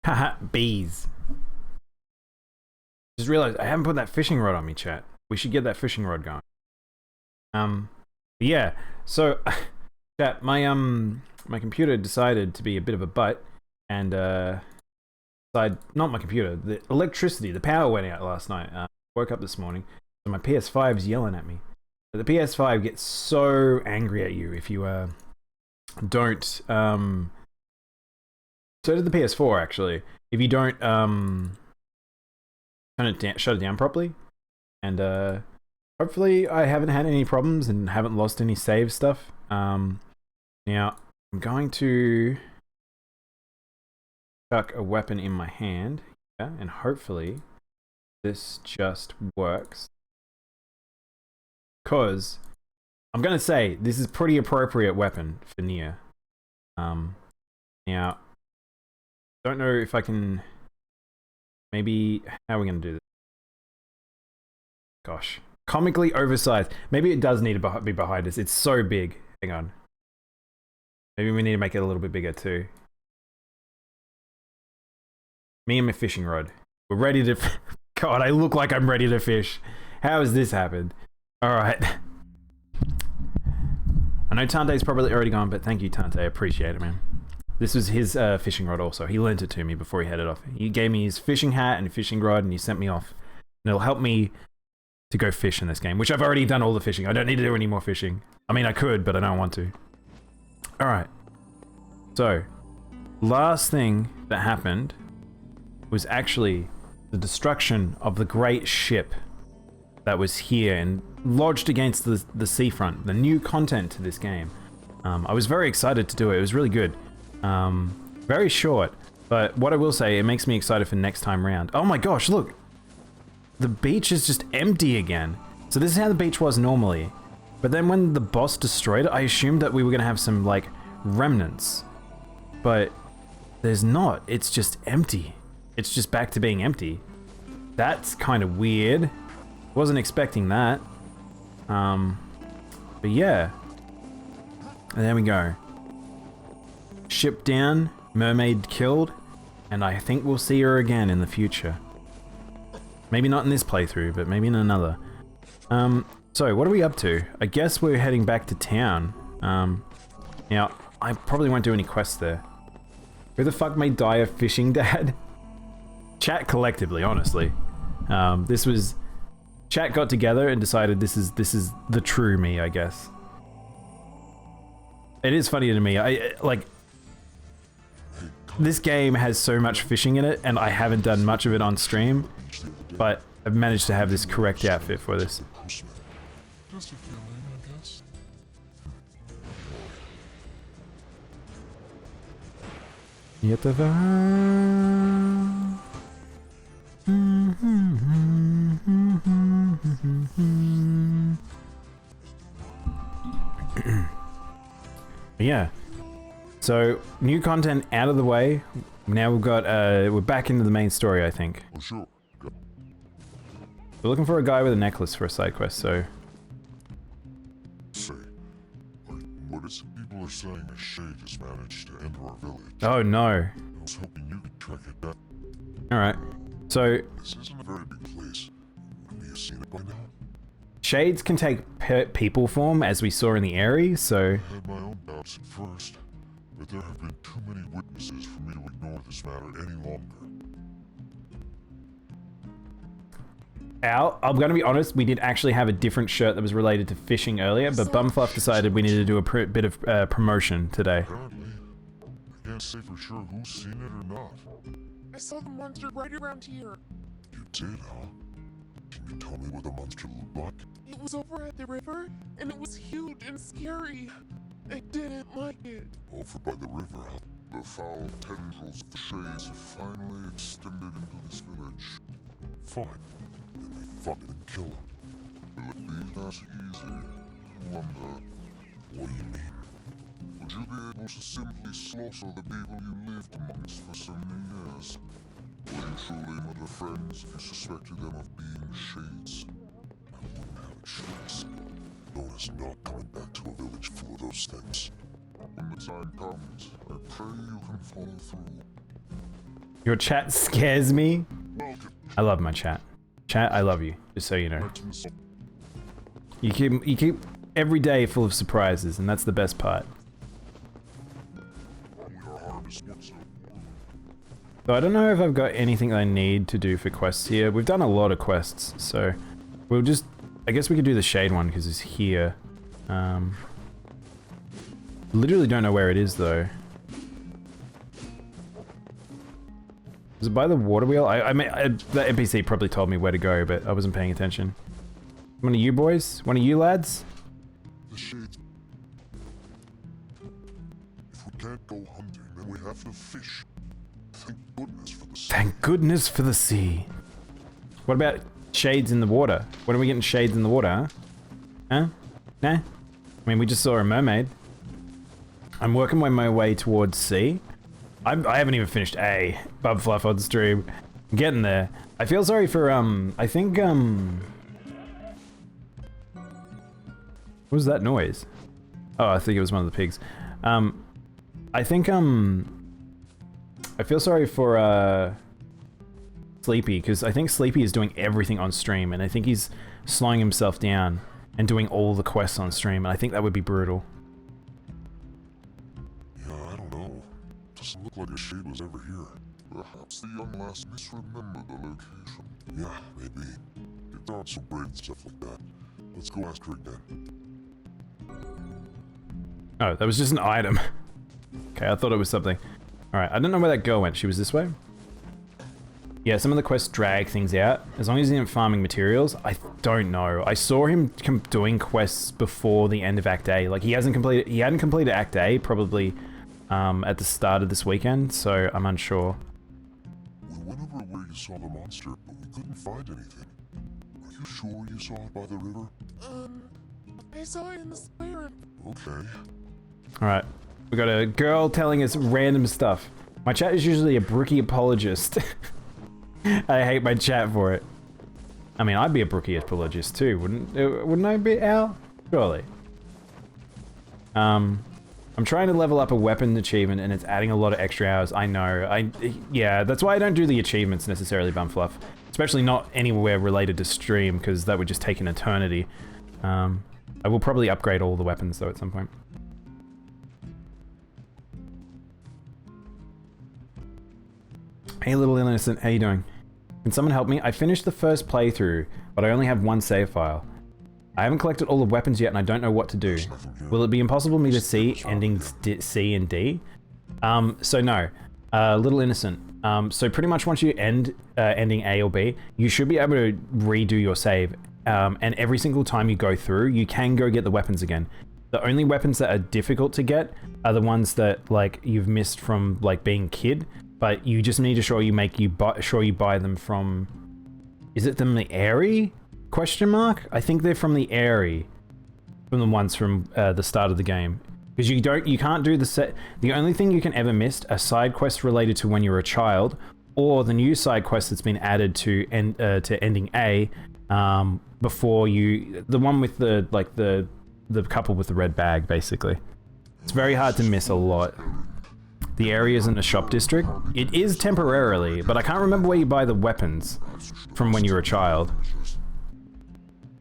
Haha, bees. Just realized I haven't put that fishing rod on me, chat. We should get that fishing rod going. Yeah. So, chat, my computer decided to be a bit of a butt, and not my computer, the electricity, the power went out last night. Woke up this morning, so my PS5's yelling at me. But the PS5 gets so angry at you if you don't. So did the PS4 actually. If you don't shut it down properly, and hopefully I haven't had any problems and haven't lost any save stuff. Now I'm going to chuck a weapon in my hand, yeah, and hopefully this just works. Because I'm gonna say this is pretty appropriate weapon for NieR. Now, don't know if I can. Maybe how are we gonna do this? Gosh, comically oversized. Maybe it does need to be behind us. It's so big. Hang on. Maybe we need to make it a little bit bigger too. Me and my fishing rod. We're ready to. God, I look like I'm ready to fish. How has this happened? Alright. I know Tante's probably already gone, but thank you, Tante. I appreciate it, man. This was his fishing rod also. He lent it to me before he headed off. He gave me his fishing hat and fishing rod, and he sent me off. And it'll help me to go fish in this game, which I've already done all the fishing. I don't need to do any more fishing. I mean, I could, but I don't want to. Alright. So, last thing that happened was actually the destruction of the great ship that was here and lodged against the seafront, the new content to this game. I was very excited to do it. It was really good. Very short, but what I will say, it makes me excited for next time round. Oh my gosh, look! The beach is just empty again. So this is how the beach was normally. But then when the boss destroyed it, I assumed that we were gonna have some, like, remnants. But there's not. It's just empty. It's just back to being empty. That's kind of weird. Wasn't expecting that. But yeah. And there we go. Ship down, mermaid killed, and I think we'll see her again in the future. Maybe not in this playthrough, but maybe in another. So what are we up to? I guess we're heading back to town. Now, I probably won't do any quests there. Who the fuck made Dire fishing dad? Chat collectively, honestly. This was... Chat got together and decided this is the true me, I guess. It is funny to me. Like, this game has so much fishing in it, and I haven't done much of it on stream, but I've managed to have this correct outfit for this. Yeah. So, new content out of the way. Now we've got, we're back into the main story, I think. We're looking for a guy with a necklace for a side quest, so... Say, what is it people are saying a shade has managed to enter our village? Oh no. I was hoping you could track it down. Alright. So... This isn't a very big place. Have you seen it by now? Shades can take people form, as we saw in the Airy, so... I had my own doubts at first, but there have been too many witnesses for me to ignore this matter any longer. Al, I'm gonna be honest, we did actually have a different shirt that was related to fishing earlier, but Bumfluff decided we needed to do a bit of promotion today. Apparently. I can't say for sure who's seen it or not. I saw the monster right around here. You did, huh? Can you tell me what the monster looked like? It was over at the river, and it was huge and scary. I didn't like it. Over by the river, huh? The foul tendrils of the shades have finally extended into this village. Fine. Then we fuck it and kill him. Will it be that easy? I wonder. What do you mean? Would you be able to simply slaughter the people you lived amongst for so many years? Were you truly murder friends if you suspected them of being shades? I wouldn't have a choice. Nora's not coming back to a village full of those things. When the time comes, I pray you can follow through. Your chat scares me. Welcome. I love my chat. Chat, I love you. Just so you know. You keep every day full of surprises, and that's the best part. So I don't know if I've got anything I need to do for quests here. We've done a lot of quests, so we'll just... I guess we could do the shade one because it's here. Literally don't know where it is though. Was it by the water wheel? I mean, the NPC probably told me where to go, but I wasn't paying attention. One of you boys? One of you lads? The shades. If we can't go hunting, then we have to fish. Thank goodness for the sea. Thank goodness for the sea. What about shades in the water? When are we getting shades in the water, huh? Huh? Nah? I mean, we just saw a mermaid. I'm working my way towards C. I haven't even finished A. Bub Fluff on stream. I'm getting there. I feel sorry for, I think, what was that noise? Oh, I think it was one of the pigs. I think, I feel sorry for, Sleepy, because I think Sleepy is doing everything on stream, and I think he's slowing himself down and doing all the quests on stream, and I think that would be brutal. Yeah, I don't know. Doesn't look like a shade was ever here. Perhaps the young lass misremembered the location. Yeah, maybe. Kids aren't so brave and stuff like that. Let's go ask her again. Oh, that was just an item. Okay, I thought it was something. Alright, I don't know where that girl went. She was this way? Yeah, some of the quests drag things out. As long as he isn't farming materials, I don't know. I saw him doing quests before the end of Act A. Like, he hadn't completed Act A, probably at the start of this weekend, so I'm unsure. We went over where you saw the monster, but we couldn't find anything. Are you sure you saw it by the river? I saw it in the spirit. Okay. Alright, we got a girl telling us random stuff. My chat is usually a brookie apologist. I hate my chat for it. I mean, I'd be a brookie apologist too, wouldn't I be, Al? Surely. I'm trying to level up a weapon achievement and it's adding a lot of extra hours. I know. Yeah, that's why I don't do the achievements necessarily, Bumfluff. Especially not anywhere related to stream, because that would just take an eternity. I will probably upgrade all the weapons though at some point. Hey little innocent, how you doing? Can someone help me? I finished the first playthrough, but I only have one save file. I haven't collected all the weapons yet and I don't know what to do. Will it be impossible for me to see ending C and D? So no. Little innocent. So pretty much once you end ending A or B, you should be able to redo your save. And every single time you go through, you can go get the weapons again. The only weapons that are difficult to get are the ones that like you've missed from like being a kid. But you just need to sure you buy them from... Is it from the Airy? Question mark? I think they're from the Airy. From the ones from the start of the game. Because you can't do the set... The only thing you can ever miss are side quests related to when you were a child, or the new side quest that's been added to ending A, before you... The one with the, like, the couple with the red bag, basically. It's very hard to miss a lot. The area is in a shop district. It is temporarily, but I can't remember where you buy the weapons from when you were a child.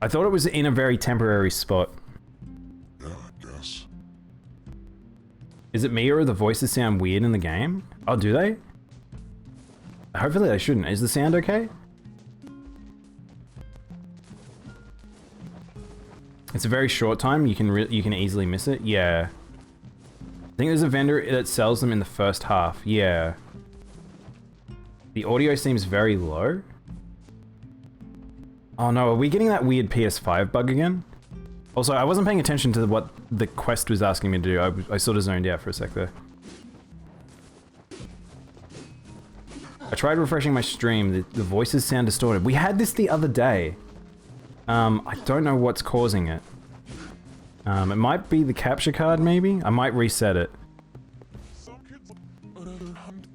I thought it was in a very temporary spot. Yeah, I guess. Is it me or the voices sound weird in the game? Oh, do they? Hopefully they shouldn't. Is the sound okay? It's a very short time. You can easily miss it. Yeah. I think there's a vendor that sells them in the first half. Yeah. The audio seems very low. Oh no, are we getting that weird PS5 bug again? Also, I wasn't paying attention to what the quest was asking me to do. I sort of zoned out for a sec there. I tried refreshing my stream. The voices sound distorted. We had this the other day. I don't know what's causing it. It might be the capture card, maybe? I might reset it. Some kids another hunt.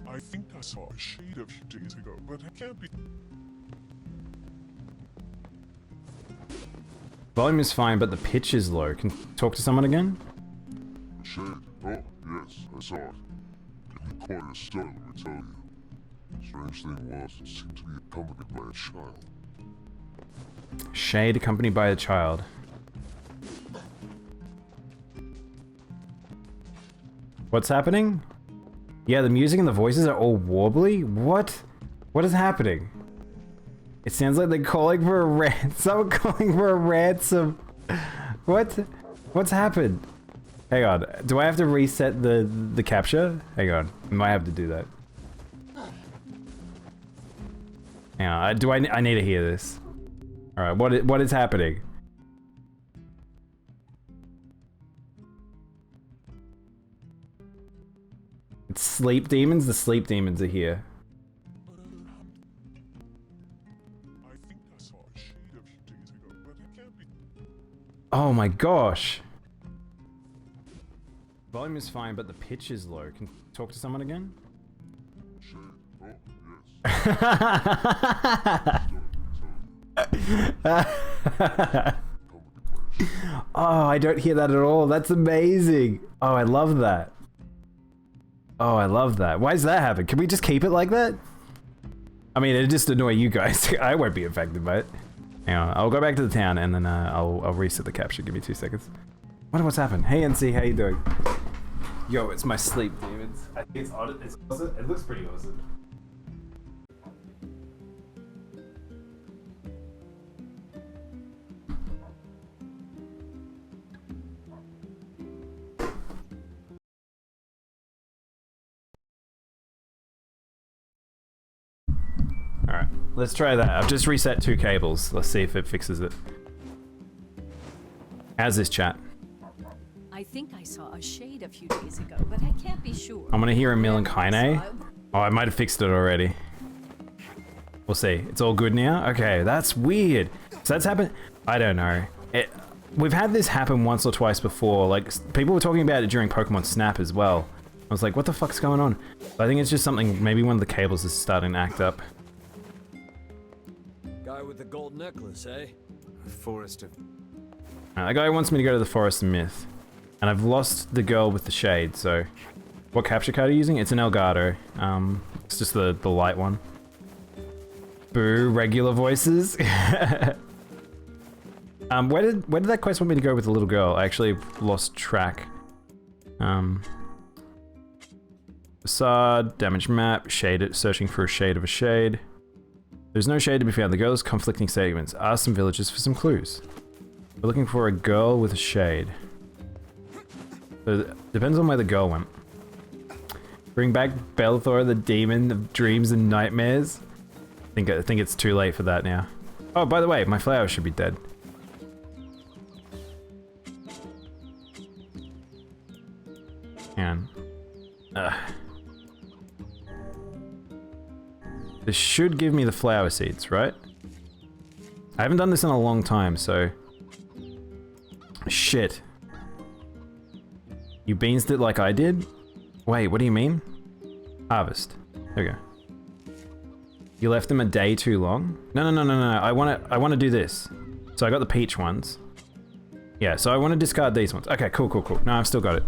I think I saw a shade a few days ago, but it can't be. Volume is fine, but the pitch is low. Can talk to someone again? Shade. Oh, yes, I saw it. Can you quite a sight, let me tell you. Strange thing was, it seemed to be accompanied by a child. Shade accompanied by a child. What's happening? Yeah, the music and the voices are all warbly? What? What is happening? It sounds like they're calling for a ransom. Someone calling for a ransom. What? What's happened? Hang on. Do I have to reset the capture? Hang on. I might have to do that. Hang on. I need to hear this. Alright, what is happening? It's sleep demons? The sleep demons are here. I think I saw a shade a few days ago, but it can't be. Oh my gosh. Volume is fine, but the pitch is low. Can you talk to someone again? Shade. Oh, yes. Oh, I don't hear that at all. That's amazing. Oh, I love that. Oh, I love that. Why does that happen? Can we just keep it like that? I mean, it'd just annoy you guys. I won't be affected by it. Hang on, I'll go back to the town and then I'll reset the capture. Give me 2 seconds. Wonder what's happened. Hey NC, how you doing? Yo, it's my sleep demons. I think it's odd. It's awesome. It looks pretty awesome. Alright, let's try that. I've just reset 2 cables. Let's see if it fixes it. How's this chat? I think I saw a shade a few days ago, but I can't be sure. I'm gonna hear a Milankaine. Oh, I might have fixed it already. We'll see. It's all good now? Okay, that's weird. So that's happened? I don't know. We've had this happen once or twice before. Like, people were talking about it during Pokemon Snap as well. I was like, what the fuck's going on? But I think it's just something, maybe one of the cables is starting to act up. Guy with the gold necklace, eh? Forest of... That guy wants me to go to the Forest of Myth. And I've lost the girl with the shade, so... What capture card are you using? It's an Elgato. It's just the light one. Boo, regular voices. Where did that quest want me to go with the little girl? I actually lost track. Facade, damage map, shade, searching for a shade of a shade. There's no shade to be found. The girl has conflicting statements. Ask some villagers for some clues. We're looking for a girl with a shade. So depends on where the girl went. Bring back Belthor, the demon of dreams and nightmares. I think it's too late for that now. Oh, by the way, my flower should be dead. Man. This should give me the flower seeds, right? I haven't done this in a long time, so... Shit. You beansed it like I did? Wait, what do you mean? Harvest. There we go. You left them a day too long? No. I want to do this. So I got the peach ones. Yeah, so I want to discard these ones. Okay, cool. No, I've still got it.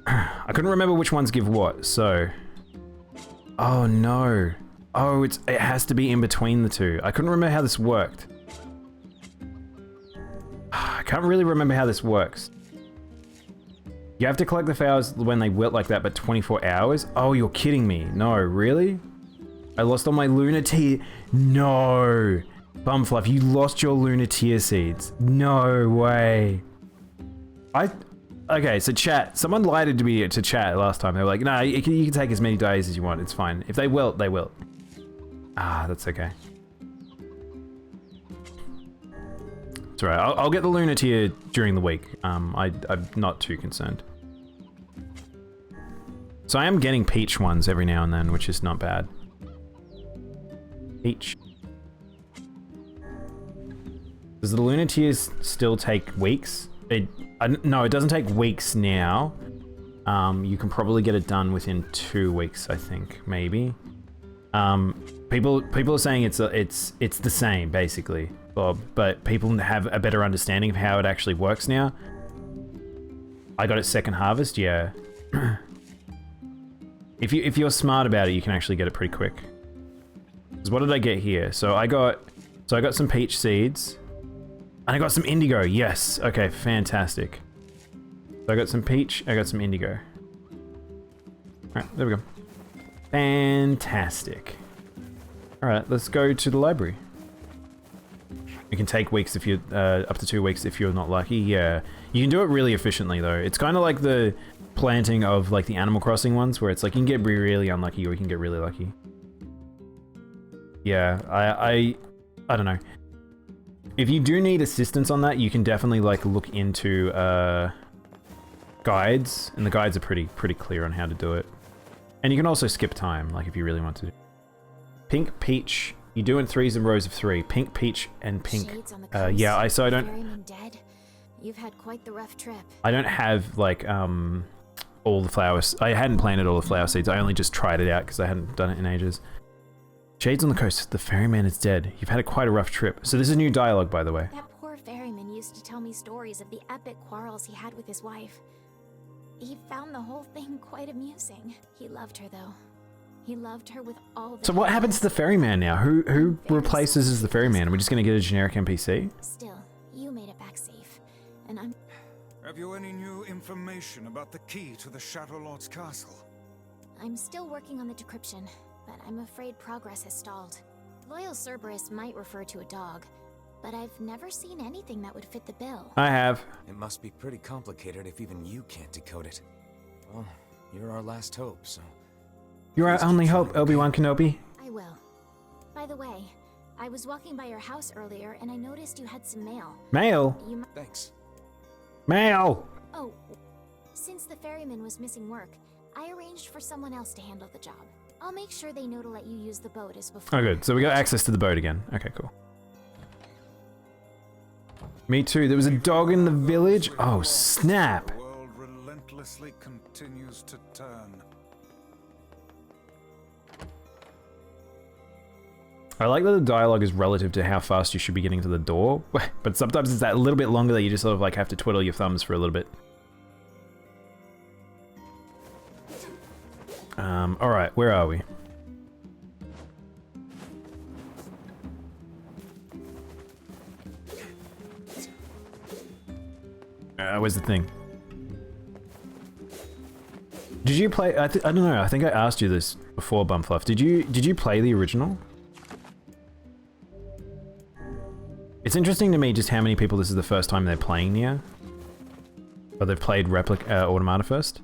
I couldn't remember which ones give what, so... Oh no. Oh, it has to be in between the two. I couldn't remember how this worked. I can't really remember how this works. You have to collect the flowers when they wilt like that, but 24 hours? Oh, you're kidding me. No, really? I lost all my Lunatear. No. Bumfluff, you lost your Lunatear seeds. No way. Okay, so chat. Someone lied to me to chat last time. They were like, nah, you can take as many days as you want. It's fine. If they wilt, they wilt. Ah, that's okay. It's alright. I'll get the Lunatear during the week. I'm not too concerned. So I am getting peach ones every now and then, which is not bad. Peach. Does the Lunatears still take weeks? No, it doesn't take weeks now. You can probably get it done within 2 weeks, I think, maybe. People are saying it's the same basically, Bob, but people have a better understanding of how it actually works now. I got it second harvest, yeah. If you're smart about it, you can actually get it pretty quick. 'Cause what did I get here? So I got some peach seeds. And I got some indigo. Yes. Okay, fantastic. So I got some peach, I got some indigo. Alright, there we go. Fantastic. Alright, let's go to the library. It can take weeks if you're, up to 2 weeks if you're not lucky. Yeah. You can do it really efficiently though. It's kind of like the planting of like the Animal Crossing ones where it's like you can get really unlucky or you can get really lucky. Yeah, I don't know. If you do need assistance on that, you can definitely like look into guides, and the guides are pretty clear on how to do it. And you can also skip time, like if you really want to. Pink, peach. You do in 3s and rows of 3. Pink, peach, and pink. Yeah, I don't. Dead. You've had quite the rough trip. I don't have like all the flowers. I hadn't planted all the flower seeds. I only just tried it out because I hadn't done it in ages. Shades on the coast. The ferryman is dead. You've had quite a rough trip. So this is new dialogue, by the way. That poor ferryman used to tell me stories of the epic quarrels he had with his wife. He found the whole thing quite amusing. He loved her though. He loved her with all the... So what happens to the ferryman now? Who replaces as the ferryman? Are we just going to get a generic NPC? Still, you made it back safe. And I'm... Have you any new information about the key to the Shadow Lord's castle? I'm still working on the decryption, but I'm afraid progress has stalled. Loyal Cerberus might refer to a dog, but I've never seen anything that would fit the bill. I have. It must be pretty complicated if even you can't decode it. Well, you're our last hope, so... You're our only hope, Obi-Wan Kenobi. I will. By the way, I was walking by your house earlier and I noticed you had some mail. Mail? Thanks. Mail! Oh, since the ferryman was missing work, I arranged for someone else to handle the job. I'll make sure they know to let you use the boat as before. Oh good, so we got access to the boat again. Okay, cool. Me too, there was a dog in the village? Oh snap! The world relentlessly continues to turn. I like that the dialogue is relative to how fast you should be getting to the door, but sometimes it's that little bit longer that you just sort of like have to twiddle your thumbs for a little bit. Alright, where are we? Where's the thing? Did you play? I don't know. I think I asked you this before, Bumfluff. Did you play the original? It's interesting to me just how many people this is the first time they're playing NieR. Or they've played Automata first.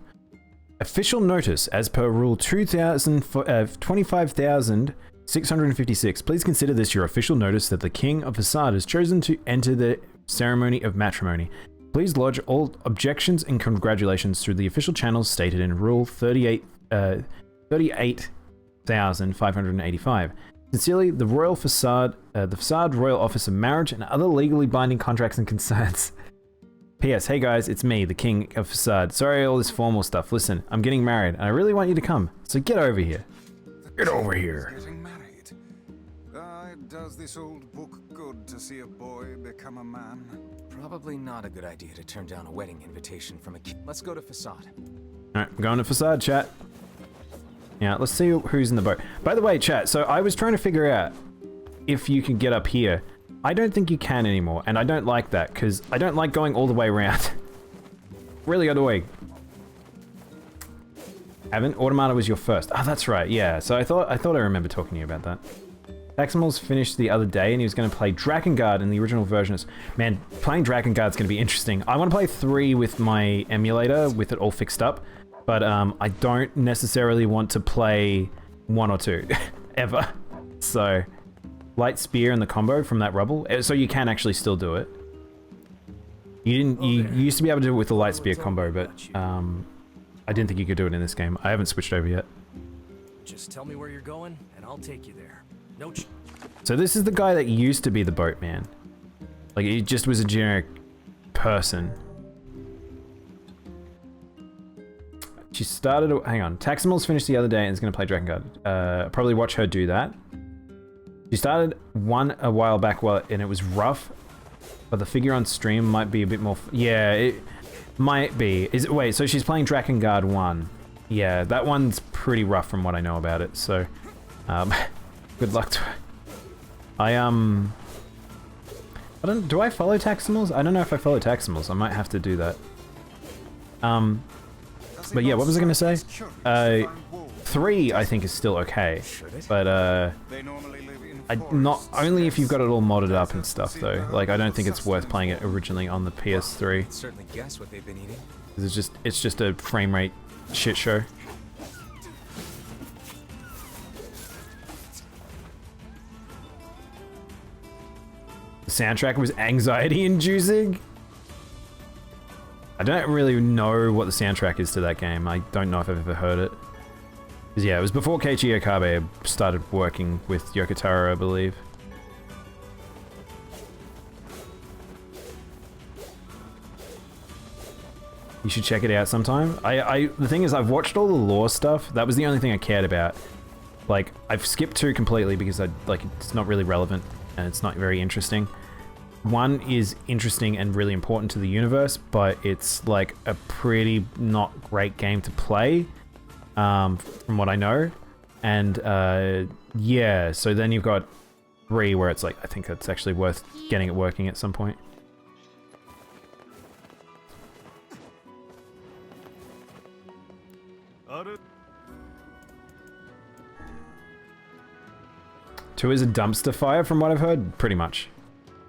Official notice, as per rule 25,656. Please consider this your official notice that the King of Facade has chosen to enter the ceremony of matrimony. Please lodge all objections and congratulations through the official channels stated in Rule 38,585. Sincerely, the Royal Facade, the Facade Royal Office of Marriage and other legally binding contracts and concerns. P.S. Hey guys, it's me, the King of Facade. Sorry all this formal stuff. Listen, I'm getting married and I really want you to come. So get over here. Get over here. Getting married. Does this old book good to see a boy become a man? Probably not a good idea to turn down a wedding invitation from a kid. Let's go to Facade. Alright, we're going to Facade, chat. Yeah, let's see who's in the boat. By the way, chat, so I was trying to figure out if you can get up here. I don't think you can anymore, and I don't like that, because I don't like going all the way around. Really got away. Haven't? Automata was your first. Oh, that's right, yeah. So I thought I remember talking to you about that. Taximals finished the other day, and he was going to play Drakengard in the original version. Man, playing Drakengard's going to be interesting. I want to play 3 with my emulator, with it all fixed up. But I don't necessarily want to play 1 or 2, ever. So, light spear and the combo from that rubble. So you can actually still do it. You used to be able to do it with the light spear combo, but I didn't think you could do it in this game. I haven't switched over yet. Just tell me where you're going, and I'll take you there. No. So this is the guy that used to be the boatman. Like he just was a generic person. She started, hang on, Taximals finished the other day and is going to play Drakengard. Probably watch her do that. She started one a while back and it was rough, but the figure on stream might be a bit more, yeah, it might be. Wait, so she's playing Drakengard 1. Yeah, that one's pretty rough from what I know about it. So, good luck to it. I don't. Do I follow Taximals? I don't know if I follow Taximals. I might have to do that. But yeah, what was I gonna say? 3 I think is still okay, but not only if you've got it all modded up and stuff though. Like I don't think it's worth playing it originally on the PS3. Certainly guess what they've been eating. It's just a frame rate shit show. The soundtrack was anxiety inducing. I don't really know what the soundtrack is to that game. I don't know if I've ever heard it. Because yeah, it was before Keiichi Okabe started working with Yoko Taro, I believe. You should check it out sometime. The thing is, I've watched all the lore stuff. That was the only thing I cared about. Like, I've skipped 2 completely because it's not really relevant and it's not very interesting. 1 is interesting and really important to the universe, but it's like a pretty not great game to play, from what I know. And yeah, so then you've got 3 where it's like, I think it's actually worth getting it working at some point. Two is a dumpster fire from what I've heard, pretty much.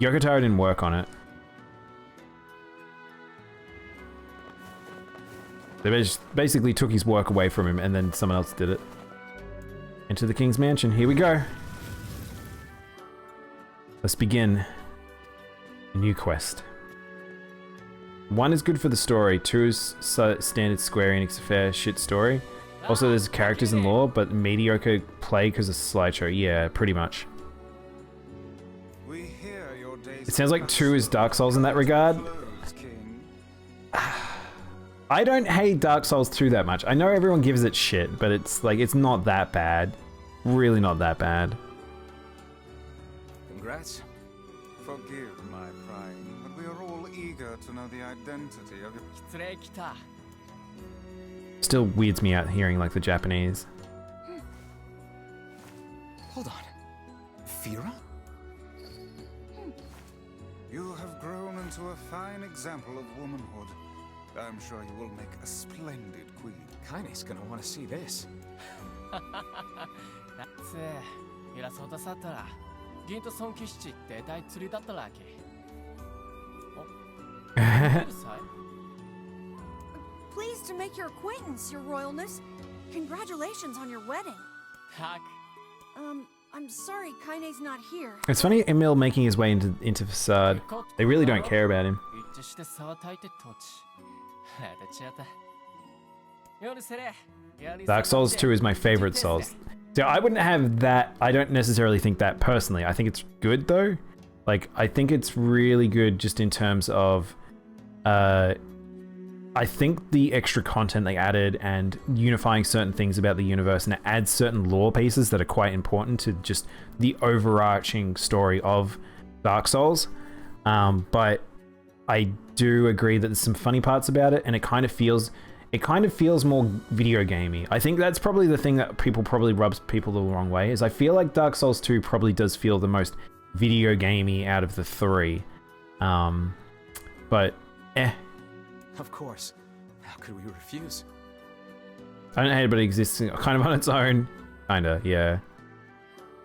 Yoko Taro didn't work on it. They basically took his work away from him and then someone else did it. Into the King's Mansion, here we go. Let's begin a new quest. 1 is good for the story, 2 is standard Square Enix affair shit story. Also there's characters and lore, but mediocre play because of slideshow. Yeah, pretty much. It sounds like 2 is Dark Souls in that regard. I don't hate Dark Souls 2 that much. I know everyone gives it shit, but it's like, it's not that bad. Really not that bad. Congrats. Forgive my prying, but we are all eager to know the identity of your... Still weirds me out hearing like the Japanese. Hold on. Fira? You have grown into a fine example of womanhood. I'm sure you will make a splendid queen. Kaine's gonna want to see this. Pleased to make your acquaintance, Your Royalness. Congratulations on your wedding. I'm sorry Kaine's not here. It's funny Emil making his way into Facade. They really don't care about him. Dark Souls 2 is my favorite Souls. So I wouldn't have that. I don't necessarily think that personally. I think it's good though. Like, I think it's really good just in terms of I think the extra content they added and unifying certain things about the universe, and it adds certain lore pieces that are quite important to just the overarching story of Dark Souls. But I do agree that there's some funny parts about it, and it kind of feels more video gamey. I think that's probably the thing that probably rubs people the wrong way, is I feel like Dark Souls 2 probably does feel the most video gamey out of the 3. But Of course. How could we refuse? I don't hate it, but it exists kind of on its own. Kinda, yeah.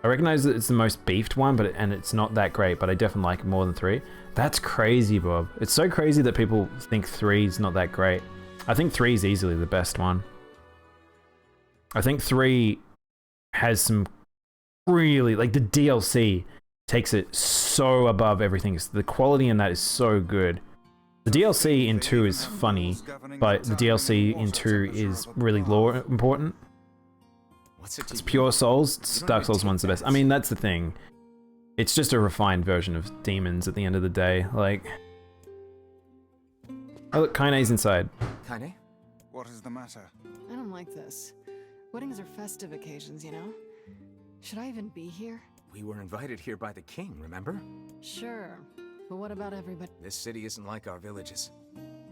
I recognize that it's the most beefed one, and it's not that great, but I definitely like it more than 3. That's crazy, Bob. It's so crazy that people think 3 is not that great. I think 3 is easily the best one. I think 3 has some really, like, the DLC takes it so above everything. The quality in that is so good. The DLC in 2 is funny, but the DLC in 2 is really lore important. It's pure Souls. Dark Souls 1's the best. I mean, that's the thing. It's just a refined version of demons at the end of the day. Like, oh look, Kaine's inside. Kaine? What is the matter? I don't like this. Weddings are festive occasions, you know? Should I even be here? We were invited here by the king, remember? Sure. But what about everybody? This city isn't like our villages.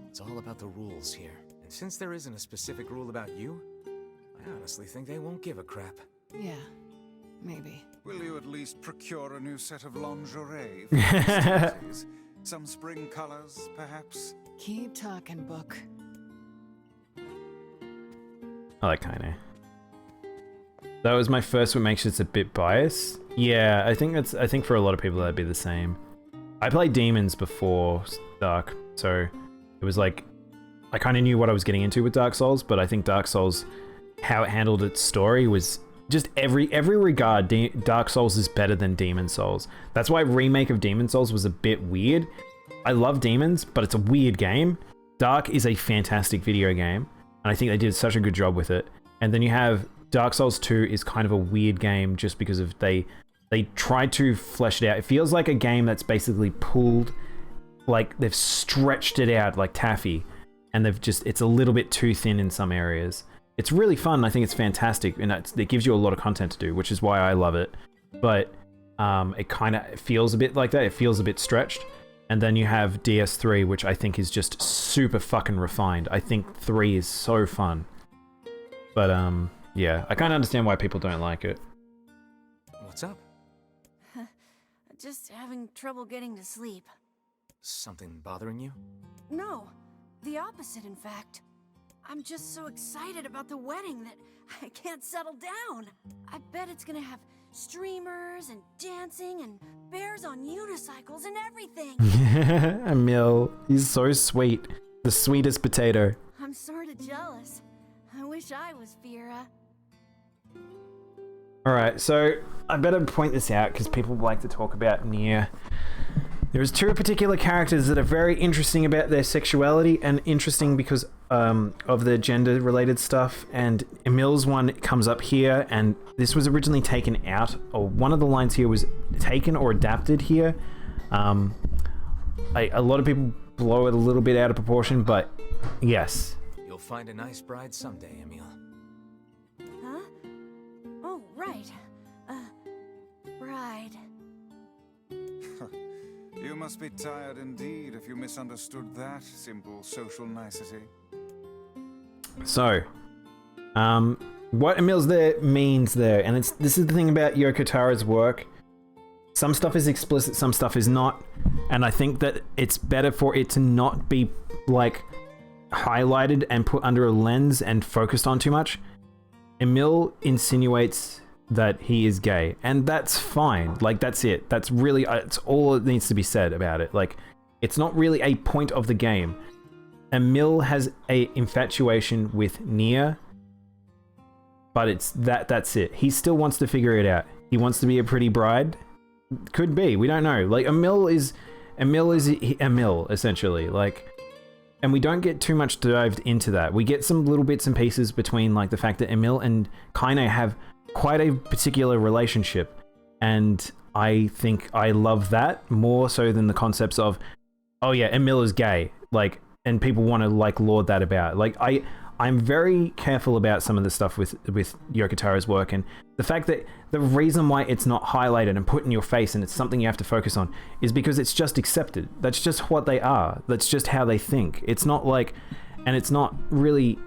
It's all about the rules here. And since there isn't a specific rule about you, I I honestly think they won't give a crap. Yeah, maybe. Will you at least procure a new set of lingerie for the festivities? Some spring colors, perhaps? Keep talking, book. I like Kaine. That was my first, what makes it a bit biased. Yeah, I think for a lot of people that'd be the same. I played Demons before Dark, so it was like, I kind of knew what I was getting into with Dark Souls, but I think Dark Souls, how it handled its story was just every regard, Dark Souls is better than Demon Souls. That's why remake of Demon Souls was a bit weird. I love Demons, but it's a weird game. Dark is a fantastic video game, and I think they did such a good job with it. And then you have Dark Souls 2 is kind of a weird game just because of they tried to flesh it out. It feels like a game that's basically pulled, like they've stretched it out like taffy, and it's a little bit too thin in some areas. It's really fun. I think it's fantastic, and it gives you a lot of content to do, which is why I love it. But it kind of feels a bit like that. It feels a bit stretched. And then you have DS3, which I think is just super fucking refined. I think 3 is so fun. But yeah, I kind of understand why people don't like it. What's up? Just having trouble getting to sleep. Something bothering you? No, the opposite, in fact. I'm just so excited about the wedding that I can't settle down. I bet it's gonna have streamers and dancing and bears on unicycles and everything. Emil, he's so sweet. The sweetest potato. I'm sort of jealous. I wish I was Vera. Alright, so I better point this out because people like to talk about NieR. There's two particular characters that are very interesting about their sexuality and interesting because of the gender-related stuff, and Emil's one comes up here, and this was originally taken out, or one of the lines here was taken or adapted here. A lot of people blow it a little bit out of proportion, but yes. You'll find a nice bride someday, Emil. Huh? Oh, right. Bride. You must be tired indeed if you misunderstood that simple social nicety. So, what Emil's there means there, and this is the thing about Yoko Tara's work. Some stuff is explicit, some stuff is not, and I think that it's better for it to not be like highlighted and put under a lens and focused on too much. Emil insinuates that he is gay, and that's fine. Like, that's it. That's really, it's all that needs to be said about it. Like, it's not really a point of the game. Emil has a infatuation with NieR, but that's it. He still wants to figure it out. He wants to be a pretty bride. Could be. We don't know. Like, Emil is Emil, essentially. Like, and we don't get too much dived into that. We get some little bits and pieces between, like, the fact that Emil and Kaine have quite a particular relationship, and I think I love that more so than the concepts of, oh yeah, Emil is gay, like, and people want to like laud that about. Like, I'm very careful about some of the stuff with Yoko Tara's work, and the fact that the reason why it's not highlighted and put in your face and it's something you have to focus on is because it's just accepted. That's just what they are. That's just how they think. It's not like, and it's not really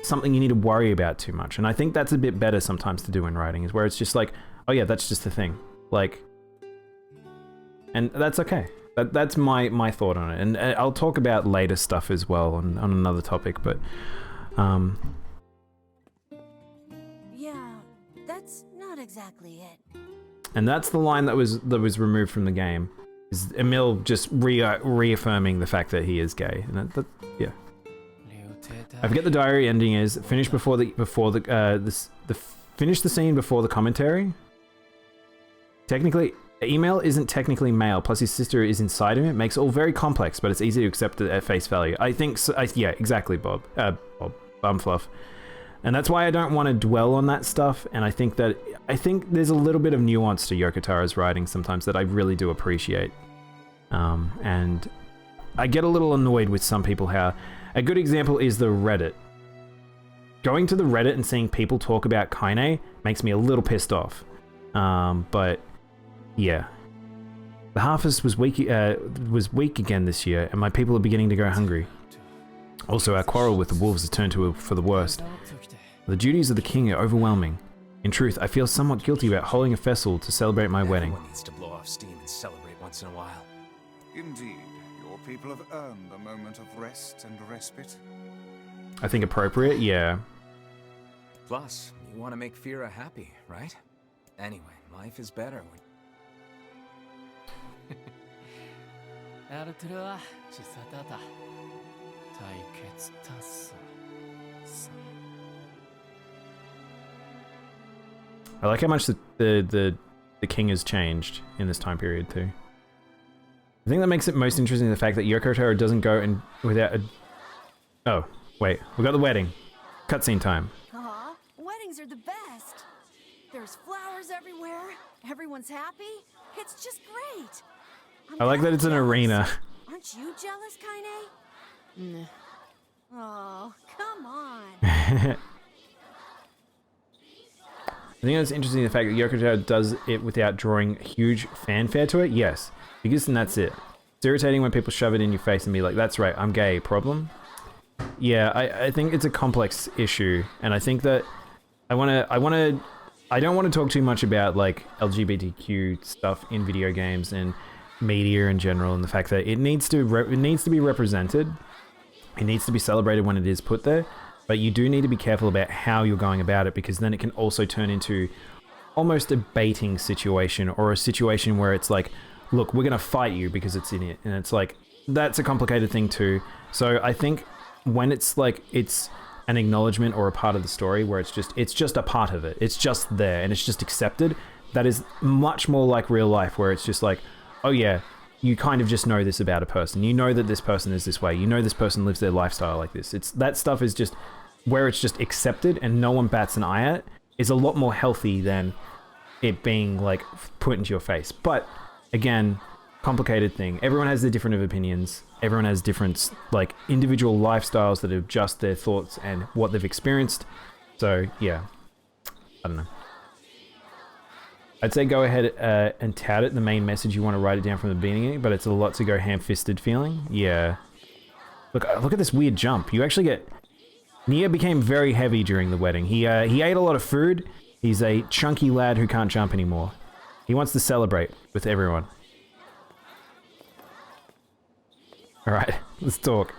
something you need to worry about too much. And I think that's a bit better sometimes to do in writing, is where it's just like, oh yeah, that's just the thing. Like, and that's okay. That's my thought on it. And I'll talk about later stuff as well on another topic, but yeah, that's not exactly it. And that's the line that was removed from the game. Is Emil just reaffirming the fact that he is gay. And yeah. I forget the diary ending is finish finish the scene before the commentary. Technically, email isn't technically male, plus his sister is inside him. It makes it all very complex, but it's easy to accept at face value. I think so, yeah, exactly, Bob. Bumfluff. And that's why I don't want to dwell on that stuff, and I think there's a little bit of nuance to Yoko Tara's writing sometimes that I really do appreciate. And I get a little annoyed with some people how... A good example is the Reddit. Going to the Reddit and seeing people talk about Kaine makes me a little pissed off. But yeah. The harvest was weak again this year, and my people are beginning to go hungry. Also, our quarrel with the wolves has turned for the worst. The duties of the king are overwhelming. In truth, I feel somewhat guilty about holding a festival to celebrate my wedding. Everyone needs to blow off steam and celebrate once in a while. Indeed, your people have earned a moment of rest and respite. I think appropriate, yeah. Plus, you want to make Fira happy, right? Anyway, life is better when... I like how much the king has changed in this time period too. The thing that makes it most interesting is the fact that Yoko Taro doesn't go in without a... Oh, wait. We got the wedding. Cutscene time. Aw, weddings are the best. There's flowers everywhere. Everyone's happy. It's just great. I like that it's an arena. Aren't you jealous, Kaine? Nah. Oh, come on. I think it's interesting the fact that Yoko Taro does it without drawing huge fanfare to it. Yes, because then that's it. It's irritating when people shove it in your face and be like, "That's right, I'm gay." Problem. Yeah, I think it's a complex issue, and I think that I don't want to talk too much about like LGBTQ stuff in video games and media in general, and the fact that it needs to be represented. It needs to be celebrated when it is put there. But you do need to be careful about how you're going about it, because then it can also turn into almost a baiting situation, or a situation where it's like, look, we're going to fight you because it's in it. And it's like, that's a complicated thing too. So I think when it's like, it's an acknowledgement or a part of the story where it's just a part of it. It's just there and it's just accepted. That is much more like real life, where it's just like, oh yeah, you kind of just know this about a person. You know that this person is this way. You know this person lives their lifestyle like this. That stuff is just where it's just accepted and no one bats an eye at, is a lot more healthy than it being like put into your face. But again, complicated thing. Everyone has their different opinions. Everyone has different like individual lifestyles that adjust their thoughts and what they've experienced. So yeah, I don't know. I'd say go ahead and tout it, the main message. You want to write it down from the beginning, but it's a lot to go ham-fisted feeling. Yeah. Look at this weird jump. You actually get... NieR became very heavy during the wedding. He ate a lot of food. He's a chunky lad who can't jump anymore. He wants to celebrate with everyone. Alright, let's talk.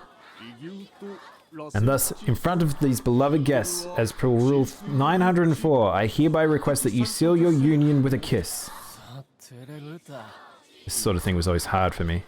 And thus, in front of these beloved guests, as per Rule 904, I hereby request that you seal your union with a kiss. This sort of thing was always hard for me.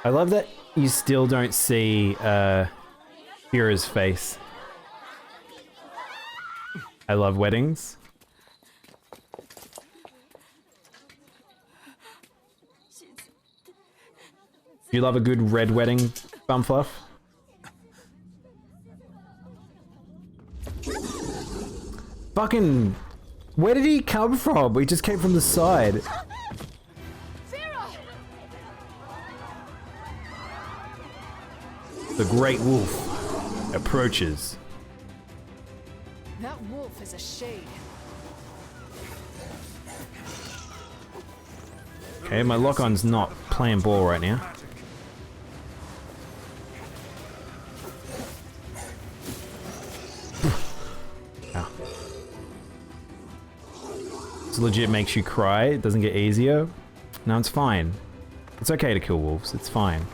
I love that you still don't see Fira's face. I love weddings. You love a good red wedding, Bumfluff? Fucking... Where did he come from? He just came from the side. The great wolf approaches. That wolf is a shade. Okay, my lock-on's not playing ball right now. Ow. This legit makes you cry. It doesn't get easier. No, it's fine. It's okay to kill wolves. It's fine.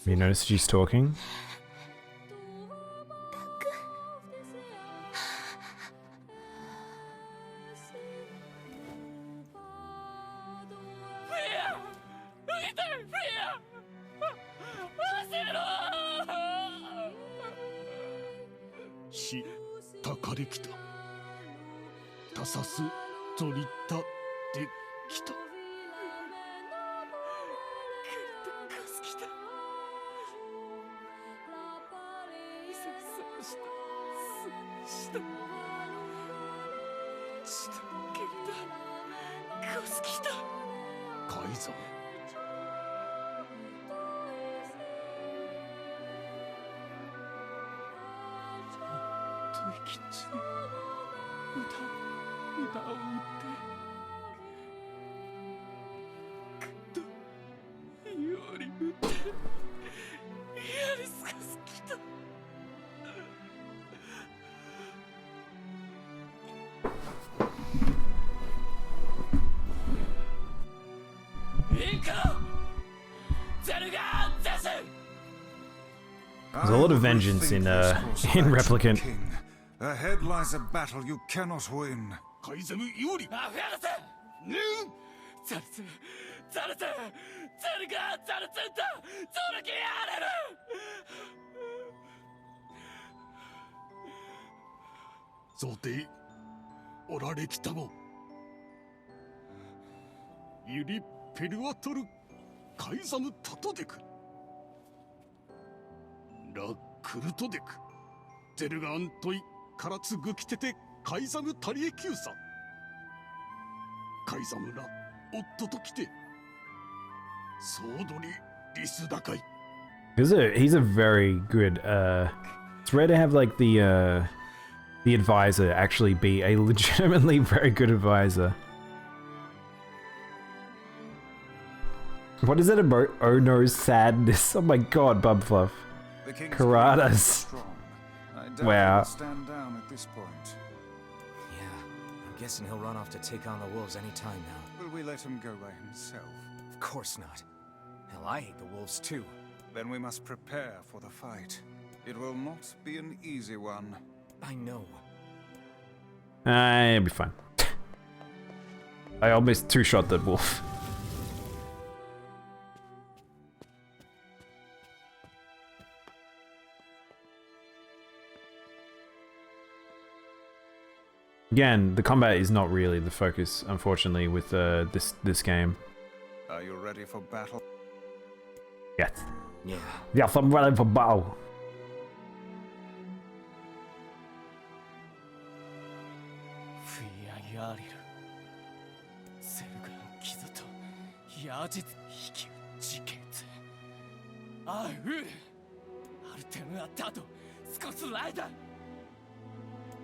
You notice she's talking? There's a lot of vengeance in Replicant. Ahead lies a battle you cannot win. He's a very good, it's rare to have like the advisor actually be a legitimately very good advisor. What is it about Ono's sadness? Oh my god, Bubfluff. Karatas. Wow. Stand down at this point. Yeah, I'm guessing he'll run off to take on the wolves any time now. Will we let him go by himself? Of course not. Hell, I hate the wolves too. Then we must prepare for the fight. It will not be an easy one. I know. It'll be fine. I almost two-shot that wolf. Again, the combat is not really the focus, unfortunately, with this game. Are you ready for battle? Yes. Yeah. Yes, I'm ready for battle.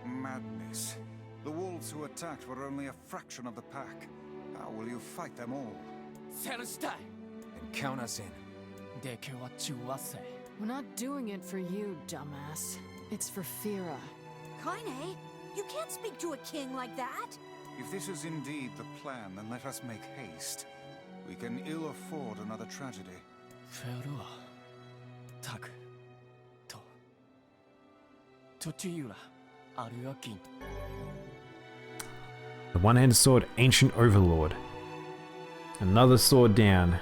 Madness. The wolves who attacked were only a fraction of the pack. How will you fight them all? Then count us in. We're not doing it for you, dumbass. It's for Fira. Kaine, you can't speak to a king like that. If this is indeed the plan, then let us make haste. We can ill afford another tragedy. The one-handed sword, Ancient Overlord. Another sword down.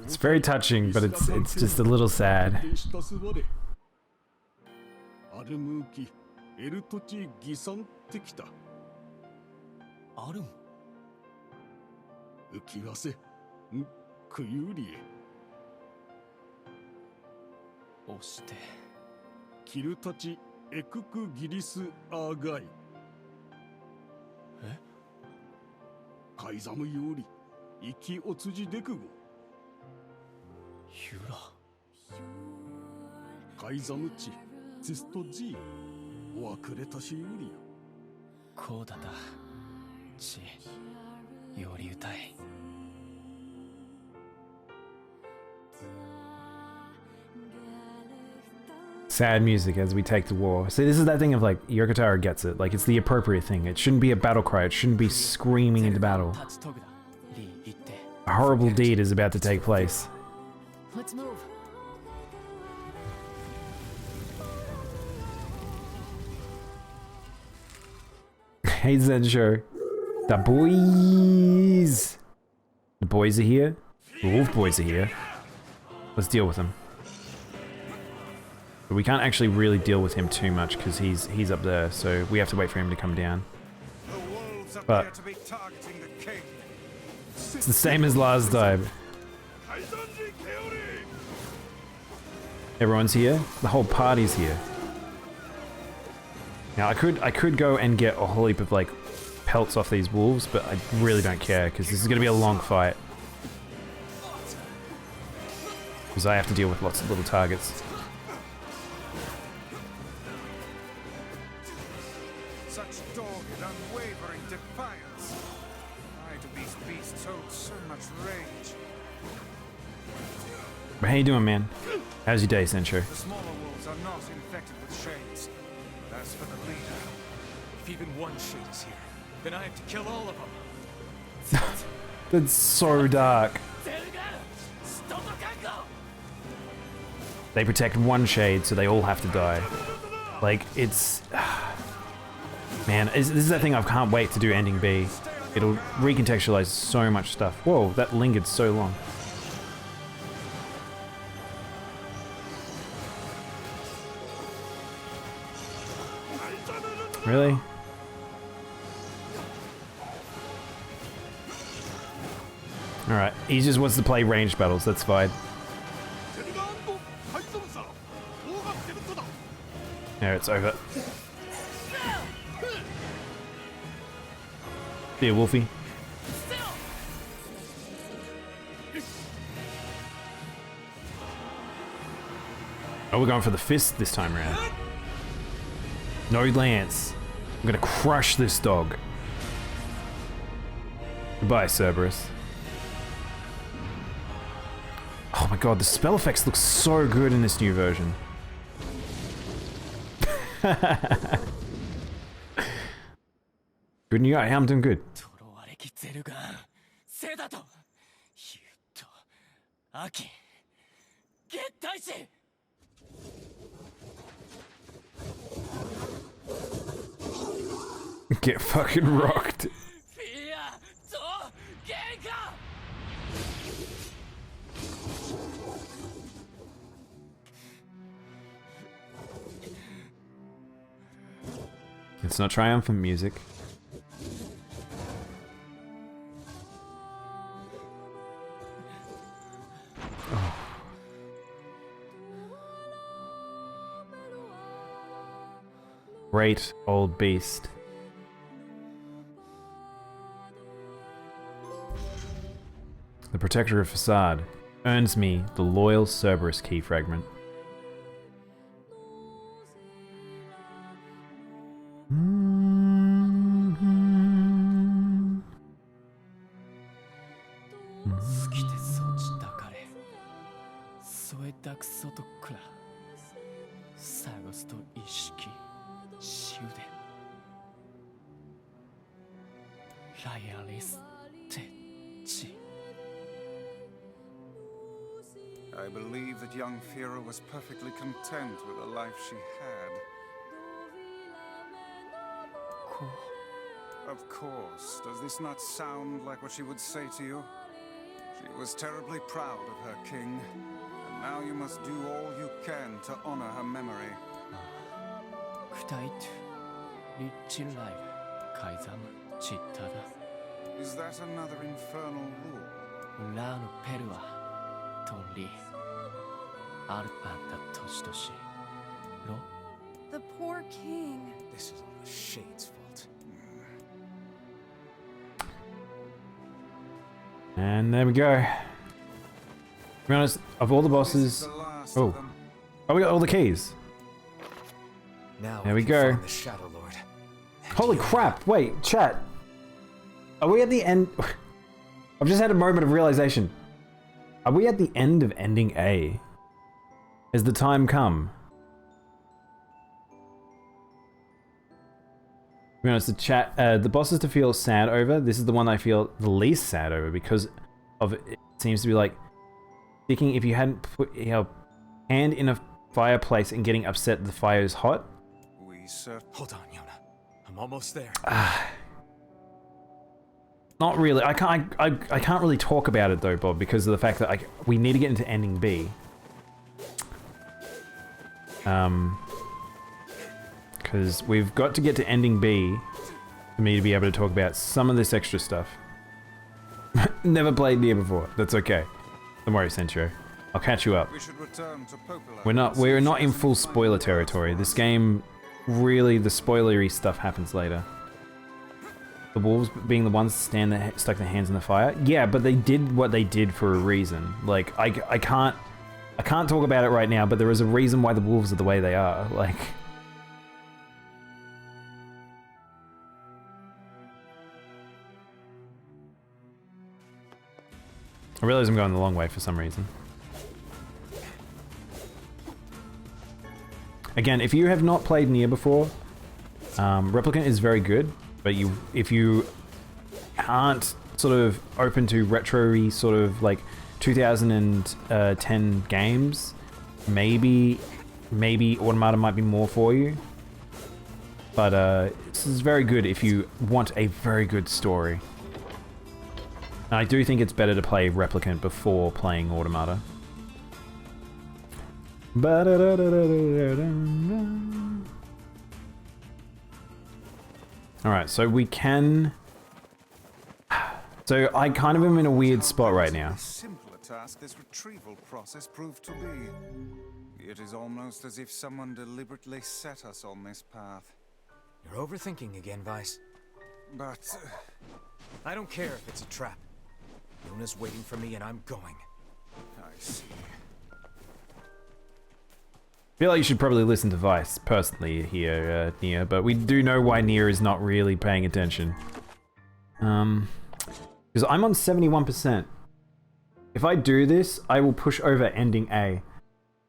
It's very touching, but it's just a little sad. アルムーキエルトチギサンってきたアルム浮き汗んクユリエ押してキルたちエククギリスアーガイえカイザムより生きおつじデクゴユラカイザムチゼストジーおわくれたしよりよこうだたちより歌い Sad music as we take the war. See, this is that thing of like, Yokotaro gets it. Like, it's the appropriate thing. It shouldn't be a battle cry. It shouldn't be screaming into battle. A horrible deed is about to take place. Let's move. Hey Zensho. The boys! The boys are here. The wolf boys are here. Let's deal with them. But we can't actually really deal with him too much because he's up there, so we have to wait for him to come down. But it's the same as last time. Everyone's here. The whole party's here. Now I could go and get a whole heap of like pelts off these wolves, but I really don't care because this is going to be a long fight. Because I have to deal with lots of little targets. Such dogged, unwavering defiance. Why do these beasts hold so much rage? But how you doing, man? How's your day, Sensho? The smaller wolves are not infected with shades. But as for the leader, If even one shade is here, then I have to kill all of them. That's so dark. They protect one shade, so they all have to die. Like, it's... Man, this is that thing I can't wait to do ending B. It'll recontextualize so much stuff. Whoa, that lingered so long. Really? Alright, he just wants to play ranged battles, that's fine. There, it's over. See ya, Wolfie. Oh, we're going for the fist this time around. No lance. I'm gonna crush this dog. Goodbye, Cerberus. Oh my god, the spell effects look so good in this new version. Good news. I'm doing good. Get fucking rocked. It's not triumphant music. Oh. Great old beast. The protector of facade earns me the loyal Cerberus key fragment. I believe that young Fira was perfectly content with the life she had. Of course. Does this not sound like what she would say to you? She was terribly proud of her king, and now you must do all you can to honor her memory. Is that another infernal rule? The poor king. This is all the Shade's fault. And there we go. To be honest, of all the bosses... Oh. Oh, we got all the keys. Now there we go. find the Shadow Lord. Holy crap! Wait, chat. Are we at the end? I've just had a moment of realization. Are we at the end of ending A? Has the time come? To be honest, the chat, the bosses to feel sad over. This is the one I feel the least sad over because of it seems to be like thinking if you hadn't put your hand in a fireplace and getting upset the fire is hot. Hold on, Yona. I'm almost there. Not really. I can't really talk about it though, Bob, because of the fact that we need to get into ending B. Because we've got to get to ending B for me to be able to talk about some of this extra stuff. Never played NieR before. That's okay. Don't worry, Sencho. I'll catch you up. We're not in full spoiler territory. This game, really, the spoilery stuff happens later. The wolves being the ones that stuck their hands in the fire. Yeah, but they did what they did for a reason. Like I can't talk about it right now, but there is a reason why the wolves are the way they are. Like. I realize I'm going the long way for some reason. Again, if you have not played NieR before, Replicant is very good, but if you aren't sort of open to retro-y sort of like 2010 games, maybe Automata might be more for you. But this is very good if you want a very good story. And I do think it's better to play Replicant before playing Automata. Alright, so we can... So I kind of am in a weird spot right now. Simpler task this retrieval process proved to be. It is almost as if someone deliberately set us on this path. You're overthinking again, Vice. But... I don't care if it's a trap. Yona's waiting for me and I'm going. I see. I feel like you should probably listen to Vice, personally, here, NieR, but we do know why NieR is not really paying attention. Because I'm on 71%. If I do this, I will push over ending A.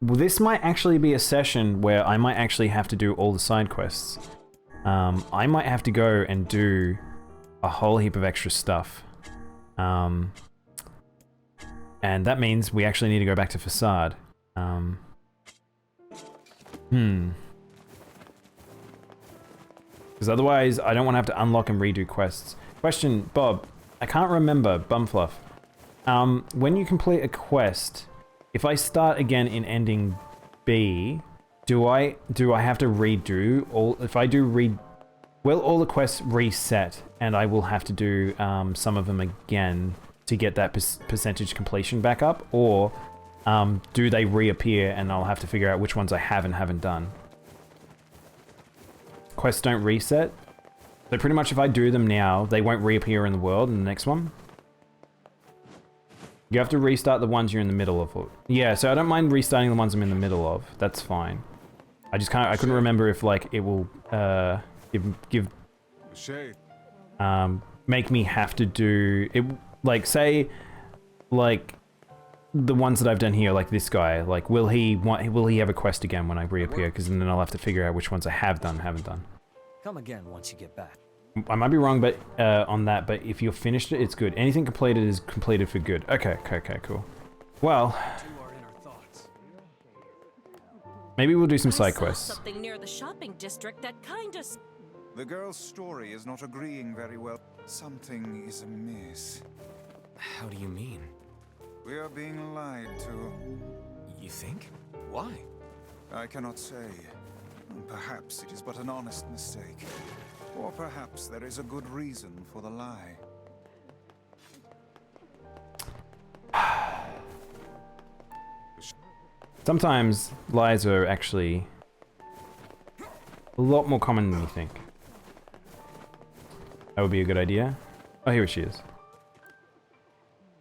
Well, this might actually be a session where I might actually have to do all the side quests. I might have to go and do a whole heap of extra stuff. And that means we actually need to go back to Facade. Because otherwise, I don't want to have to unlock and redo quests. Question, Bob. I can't remember, Bumfluff. When you complete a quest, if I start again in ending B, do I have to redo all? If I do will all the quests reset, and I will have to do some of them again to get that percentage completion back up, or do they reappear and I'll have to figure out which ones I have and haven't done? Quests don't reset, so pretty much if I do them now, they won't reappear in the world in the next one. You have to restart the ones you're in the middle of. Yeah, so I don't mind restarting the ones I'm in the middle of. That's fine. I just can't. I couldn't remember if like it will make me have to do it. Like say, like the ones that I've done here, like this guy. Like will he have a quest again when I reappear? Because then I'll have to figure out which ones I have done, haven't done. Come again once you get back. I might be wrong, but on that. But if you've finished it, it's good. Anything completed is completed for good. Okay, cool. Well, maybe we'll do some side quests. Something near the shopping district that kind of. The girl's story is not agreeing very well. Something is amiss. How do you mean? We are being lied to. You think? Why? I cannot say. Perhaps it is but an honest mistake. Or perhaps there is a good reason for the lie. Sometimes lies are actually a lot more common than you think. That would be a good idea. Oh, here she is.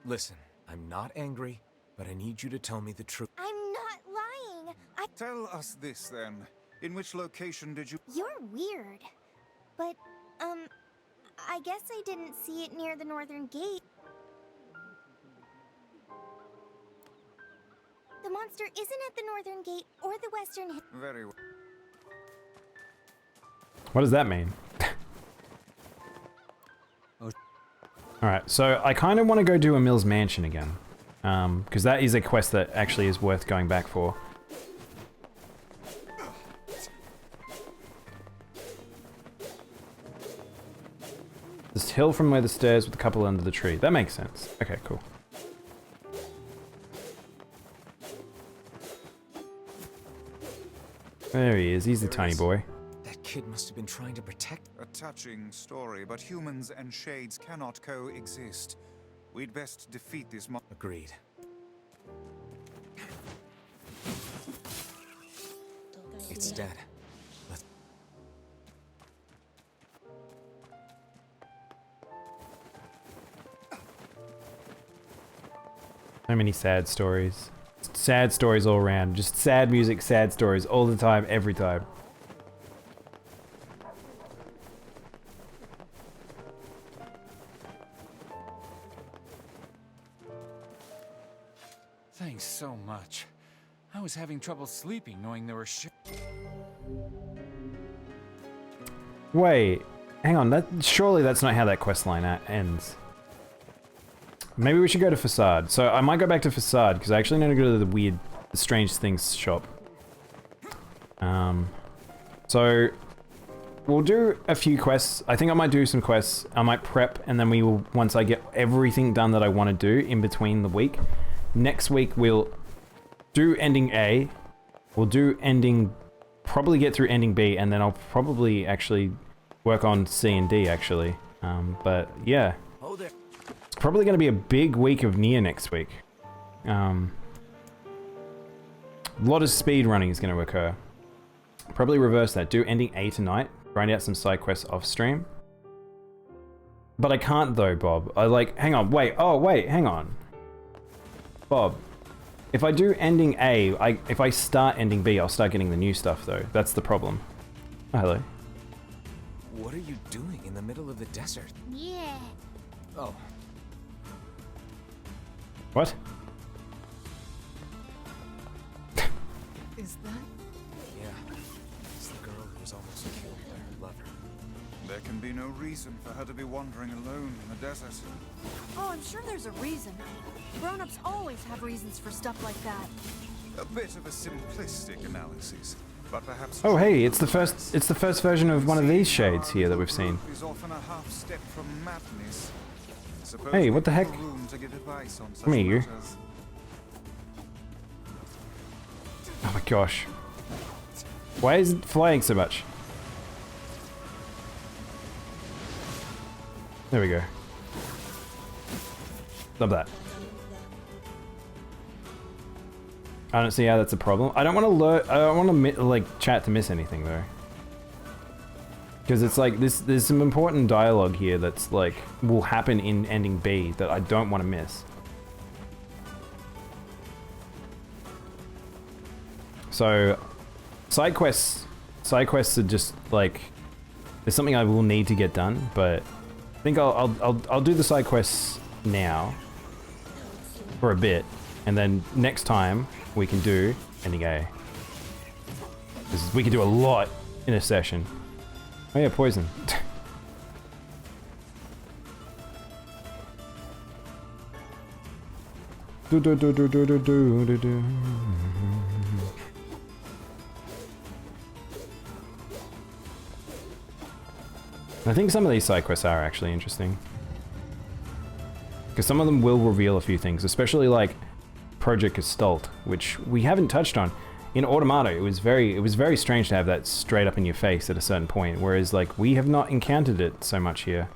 Listen, I'm not angry, but I need you to tell me the truth. I'm not lying. Tell us this then. In which location did you— You're weird. But, I guess I didn't see it near the northern gate. The monster isn't at the northern gate or the western— Very well. What does that mean? Alright, so I kind of want to go do Emil's mansion again. Because that is a quest that actually is worth going back for. This hill from where the stairs with a couple under the tree. That makes sense. Okay, cool. There he is. He's the tiny boy. That kid must have been trying to protect— A touching story, but humans and shades cannot coexist. We'd best defeat this monster. Agreed. It's dead. Let's— So many sad stories. Sad stories all around. Just sad music, sad stories all the time, every time. Thanks so much. I was having trouble sleeping knowing there were Wait, hang on. Surely that's not how that questline ends. Maybe we should go to Facade. So I might go back to Facade because I actually need to go to the strange things shop. So we'll do a few quests. I think I might do some quests. I might prep, and then we will, once I get everything done that I want to do in between the week. Next week we'll do ending A. We'll do ending, probably get through ending B, and then I'll probably actually work on C and D actually. But yeah. Hold it. It's probably going to be a big week of NieR next week. A lot of speed running is going to occur. Probably reverse that. Do ending A tonight. Grind out some side quests off stream. But I can't though, Bob. Hang on, wait. Oh, wait, hang on. Bob, if I do ending A, if I start ending B, I'll start getting the new stuff though. That's the problem. Oh, hello. What are you doing in the middle of the desert? Yeah. Oh. What? Is that? Yeah. It's the girl who was almost killed by her lover. There can be no reason for her to be wandering alone in the desert. Oh, I'm sure there's a reason. Grown-ups always have reasons for stuff like that. A bit of a simplistic analysis, but perhaps— Oh, hey, it's the first version of one of these shades here that we've seen. Is often a half step from madness. Hey, what the heck? Come here, you. Oh my gosh. Why is it flying so much? There we go. Love that. I don't see how that's a problem. I don't want to I don't want to like chat to miss anything though. Because it's like there's some important dialogue here that's like will happen in ending B that I don't want to miss. So side quests are just like there's something I will need to get done, but I think I'll do the side quests now for a bit, and then next time we can do ending A. Because we can do a lot in a session. Oh yeah, poison. Do, do, do, do, do, do, do, do, do. I think some of these side quests are actually interesting. Because some of them will reveal a few things, especially like Project Gestalt, which we haven't touched on. In Automata, it was very strange to have that straight up in your face at a certain point, whereas like we have not encountered it so much here.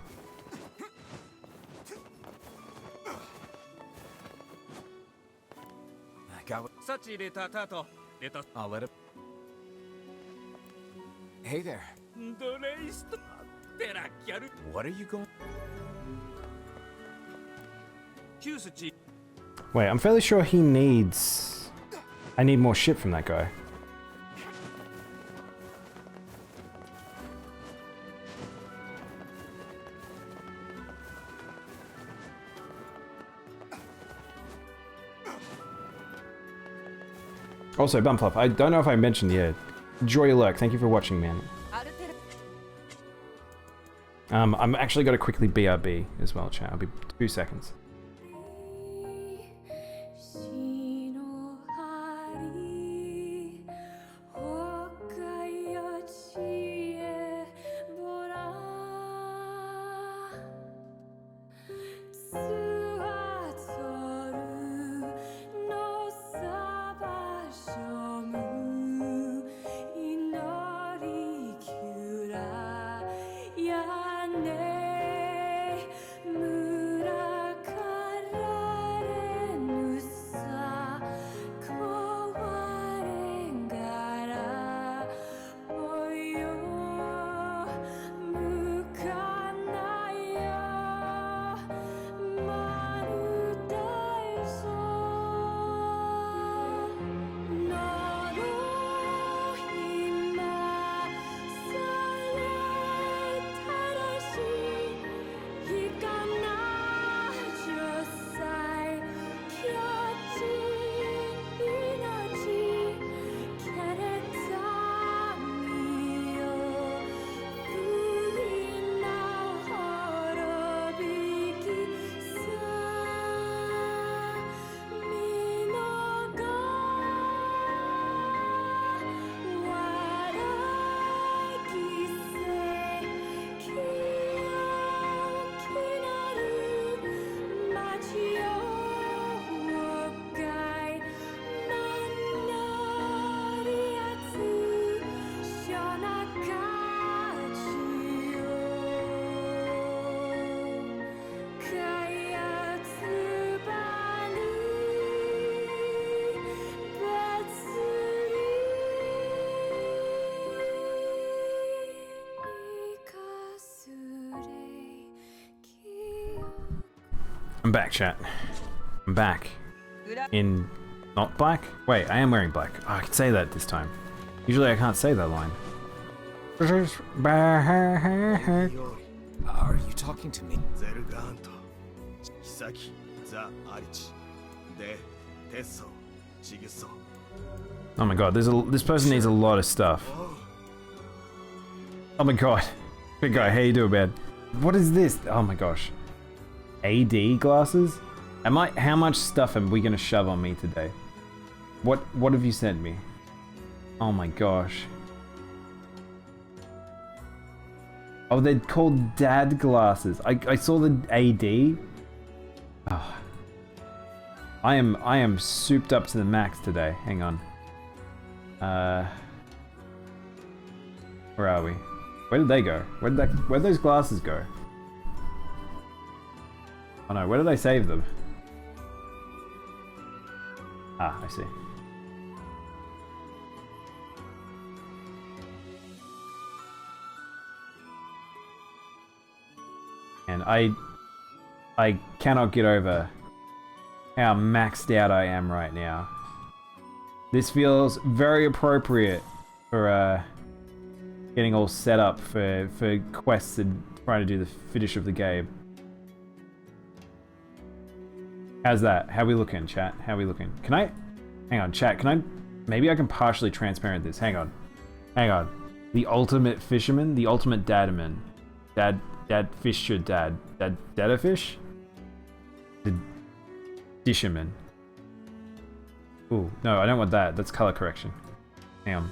I'll let it. Hey there. What are you going? Wait, I'm fairly sure he needs... I need more shit from that guy. Also, Bumfluff, I don't know if I mentioned yet. Enjoy your lurk. Thank you for watching, man. I'm actually got to quickly BRB as well, chat. I'll be 2 seconds. I'm back, chat. I'm back. In... not black? Wait, I am wearing black. Oh, I can say that this time. Usually I can't say that line. Are you talking to me? Oh my god, this person needs a lot of stuff. Oh my god. Big guy, how you doing, man? What is this? Oh my gosh. AD glasses? How much stuff am we gonna shove on me today? What have you sent me? Oh my gosh. Oh, they're called dad glasses. I saw the AD. Oh. I am souped up to the max today. Hang on. Where are we? Where did they go? Where'd those glasses go? Oh no, where did I save them? Ah, I see. And I cannot get over how maxed out I am right now. This feels very appropriate for getting all set up for quests and trying to do the finish of the game. How's that? How we looking, chat? How we looking? Can I... Hang on, chat. Can I... Maybe I can partially transparent this. Hang on. Hang on. The ultimate fisherman? The ultimate dadaman. Dad fish your dad. Dada fish? The disherman. Ooh, no, I don't want that. That's color correction. Hang on.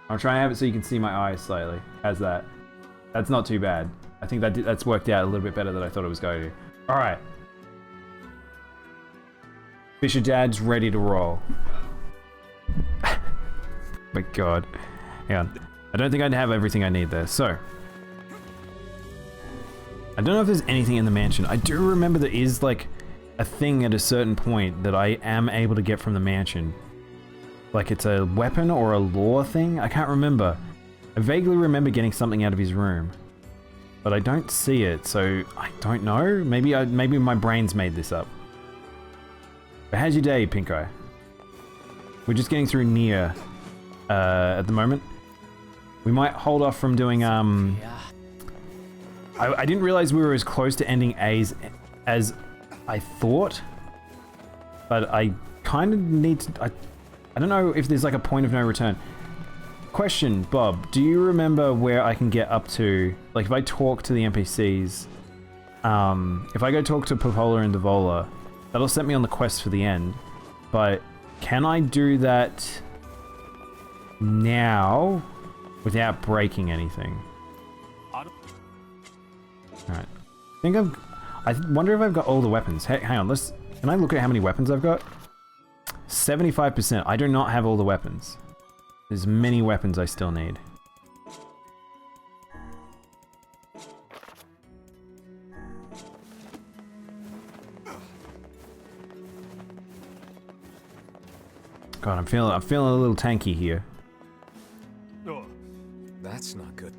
I'm trying to have it so you can see my eyes slightly. How's that? That's not too bad. I think that's worked out a little bit better than I thought it was going to. Alright. Fisher Dad's ready to roll. My god. Hang on. I don't think I'd have everything I need there, so. I don't know if there's anything in the mansion. I do remember there is like a thing at a certain point that I am able to get from the mansion. Like it's a weapon or a lore thing? I can't remember. I vaguely remember getting something out of his room. But I don't see it, so I don't know. Maybe my brain's made this up. But how's your day, Pinko? We're just getting through NieR at the moment. We might hold off from doing I didn't realize we were as close to ending A's as I thought. But I kind of need to... I don't know if there's like a point of no return. Question, Bob, do you remember where I can get up to? Like if I talk to the NPCs, if I go talk to Popola and Devola, that'll set me on the quest for the end. But can I do that now without breaking anything? Alright. I wonder if I've got all the weapons. Hey, hang on, can I look at how many weapons I've got? 75%. I do not have all the weapons. There's many weapons I still need. God, I'm feeling a little tanky here. That's not good.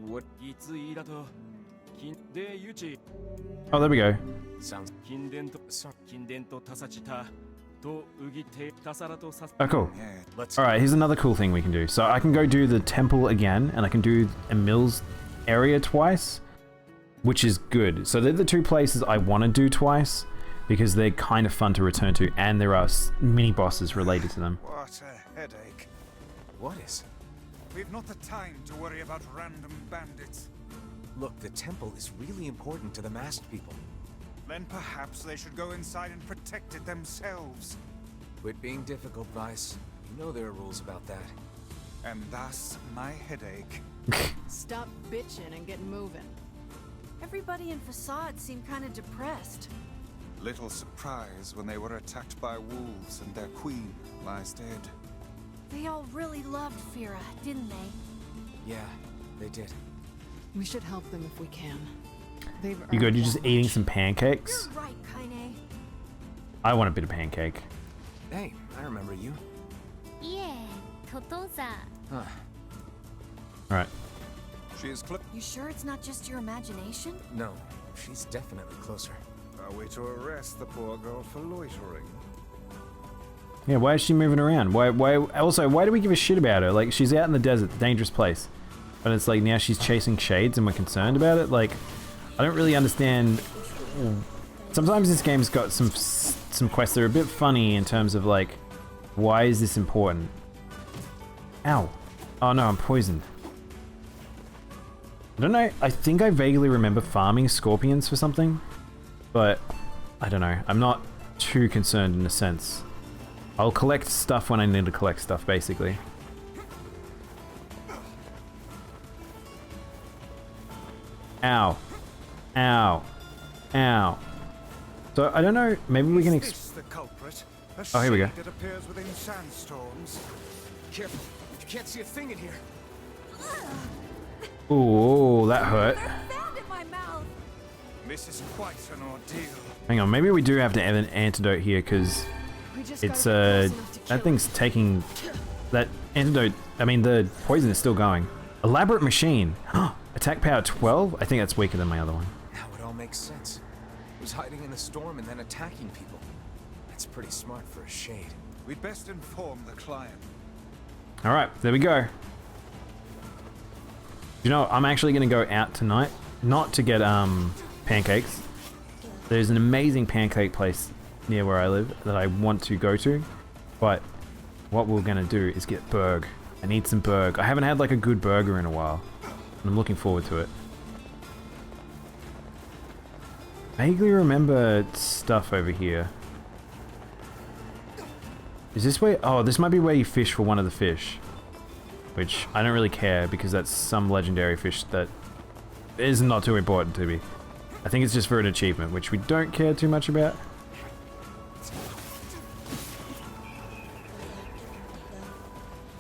What? Oh, there we go. Sounds. Oh, cool. Alright, here's another cool thing we can do. So I can go do the temple again, and I can do Emil's area twice, which is good. So they're the two places I want to do twice, because they're kind of fun to return to, and there are mini bosses related to them. What a headache. What is? We've not the time to worry about random bandits. Look, the temple is really important to the masked people. Then perhaps they should go inside and protect it themselves. Quit being difficult, Vice. You know there are rules about that. And thus, my headache. Stop bitching and get moving. Everybody in Facade seemed kind of depressed. Little surprise when they were attacked by wolves and their queen lies dead. They all really loved Fira, didn't they? Yeah, they did. We should help them if we can. They've You good? earned You're just that eating much. some pancakes? You're right, Kaine. I want a bit of pancake. Hey, I remember you. Yeah, Kotoza. Huh. Alright. She is You sure it's not just your imagination? No, she's definitely closer. Are we to arrest the poor girl for loitering? Yeah, why is she moving around? Why do we give a shit about her? Like, she's out in the desert, dangerous place. But it's like, now she's chasing shades and we're concerned about it? Like, I don't really understand. Sometimes this game's got some quests that are a bit funny in terms of like, why is this important? Ow. Oh no, I'm poisoned. I don't know, I think I vaguely remember farming scorpions for something, but I don't know. I'm not too concerned in a sense. I'll collect stuff when I need to collect stuff, basically. Ow. Ow. Ow. So, I don't know, maybe we can the culprit? Oh, here we go. That appears within sandstorms. Careful, you can't see a thing in here. Ooh, that hurt. Found in my mouth. This is quite an ordeal. Hang on, maybe we do have to have an antidote here, because it's, that thing's taking... That antidote, I mean, the poison is still going. Elaborate machine. Attack power 12? I think that's weaker than my other one. Now it all makes sense. He was hiding in the storm and then attacking people. That's pretty smart for a shade. We'd best inform the client. Alright, there we go. You know, I'm actually going to go out tonight, not to get pancakes. There's an amazing pancake place near where I live that I want to go to, but what we're gonna do is get Berg. I need some Berg. I haven't had like a good burger in a while. And I'm looking forward to it. I vaguely remember stuff over here. Is this where... Oh, this might be where you fish for one of the fish. Which I don't really care because that's some legendary fish that is not too important to me. I think it's just for an achievement, which we don't care too much about.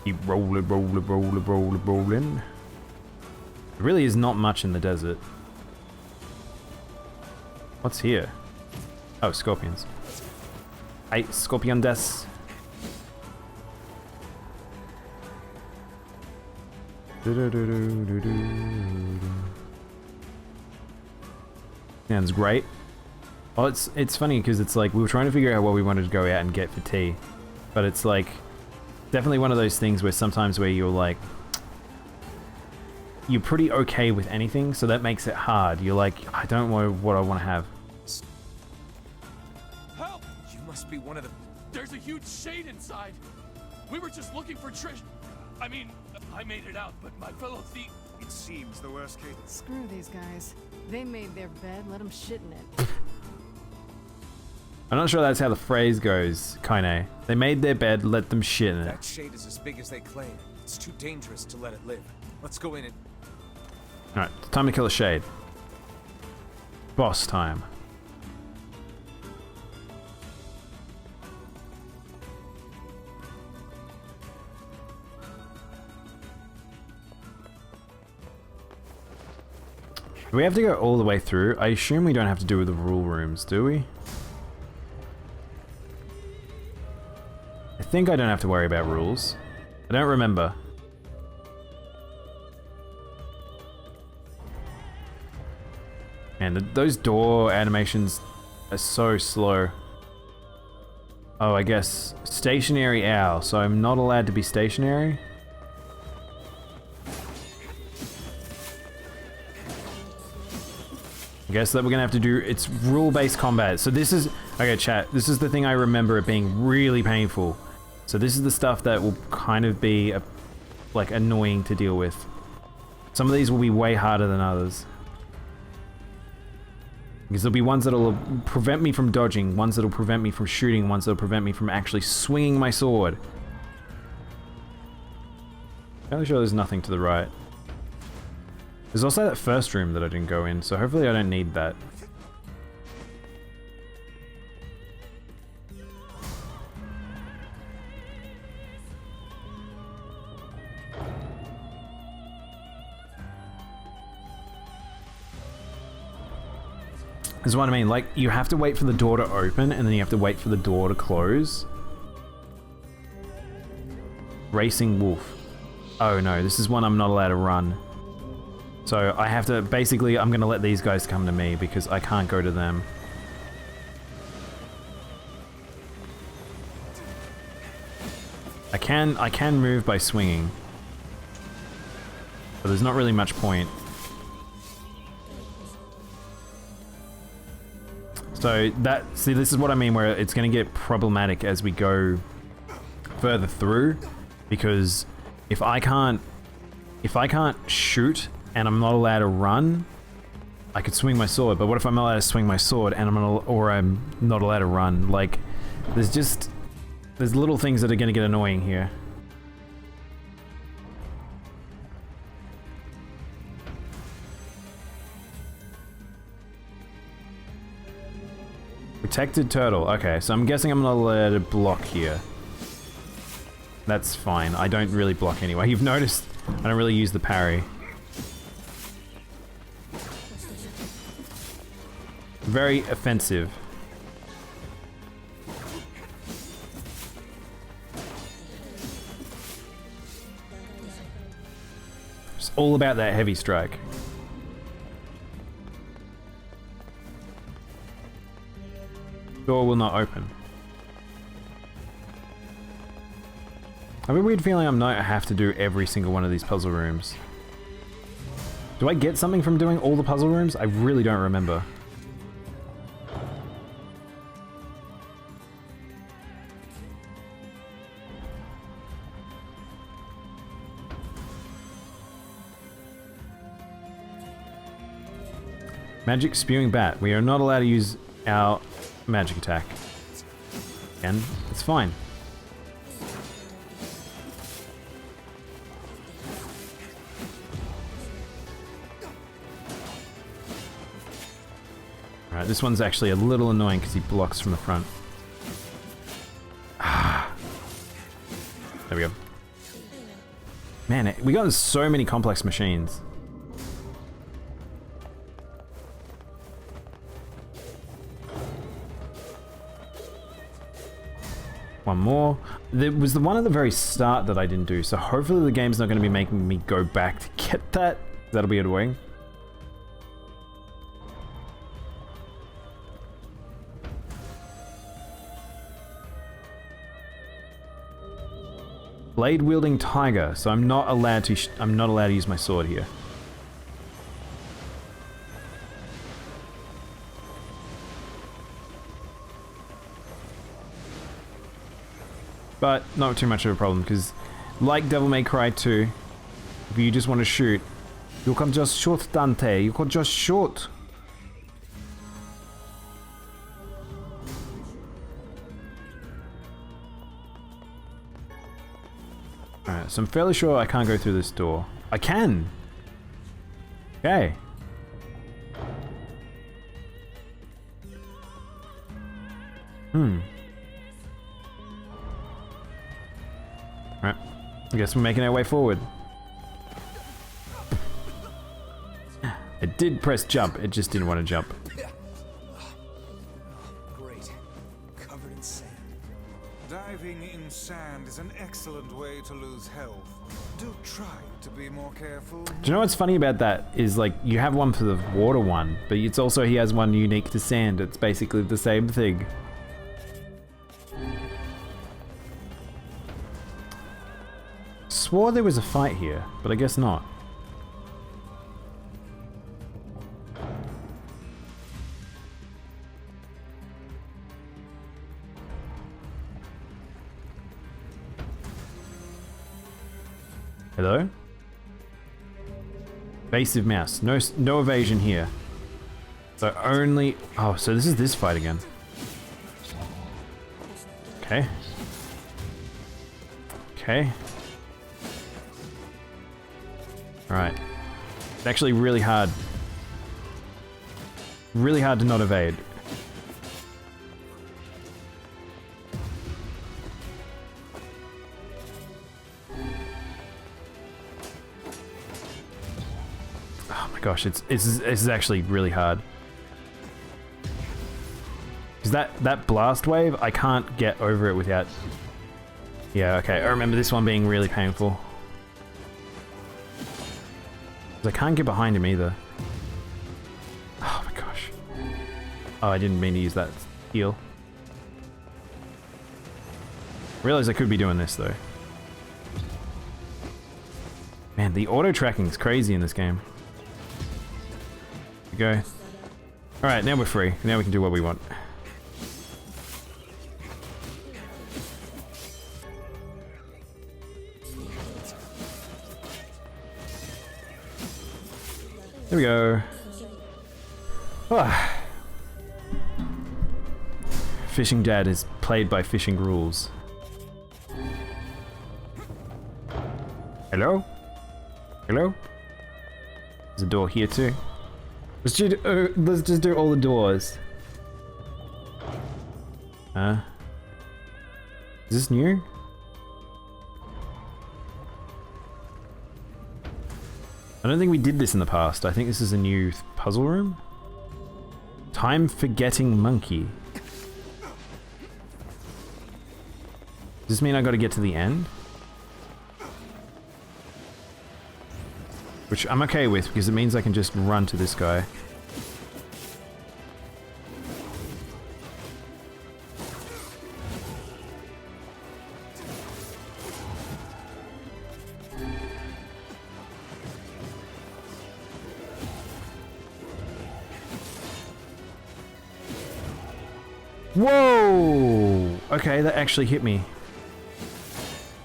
Keep rolling, rolling, rolling, rolling, rolling. There really is not much in the desert. What's here? Oh, scorpions. Hey, scorpion des. Sounds great. Oh, it's funny because it's like we were trying to figure out what we wanted to go out and get for tea, but it's like definitely one of those things where sometimes where you're like you're pretty okay with anything, so that makes it hard. You're like, I don't know what I want to have. Help! You must be one of the... There's a huge shade inside. We were just looking for treasure. I mean, I made it out, but my fellow thief... It seems the worst case. Screw these guys. They made their bed, let them shit in it. I'm not sure that's how the phrase goes, Kaine. They made their bed, let them shit in it. That shade is as big as they claim. It's too dangerous to let it live. Let's go in and... Alright, time to kill a shade. Boss time. Do we have to go all the way through? I assume we don't have to do with the rule rooms, do we? I think I don't have to worry about rules. I don't remember. And those door animations are so slow. Oh, I guess stationary owl, so I'm not allowed to be stationary? I guess that we're gonna have to do, it's rule-based combat. So this is, okay chat, this is the thing I remember it being really painful. So this is the stuff that will kind of be, like, annoying to deal with. Some of these will be way harder than others. Because there'll be ones that'll prevent me from dodging, ones that'll prevent me from shooting, ones that'll prevent me from actually swinging my sword. Fairly sure there's nothing to the right. There's also that first room that I didn't go in, so hopefully I don't need that. This is what I mean, like, you have to wait for the door to open, and then you have to wait for the door to close. Racing Wolf. Oh no, this is one I'm not allowed to run. So I have to, basically, I'm gonna let these guys come to me, because I can't go to them. I can move by swinging. But there's not really much point. So that, see, this is what I mean where it's going to get problematic as we go further through, because if I can't shoot and I'm not allowed to run, I could swing my sword, but what if I'm allowed to swing my sword and I'm not allowed to run? Like, there's little things that are going to get annoying here. Protected turtle. Okay, so I'm guessing I'm not allowed to block here. That's fine. I don't really block anyway. You've noticed I don't really use the parry. Very offensive. It's all about that heavy strike. Door will not open. I have a weird feeling I might have to do every single one of these puzzle rooms. Do I get something from doing all the puzzle rooms? I really don't remember. Magic spewing bat. We are not allowed to use our magic attack. And it's fine. Alright, this one's actually a little annoying because he blocks from the front. Ah. There we go. Man, we got so many complex machines. One more. There was the one at the very start that I didn't do, so hopefully the game's not going to be making me go back to get that. That'll be annoying. Blade wielding tiger, so I'm not allowed to use my sword here. But not too much of a problem, because like Devil May Cry 2, if you just want to shoot, you can just shoot, Dante, you can just shoot. Alright, so I'm fairly sure I can't go through this door. I can! Okay. Alright, I guess we're making our way forward. I did press jump, it just didn't want to jump. Great. Covered in sand. Diving in sand is an excellent way to lose health. Do try to be more careful. Do you know what's funny about that? Is like, you have one for the water one, but it's also, he has one unique to sand. It's basically the same thing. Swore there was a fight here, but I guess not. Hello? Evasive mouse. No evasion here. So only... Oh, so this is this fight again. Okay. Okay. Alright. It's actually really hard. Really hard to not evade. Oh my gosh, this is actually really hard. Because that blast wave, I can't get over it without... Yeah, okay, I remember this one being really painful. I can't get behind him either. Oh my gosh. Oh, I didn't mean to use that heal. Realize I could be doing this though. Man, the auto tracking is crazy in this game. Here we go. Alright, now we're free. Now we can do what we want. There we go. Ah. Fishing Dad is played by fishing rules. Hello? Hello? There's a door here too. Let's just do all the doors. Is this new? I don't think we did this in the past. I think this is a new puzzle room. Time forgetting monkey. Does this mean I gotta get to the end? Which I'm okay with, because it means I can just run to this guy. Whoa! Okay, that actually hit me.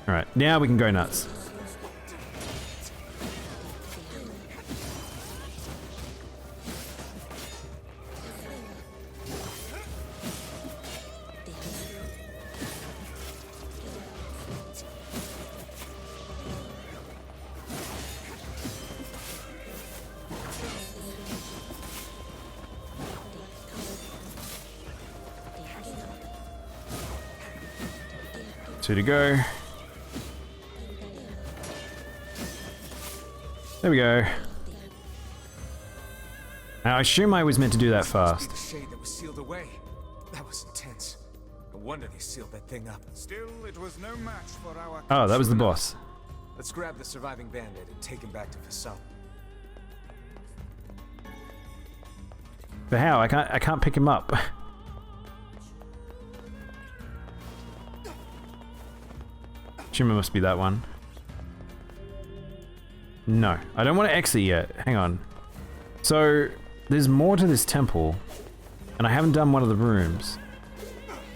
Alright, now we can go nuts. 2 to go. There we go. Now, I assume I was meant to do that fast. The shade that was sealed away. That was intense. No wonder they sealed that thing up. Still, it was no match for our... Oh, that was the boss. Let's grab the surviving bandit and take him back to Fasal. But how? I can't pick him up. Assume it must be that one. No, I don't want to exit yet. Hang on. So, there's more to this temple, and I haven't done one of the rooms.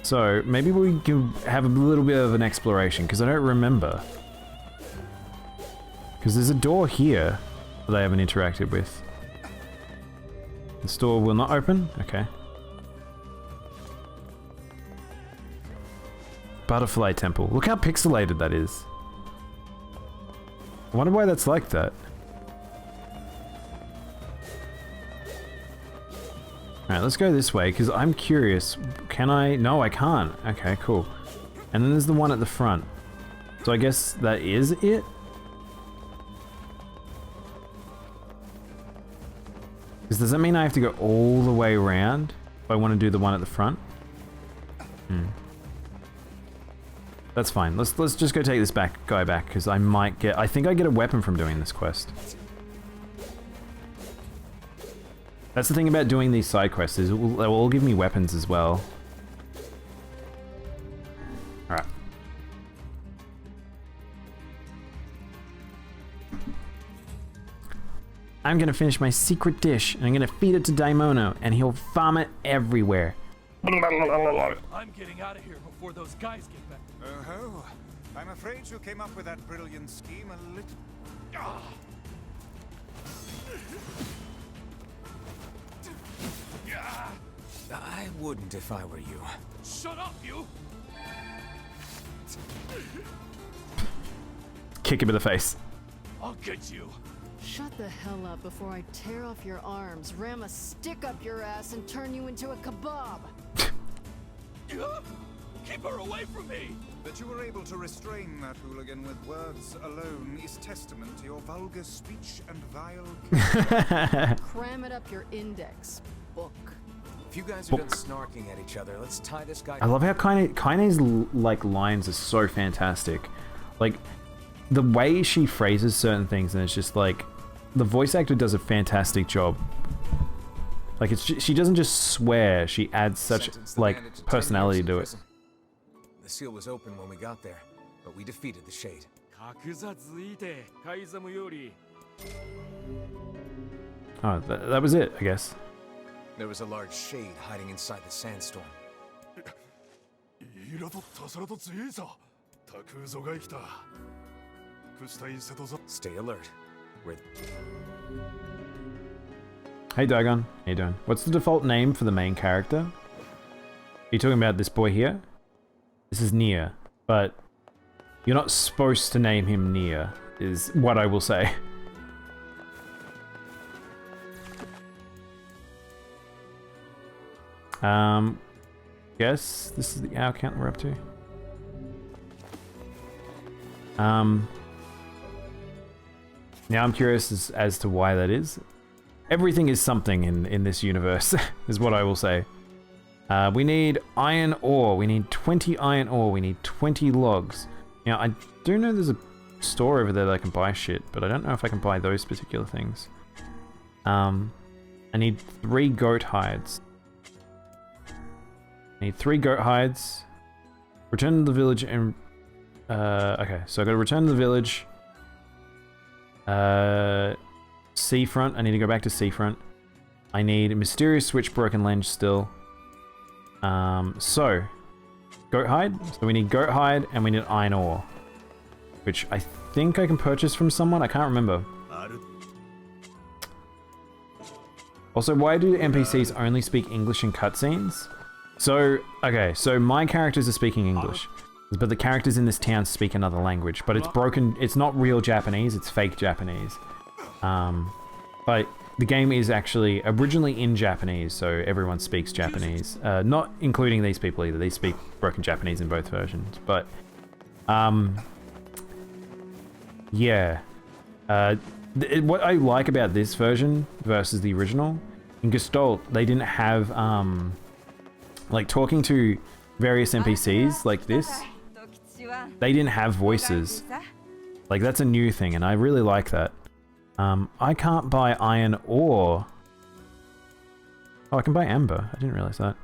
So, maybe we can have a little bit of an exploration, because I don't remember. Because there's a door here that I haven't interacted with. This door will not open? Okay. Butterfly Temple. Look how pixelated that is. I wonder why that's like that. Alright, let's go this way, because I'm curious. Can I? No, I can't. Okay, cool. And then there's the one at the front. So I guess that is it? Because does that mean I have to go all the way around if I want to do the one at the front? That's fine. Let's just go take this guy back, because I might get... I think I get a weapon from doing this quest. That's the thing about doing these side quests, is they'll all give me weapons as well. Alright. I'm gonna finish my secret dish, and I'm gonna feed it to Daimono, and he'll vomit everywhere. I'm getting out of here before those guys get back. Oh, I'm afraid you came up with that brilliant scheme a little... I wouldn't if I were you. Shut up, you! Kick him in the face. I'll get you. Shut the hell up before I tear off your arms, ram a stick up your ass, and turn you into a kebab. Keep her away from me! That you were able to restrain that hooligan with words alone is testament to your vulgar speech and vile... Cram it up your index, book. If you guys are done snarking at each other, let's tie this guy... I love how Kaine's like lines are so fantastic. Like, the way she phrases certain things, and it's just like... The voice actor does a fantastic job. Like, she doesn't just swear, she adds such, like, personality to it. The seal was open when we got there, but we defeated the Shade. Oh, that was it, I guess. There was a large shade hiding inside the sandstorm. Stay alert. Hey Dagon, how you doing? What's the default name for the main character? Are you talking about this boy here? This is NieR, but you're not supposed to name him NieR, is what I will say. Guess this is the hour count we're up to. Now I'm curious as to why that is. Everything is something in this universe, is what I will say. We need iron ore. We need 20 iron ore. We need 20 logs. Now, I do know there's a store over there that I can buy shit, but I don't know if I can buy those particular things. I need 3 goat hides. I need 3 goat hides. Return to the village and... okay, so I gotta return to the village. Seafront. I need to go back to Seafront. I need a mysterious switch broken lens still. So goat hide. So we need goat hide and we need iron ore, which I think I can purchase from someone. I can't remember. Also, why do NPCs only speak English in cutscenes? So, okay, so my characters are speaking English, but the characters in this town speak another language, but it's broken. It's not real Japanese, it's fake Japanese. But the game is actually originally in Japanese, so everyone speaks Japanese. Not including these people either. They speak broken Japanese in both versions, but Yeah. What I like about this version versus the original, in Gestalt, they didn't have, like, talking to various NPCs like this, they didn't have voices. Like, that's a new thing, and I really like that. I can't buy iron ore. Oh, I can buy amber. I didn't realize that.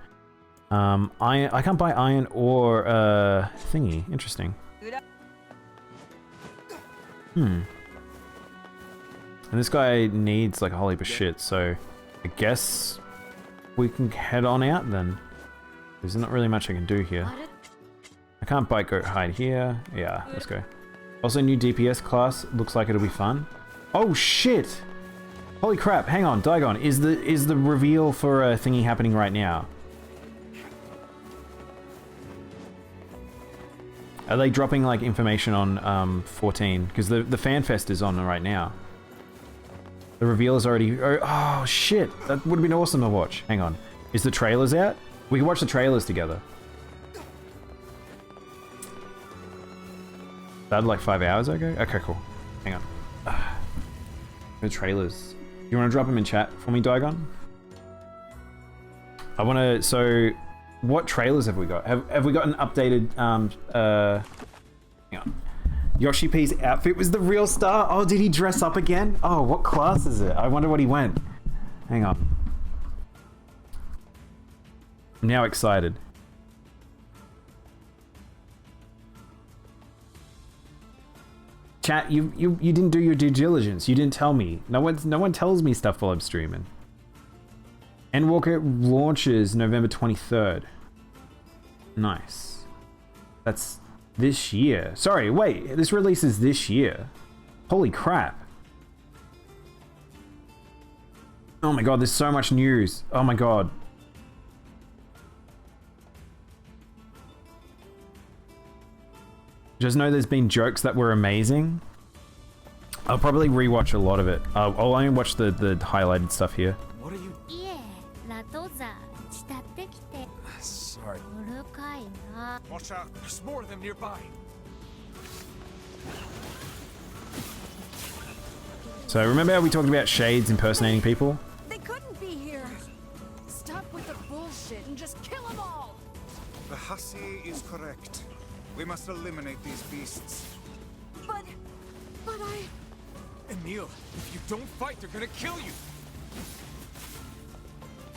I can't buy iron ore, thingy. Interesting. And this guy needs, like, a whole heap of shit, so I guess we can head on out then. There's not really much I can do here. I can't buy goat hide here. Yeah, let's go. Also, new DPS class. Looks like it'll be fun. Oh shit! Holy crap! Hang on, Daigon. Is the reveal for a thingy happening right now? Are they dropping like information on 14? Because the FanFest is on right now. The reveal is already. Oh shit! That would have been awesome to watch. Hang on. Is the trailers out? We can watch the trailers together. That like 5 hours ago? Okay, cool. Hang on. The trailers. Do you want to drop them in chat for me, Daigon? I want to... So, what trailers have we got? Have we got an updated... hang on. Yoshi P's outfit was the real star? Oh, did he dress up again? Oh, what class is it? I wonder what he went. Hang on. I'm now excited. Chat, you didn't do your due diligence. You didn't tell me. No one tells me stuff while I'm streaming. Endwalker launches November 23rd. Nice. That's this year. Sorry, wait. This releases this year. Holy crap. Oh my god, there's so much news. Oh my god. Just know there's been jokes that were amazing. I'll probably rewatch a lot of it. I'll only watch the highlighted stuff here. What are you... Sorry. Watch out, there's more of them nearby. So remember how we talked about shades impersonating people? They couldn't be here. Stop with the bullshit and just kill them all. The hussy is correct. We must eliminate these beasts. But I... Emil, if you don't fight, they're gonna kill you.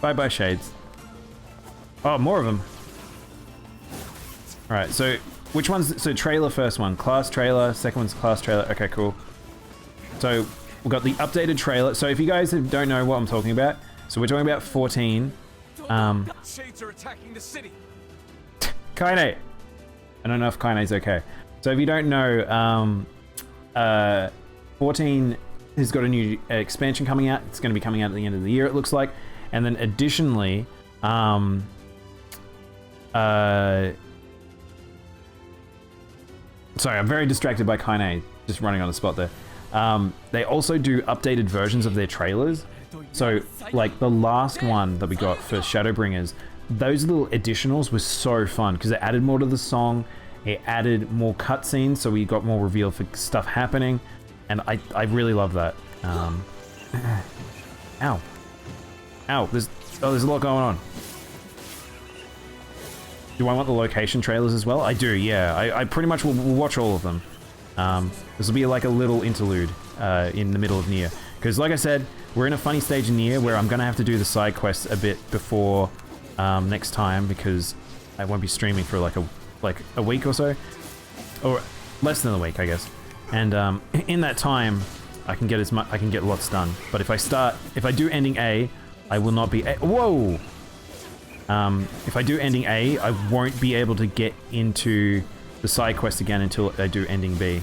Bye-bye, shades. Oh, more of them. Alright, so which one's... So trailer first one. Class trailer. Second one's class trailer. Okay, cool. So we've got the updated trailer. So if you guys don't know what I'm talking about, so we're talking about 14. Shades are attacking the city. Kaine! I don't know if Kaine's okay. So if you don't know, 14 has got a new expansion coming out. It's going to be coming out at the end of the year, it looks like. And then additionally, sorry, I'm very distracted by Kaine just running on the spot there. They also do updated versions of their trailers. So, like the last one that we got for Shadowbringers, those little additionals were so fun because it added more to the song, it added more cutscenes, so we got more reveal for stuff happening, and I really love that. Ow. Ow, there's a lot going on. Do I want the location trailers as well? I do, yeah. I pretty much will watch all of them. This will be like a little interlude in the middle of NieR. Because like I said, we're in a funny stage in NieR where I'm going to have to do the side quests a bit before next time, because I won't be streaming for like a week or so. Or less than a week, I guess. And in that time, I can get lots done. But if I do ending A, I will not be... Whoa! If I do ending A, I won't be able to get into the side quest again until I do ending B.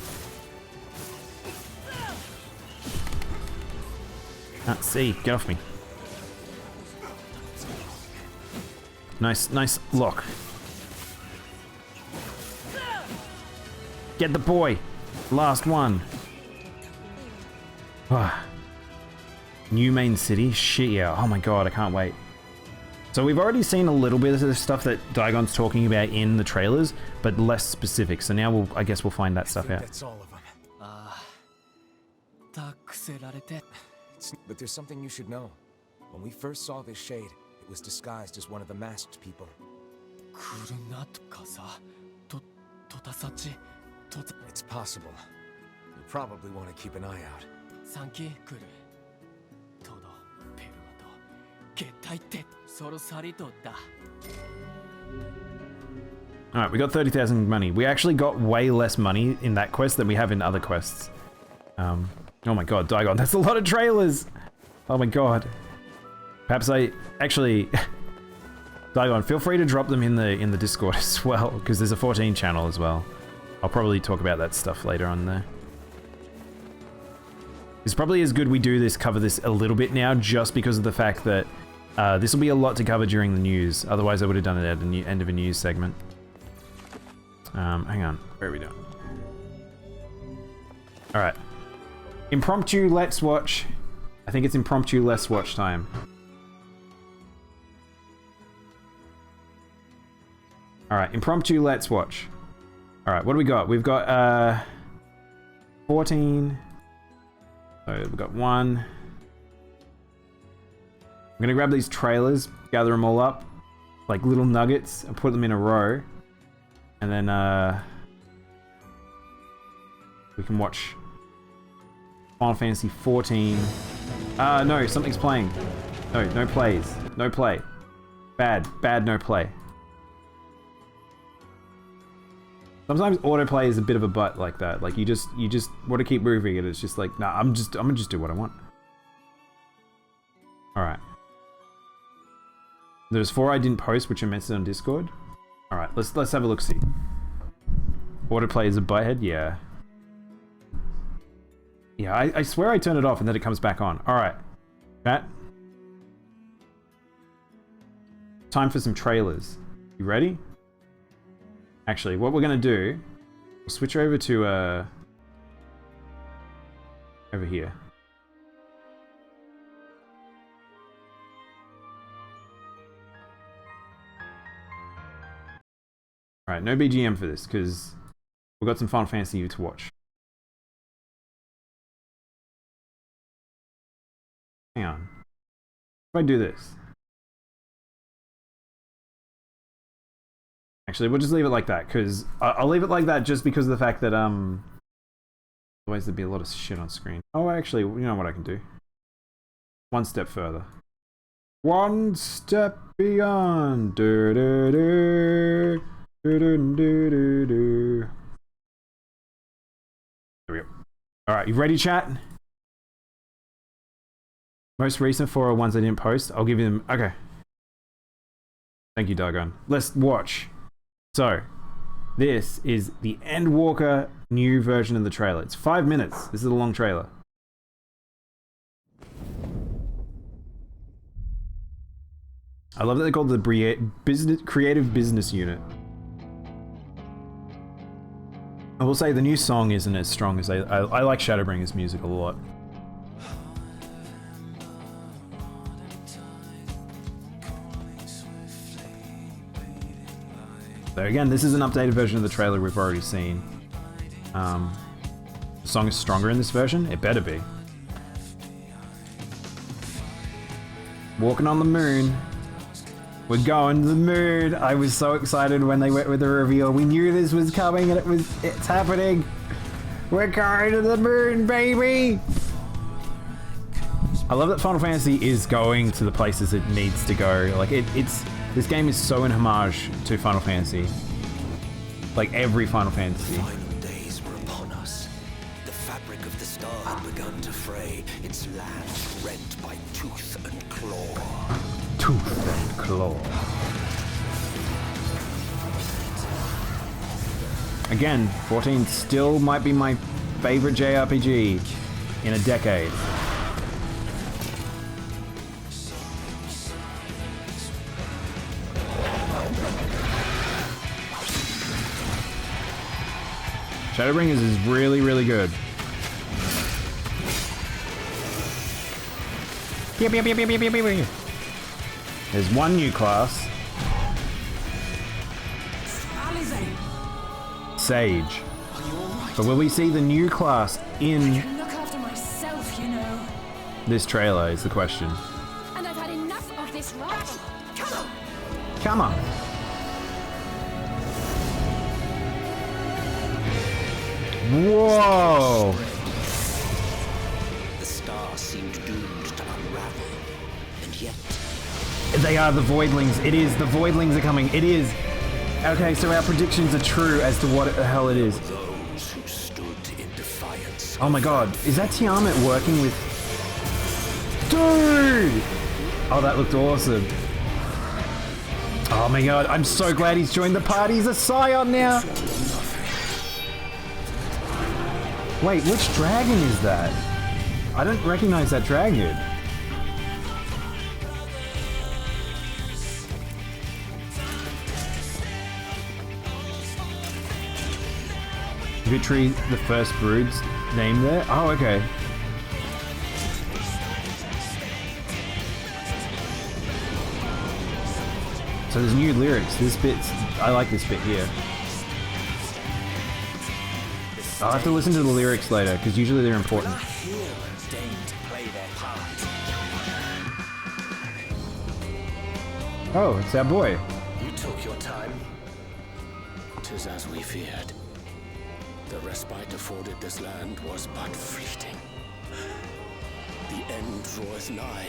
C, get off me. Nice lock. Get the boy! Last one. New main city? Shit, yeah. Oh my god, I can't wait. So we've already seen a little bit of the stuff that Daigon's talking about in the trailers, but less specific. So now I guess we'll find that stuff out. That's all of them. But there's something you should know. When we first saw this shade, it was disguised as one of the masked people. It's possible. You probably want to keep an eye out. Alright, we got 30,000 money. We actually got way less money in that quest than we have in other quests. Oh my god, Daigon, that's a lot of trailers! Oh my god. Perhaps I... Actually... Daigon, feel free to drop them in the Discord as well, because there's a 14 channel as well. I'll probably talk about that stuff later on there. It's probably as good we do this, cover this a little bit now, just because of the fact that this will be a lot to cover during the news. Otherwise I would have done it at the end of a news segment. Hang on, where are we doing? Alright. Impromptu Let's Watch. I think it's impromptu Let's Watch time. Alright, impromptu Let's Watch. Alright, what do we got? We've got 14. So we've got 1. I'm gonna grab these trailers, gather them all up, like little nuggets, and put them in a row. And then we can watch Final Fantasy 14. No, something's playing. No plays. No play. Bad no play. Sometimes autoplay is a bit of a butt like that. Like you just want to keep moving it. It's just like, nah, I'm gonna just do what I want. Alright. There's 4 I didn't post, which I mentioned on Discord. Alright, let's have a look see. Autoplay is a butthead? Yeah. Yeah, I swear I turn it off and then it comes back on. Alright. Chat. Time for some trailers. You ready? Actually, what we're gonna do, we'll switch over to over here. Alright, no BGM for this, because we've got some Final Fantasy to watch. Hang on. If I do this. Actually, we'll just leave it like that, because I'll leave it like that just because of the fact that, otherwise there'd be a lot of shit on screen. Oh, actually, you know what I can do? One step further. One step beyond. Do, do, do. Do, do, do, do, do. There we go. Alright, you ready, chat? Most recent 4 are ones I didn't post. I'll give you them. Okay. Thank you, Dagon. Let's watch. So, this is the Endwalker new version of the trailer. It's 5 minutes. This is a long trailer. I love that they called it the Creative Business Unit. I will say the new song isn't as strong as I like Shadowbringer's music a lot. So again, this is an updated version of the trailer we've already seen. The song is stronger in this version? It better be. Walking on the moon. We're going to the moon. I was so excited when they went with the reveal. We knew this was coming and it's happening. We're going to the moon, baby! I love that Final Fantasy is going to the places it needs to go. Like this game is so in homage to Final Fantasy. Like every Final Fantasy. The final days were upon us. The fabric of the star had begun to fray, its land rent by tooth and claw. Tooth and claw. Again, 14 still might be my favorite JRPG in a decade. Shadowbringers is really, really good. There's one new class. Sage. But will we see the new class in Look after myself, you know. this trailer is the question. And I've had enough of this rubbish. Come on. Come on. Whoa! The stars seemed doomed to unravel, and yet They are the Voidlings. It is. The Voidlings are coming. It is. Okay, so our predictions are true as to what the hell it is. those who stood in defiance. Oh my god, is that Tiamat working with... Dude! Oh, that looked awesome. Oh my god, I'm so glad he's joined the party. He's a Scion now. Wait, which dragon is that? I don't recognize that dragon. Victory, the first brood's name there? Oh, okay. So there's new lyrics. This bit's... I like this bit here. I'll have to listen to the lyrics later, because usually they're important. Oh, it's our boy. You took your time. 'Tis as we feared. The respite afforded this land was but fleeting. The end draweth nigh.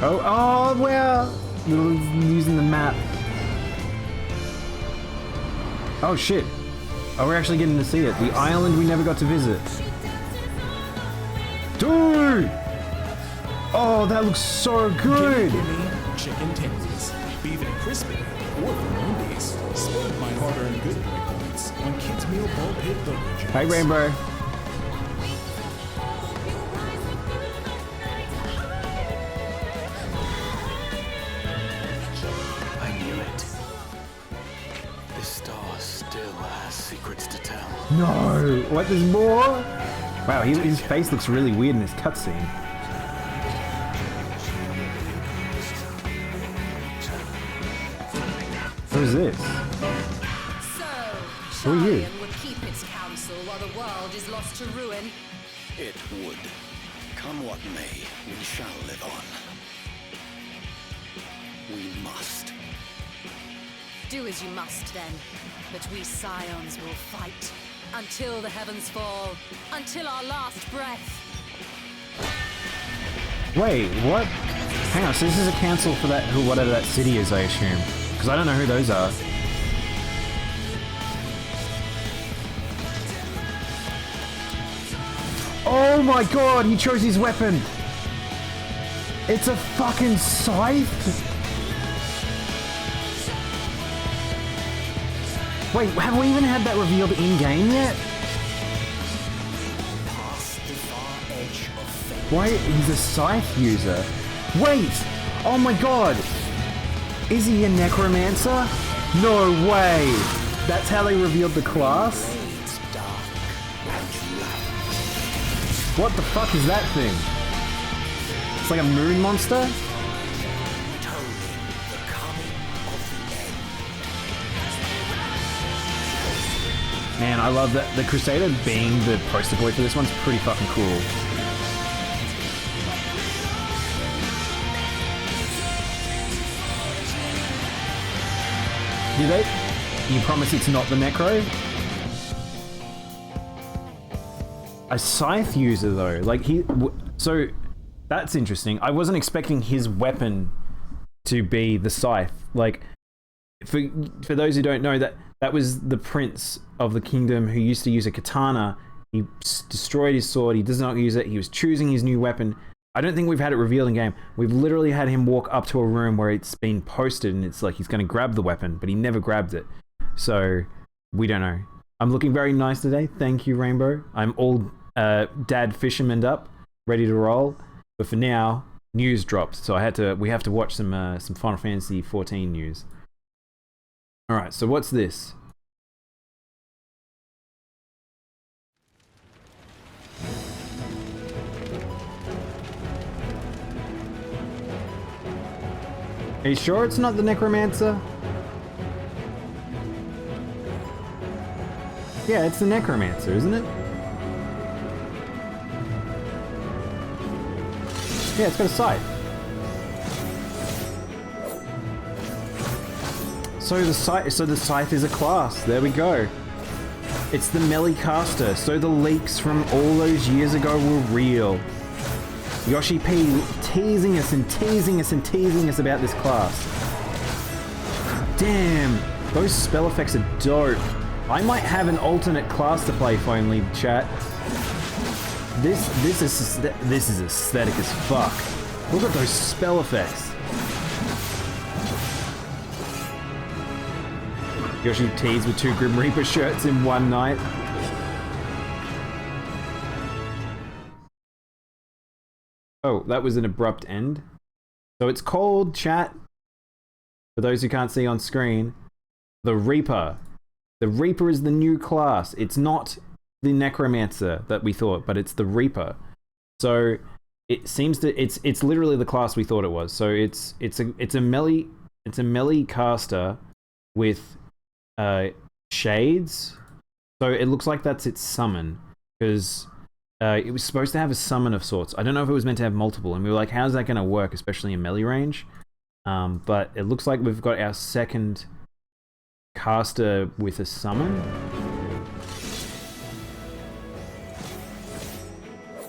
Oh, well, using the map. Oh shit. Oh, we're actually getting to see it. The island we never got to visit. Dude! Oh, that looks so good! Chicken tendies, beef and crispy, or the moonbees. Spend my hard-earned good boy points on Kids Meal Ball Pit Beverages. Hi, Rainbow. I knew it. This star still has secrets to tell. No! What, there's more? Wow, his face looks really weird in this cutscene. What is this? So, Who are you? Charian would keep its counsel while the world is lost to ruin. It would. Come what may, we shall live on. We must. Do as you must then, but we Scions will fight until the heavens fall, until our last breath. Wait, what? Hang on, so this is a cancel for that, whatever that city is, I assume. Because I don't know who those are. Oh my god, he chose his weapon! It's a fucking scythe? Wait, have we even had that revealed in-game yet? Why, he's a scythe user? Wait! Oh my god! Is he a necromancer? No way! That's how they revealed the class? What the fuck is that thing? It's like a moon monster? Man, I love that the Crusader being the poster boy for this one's pretty fucking cool. Do they? You promise it's not the Necro? A scythe user though, like so that's interesting. I wasn't expecting his weapon to be the scythe. Like, for those who don't know, that was the prince of the kingdom who used to use a katana. He destroyed his sword. He does not use it. He was choosing his new weapon. I don't think we've had it revealed in game. We've literally had him walk up to a room where it's been posted and it's like he's going to grab the weapon, but he never grabbed it. So we don't know. I'm looking very nice today. Thank you, Rainbow. I'm all dad fishermaned up, ready to roll. But for now, news dropped, so we have to watch some Final Fantasy 14 news. All right, so what's this? Are you sure it's not the Necromancer? Yeah, it's the Necromancer, isn't it? Yeah, it's got a scythe. So the scythe is a class. There we go. It's the melee caster. So the leaks from all those years ago were real. Yoshi P teasing us and teasing us and teasing us about this class. Damn, those spell effects are dope. I might have an alternate class to play finally, chat. This is aesthetic as fuck. Look at those spell effects. Yoshi teased with 2 Grim Reaper shirts in one night. Oh, that was an abrupt end. So it's called, chat, for those who can't see on screen, the Reaper. The Reaper is the new class. It's not the Necromancer that we thought, but it's the Reaper. So it seems that it's literally the class we thought it was. So it's a melee caster with shades. So it looks like that's its summon, because it was supposed to have a summon of sorts. I don't know if it was meant to have multiple, and we were like, how's that going to work, especially in melee range? But it looks like we've got our second caster with a summon.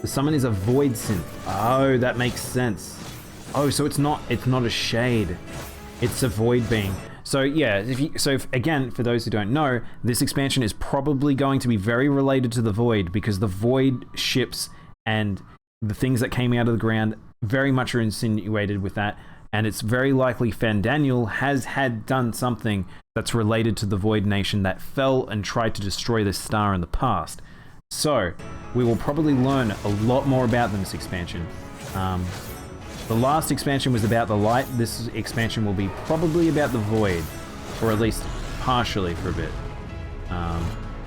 The summon is a void synth. Oh, that makes sense. Oh, so it's not a shade. It's a void being. So yeah, again, for those who don't know, this expansion is probably going to be very related to the Void, because the Void ships and the things that came out of the ground very much are insinuated with that, and it's very likely Fandaniel has done something that's related to the Void Nation that fell and tried to destroy this star in the past. So we will probably learn a lot more about them this expansion. The last expansion was about the light. This expansion will be probably about the void, or at least partially for a bit.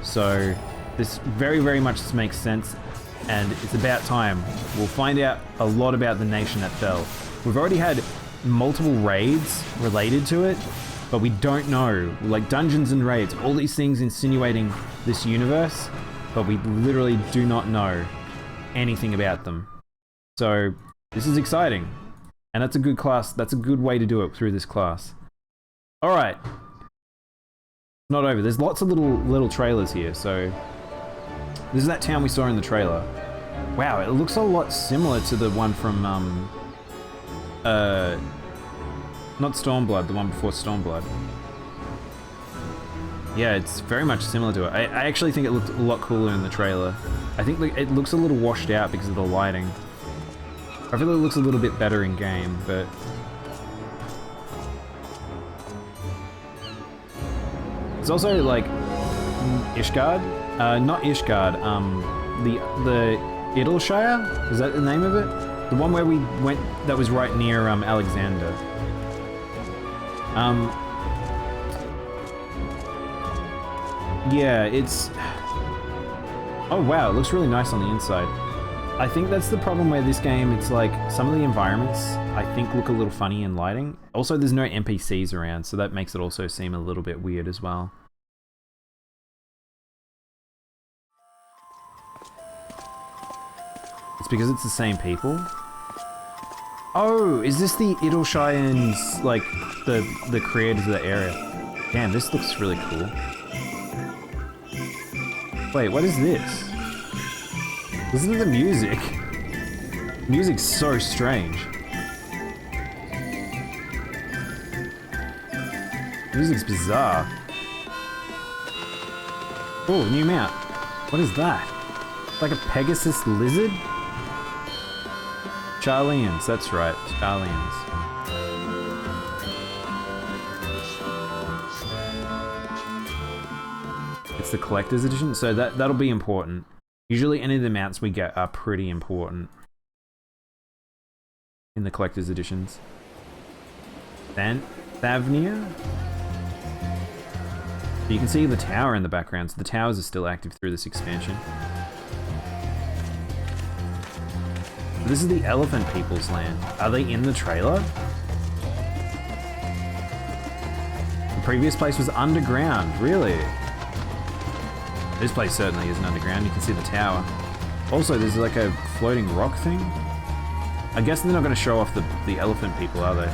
So this very much makes sense, and it's about time. We'll find out a lot about the nation that fell. We've already had multiple raids related to it, but we don't know, like dungeons and raids, all these things insinuating this universe, but we literally do not know anything about them. So this is exciting, and that's a good class. That's a good way to do it through this class. All right, not over. There's lots of little trailers here. So this is that town we saw in the trailer. Wow, it looks a lot similar to the one from not Stormblood, the one before Stormblood. Yeah, it's very much similar to it. I actually think it looked a lot cooler in the trailer. I think it looks a little washed out because of the lighting. I feel like it looks a little bit better in game, but it's also like Ishgard, not Ishgard. The Idleshire, is that the name of it? The one where we went, that was right near Alexander. Yeah, it's... Oh wow, it looks really nice on the inside. I think that's the problem where this game, it's like, some of the environments, I think, look a little funny in lighting. Also, there's no NPCs around, so that makes it also seem a little bit weird as well. It's because it's the same people. Oh, is this the Idleshire's, like, the creators of the area? Damn, this looks really cool. Wait, what is this? Listen to the music. Music's so strange. Music's bizarre. Oh, new mount. What is that? Like a Pegasus lizard? Charlians, that's right, Charlians. It's the collector's edition, so that'll be important. Usually any of the mounts we get are pretty important in the collector's editions. Then Thavnia. You can see the tower in the background, so the towers are still active through this expansion. This is the Elephant People's land. Are they in the trailer? previous place was underground. Really? This place certainly isn't underground. You can see the tower. Also, there's like a floating rock thing. I guess they're not going to show off the elephant people, are they?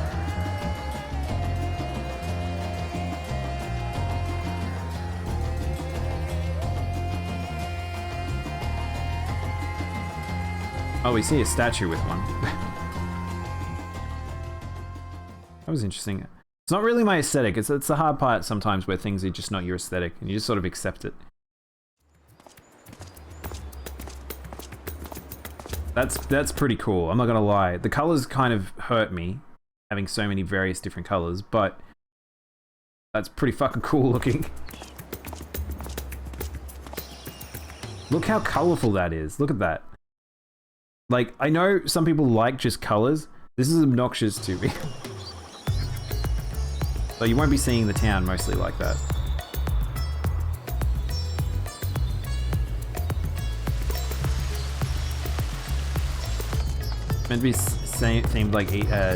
Oh, we see a statue with one. That was interesting. It's not really my aesthetic. It's the hard part sometimes where things are just not your aesthetic and you just sort of accept it. That's pretty cool. I'm not gonna lie. The colors kind of hurt me, having so many various different colors, but that's pretty fucking cool looking. Look how colorful that is. Look at that. Like, I know some people like just colors. This is obnoxious to me. So you won't be seeing the town mostly like that. Meant to be themed like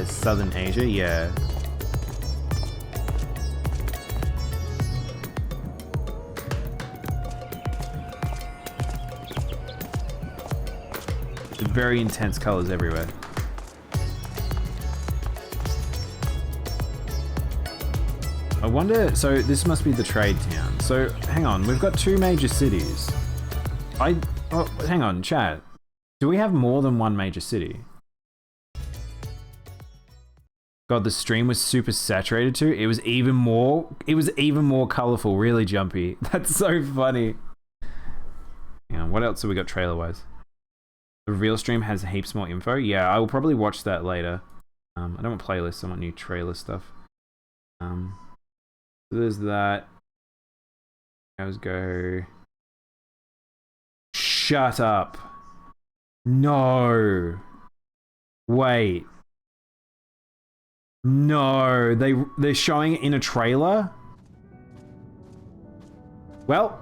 Southern Asia, yeah. Very intense colors everywhere. I wonder, so this must be the trade town. So hang on, we've got 2 major cities. Oh, hang on, chat. Do we have more than 1 major city? God, the stream was super saturated too. It was even more colorful, really jumpy. That's so funny. Yeah, what else have we got trailer-wise? The real stream has heaps more info. Yeah, I will probably watch that later. I don't want playlists, I want new trailer stuff. So there's that. Let's go. Shut up. No. Wait. No, they're showing it in a trailer? Well,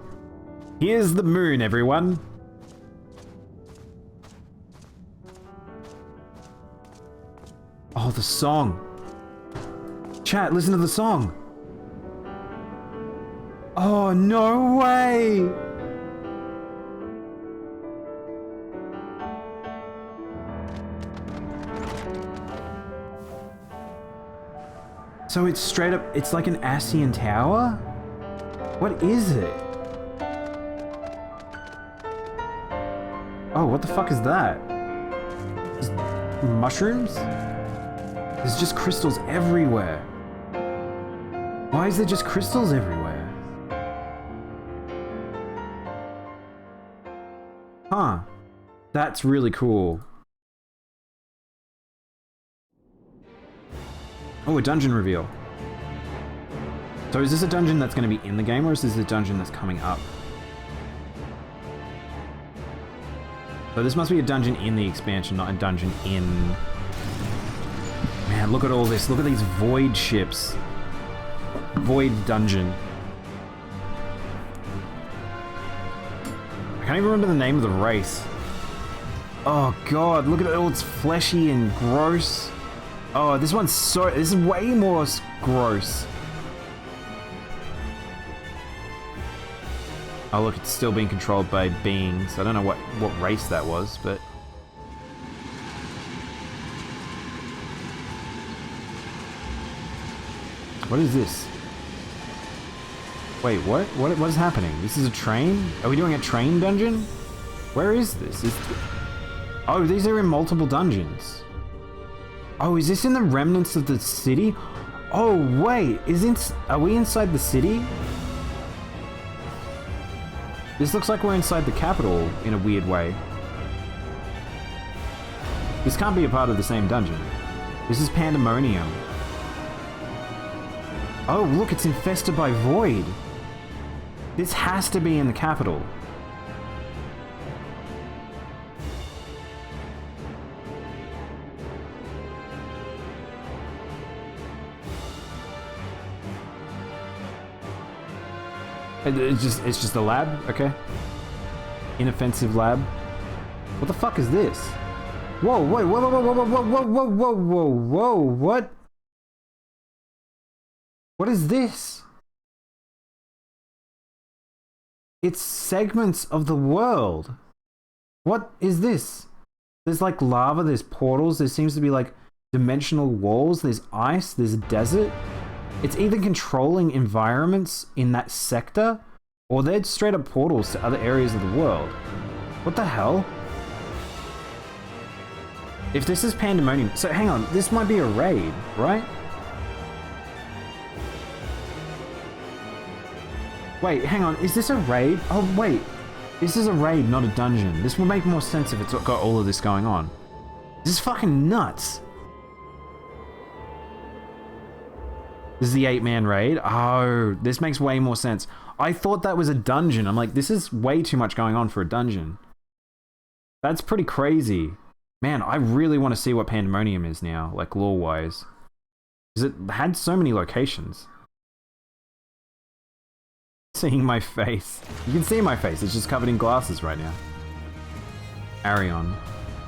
here's the moon, everyone. Oh, the song. Chat, listen to the song. Oh, no way. So it's straight up, it's like an Ascian tower? What is it? Oh, what the fuck is that? Just mushrooms? There's just crystals everywhere. Why is there just crystals everywhere? Huh. That's really cool. Oh, a dungeon reveal. So is this a dungeon that's going to be in the game, or is this a dungeon that's coming up? So this must be a dungeon in the expansion, not a dungeon in... Man, look at all this. Look at these void ships. Void dungeon. I can't even remember the name of the race. Oh god, look at it all. It's fleshy and gross. Oh, this one's so... This is way more gross. Oh look, it's still being controlled by beings. I don't know what race that was, but... What is this? Wait, what? What is happening? This is a train? Are we doing a train dungeon? Where is this? Oh, these are in multiple dungeons. Oh, is this in the remnants of the city? Oh, wait, are we inside the city? This looks like we're inside the capital in a weird way. This can't be a part of the same dungeon. This is Pandemonium. Oh, look, it's infested by Void. This has to be in the capital. It's just a lab, okay? Inoffensive lab. What the fuck is this? Whoa, wait, whoa, whoa, whoa, whoa, whoa, whoa, whoa, whoa, whoa, whoa, what? What is this? It's segments of the world. What is this? There's like lava, there's portals, there seems to be like dimensional walls, there's ice, there's a desert. It's either controlling environments in that sector, or they're straight up portals to other areas of the world. What the hell? If this is Pandemonium, so hang on, this might be a raid, right? Wait, hang on, is this a raid? Oh wait, this is a raid, not a dungeon. This will make more sense if it's got all of this going on. This is fucking nuts. This is the 8-man raid. Oh, this makes way more sense. I thought that was a dungeon. I'm like, this is way too much going on for a dungeon. That's pretty crazy. Man, I really want to see what Pandemonium is now, like lore-wise. Because it had so many locations. Seeing my face. You can see my face, it's just covered in glasses right now. Arion.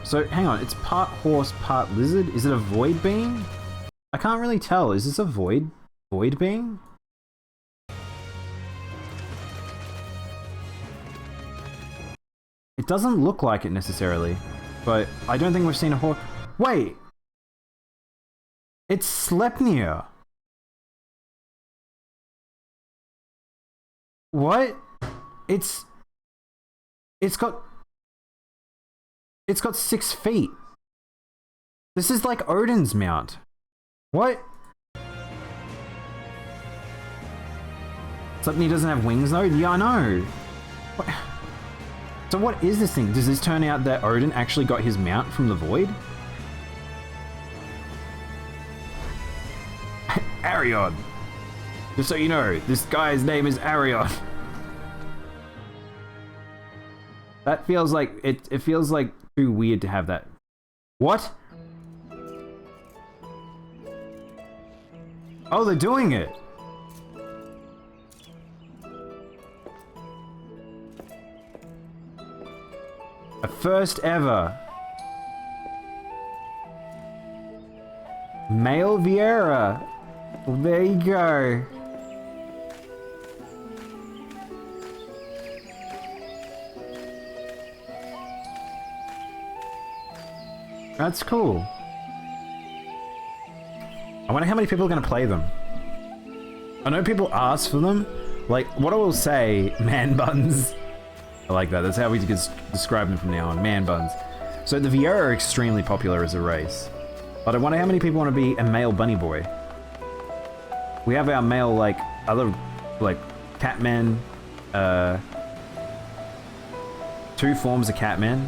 So, hang on, it's part horse, part lizard? Is it a void being? I can't really tell. Is this a void being? It doesn't look like it necessarily, but I don't think we've seen a horse. Wait! It's Sleipnir! What? It's got 6 feet. This is like Odin's mount. What? Sleipnir doesn't have wings though? Yeah, I know. What? So what is this thing? Does this turn out that Odin actually got his mount from the void? Arion! Just so you know, this guy's name is Arion. That feels like, it feels like too weird to have that. What? Oh, they're doing it! A first ever male Vieira. There you go. That's cool. I wonder how many people are going to play them. I know people ask for them. Like, what I will say, man buns. I like that. That's how we describe them from now on. Man buns. So the Vieira are extremely popular as a race. But I wonder how many people want to be a male bunny boy. We have our male, like, other, like, catmen. 2 forms of catmen.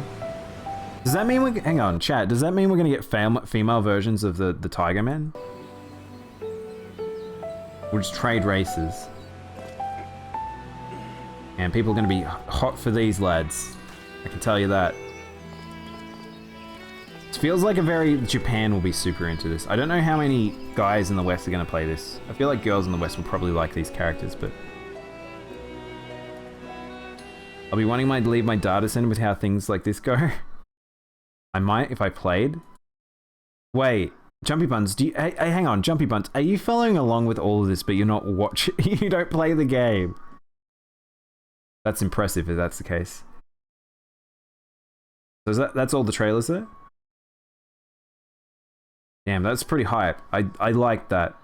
Does that mean we... Hang on, chat. Does that mean we're going to get female versions of the Tiger Men? We'll just trade races. And people are going to be hot for these lads. I can tell you that. It feels like a very... Japan will be super into this. I don't know how many guys in the West are going to play this. I feel like girls in the West will probably like these characters, but... I'll be wanting to leave my data center with how things like this go. I might if I played. Wait, Jumpy Buns, do you... Hey, hang on, Jumpy Buns. Are you following along with all of this, but you're not watching... You don't play the game? That's impressive if that's the case. So is that's all the trailers there? Damn, that's pretty hype. I like that.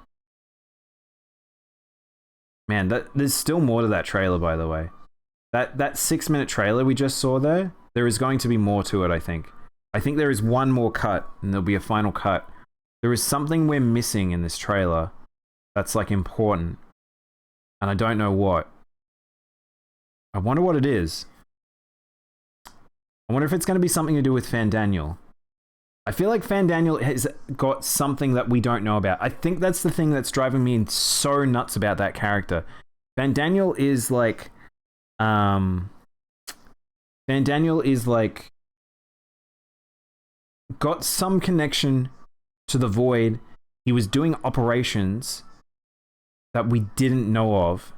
Man, there's still more to that trailer, by the way. That 6-minute trailer we just saw there is going to be more to it, I think. I think there is one more cut, and there'll be a final cut. There is something we're missing in this trailer that's, like, important. And I don't know what. I wonder what it is. I wonder if it's going to be something to do with Fandaniel. I feel like Fandaniel has got something that we don't know about. I think that's the thing that's driving me so nuts about that character. Fandaniel is like... Fandaniel is like... got some connection to the Void. He was doing operations that we didn't know of.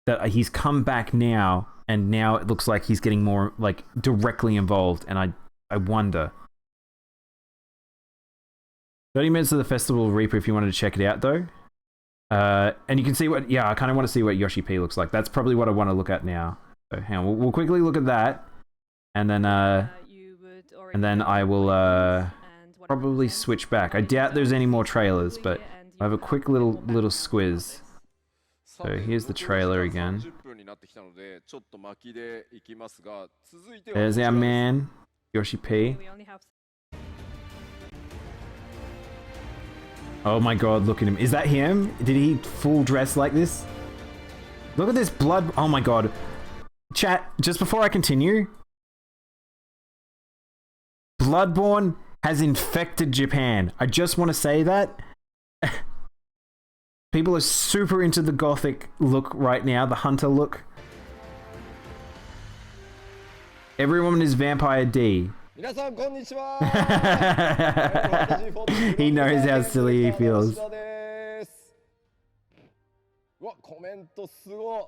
That he's come back now, and now it looks like he's getting more, like, directly involved, and I wonder. 30 minutes of the Festival of Reaper if you wanted to check it out, though. And you can see what... Yeah, I kind of want to see what Yoshi P looks like. That's probably what I want to look at now. So hang on, we'll quickly look at that, and then I will probably switch back. I doubt there's any more trailers, but I have a quick little squiz. So here's the trailer again. There's our man, Yoshi P. Oh my god, look at him. Is that him? Did he full dress like this? Look at this blood. Oh my god. Chat, just before I continue, Bloodborne has infected Japan. I just want to say that. People are super into the gothic look right now, the hunter look. Everyone is Vampire D. He knows how silly he feels.